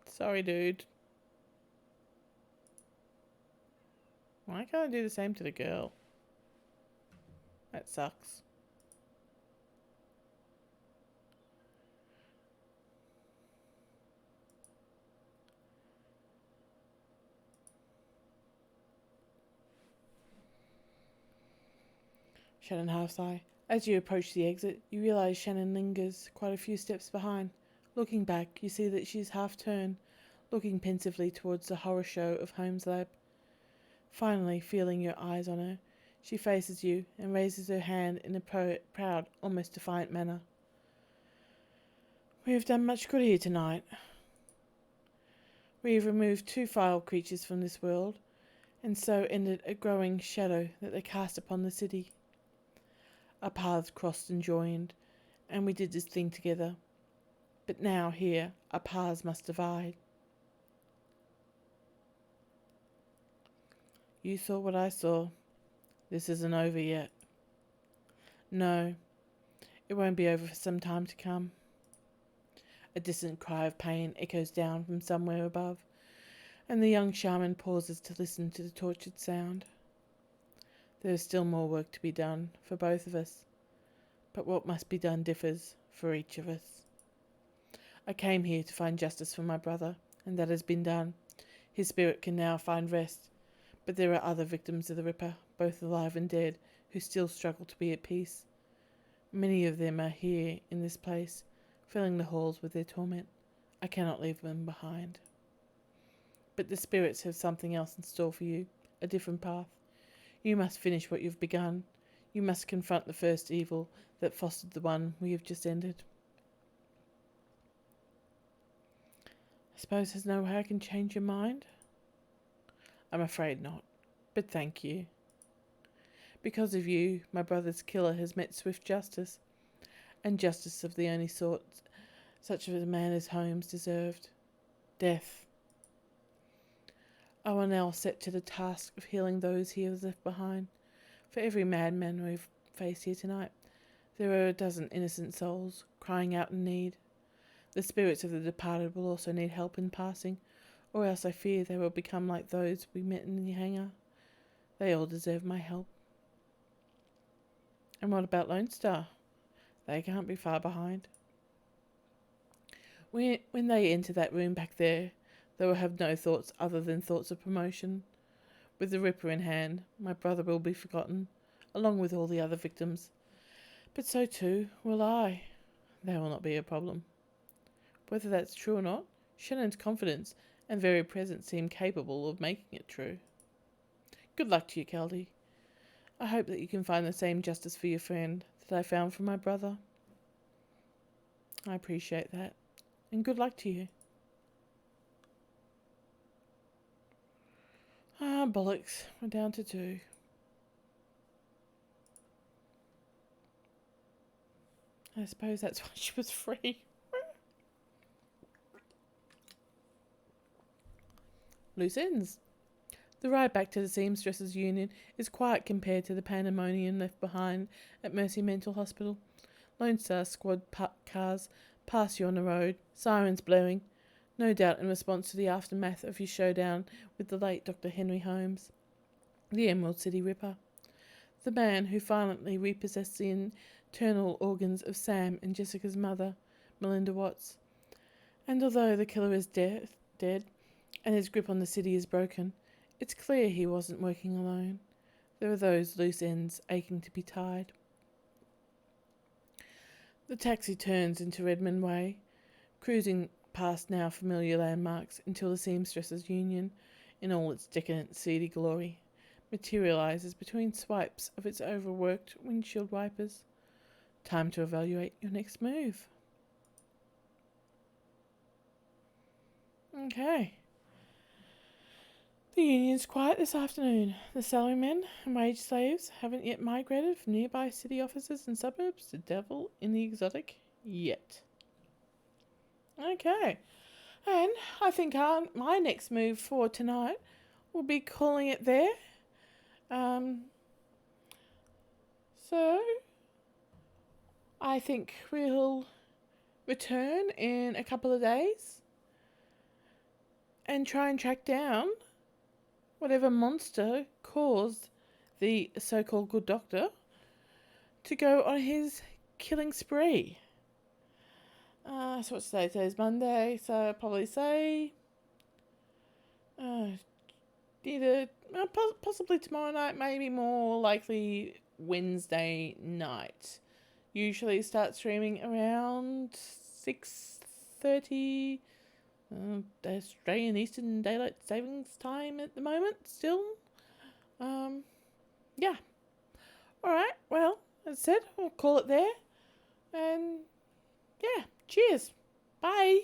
Sorry, dude. Why can't I do the same to the girl? That sucks. Shannon half-sigh. As you approach the exit, you realise Shannon lingers quite a few steps behind. Looking back, you see that she's half-turned, looking pensively towards the horror show of Holmes' lab. Finally, feeling your eyes on her, she faces you and raises her hand in a proud, almost defiant manner. We have done much good here tonight. We have removed 2 vile creatures from this world, and so ended a growing shadow that they cast upon the city. Our paths crossed and joined, and we did this thing together. But now, here, our paths must divide. You saw what I saw. This isn't over yet. No, it won't be over for some time to come. A distant cry of pain echoes down from somewhere above, and the young shaman pauses to listen to the tortured sound. There is still more work to be done for both of us, but what must be done differs for each of us. I came here to find justice for my brother, and that has been done. His spirit can now find rest, but there are other victims of the Ripper, both alive and dead, who still struggle to be at peace. Many of them are here in this place, filling the halls with their torment. I cannot leave them behind. But the spirits have something else in store for you, a different path. You must finish what you've begun. You must confront the first evil that fostered the one we have just ended. I suppose there's no way I can change your mind? I'm afraid not, but thank you. Because of you, my brother's killer has met swift justice, and justice of the only sort such a man as Holmes deserved. Death. I will now set to the task of healing those he has left behind. For every madman we've faced here tonight, there are a dozen innocent souls crying out in need. The spirits of the departed will also need help in passing, or else I fear they will become like those we met in the hangar. They all deserve my help. And what about Lone Star? They can't be far behind. When they enter that room back there, they will have no thoughts other than thoughts of promotion. With the Ripper in hand, my brother will be forgotten, along with all the other victims. But so too will I. That will not be a problem. Whether that's true or not, Shannon's confidence and very presence seem capable of making it true. Good luck to you, Keldy. I hope that you can find the same justice for your friend that I found for my brother. I appreciate that, and good luck to you. Ah, bollocks, we're down to 2. I suppose that's why she was free. Loose ends. The ride back to the Seamstresses Union is quiet compared to the pandemonium left behind at Mercy Mental Hospital. Lone Star Squad cars pass you on the road, sirens blaring, no doubt in response to the aftermath of your showdown with the late Dr. Henry Holmes, the Emerald City Ripper, the man who violently repossessed the internal organs of Sam and Jessica's mother, Melinda Watts. And although the killer is dead, and his grip on the city is broken, it's clear he wasn't working alone. There are those loose ends aching to be tied. The taxi turns into Redmond Way, cruising past now familiar landmarks until the Seamstresses Union, in all its decadent, seedy glory, materialises between swipes of its overworked windshield wipers. Time to evaluate your next move. Okay. The union's quiet this afternoon. The salarymen and wage slaves haven't yet migrated from nearby city offices and suburbs to Devil in the exotic yet. Okay. And I think my next move for tonight will be calling it there. So I think we'll return in a couple of days and try and track down whatever monster caused the so-called good doctor to go on his killing spree. So what's today? Today's Monday, so I'll probably say either possibly tomorrow night, maybe more likely Wednesday night. Usually start streaming around 6:30 Australian Eastern Daylight Savings Time at the moment still. Yeah. Alright, well, as I said, we'll call it there. And yeah, cheers. Bye.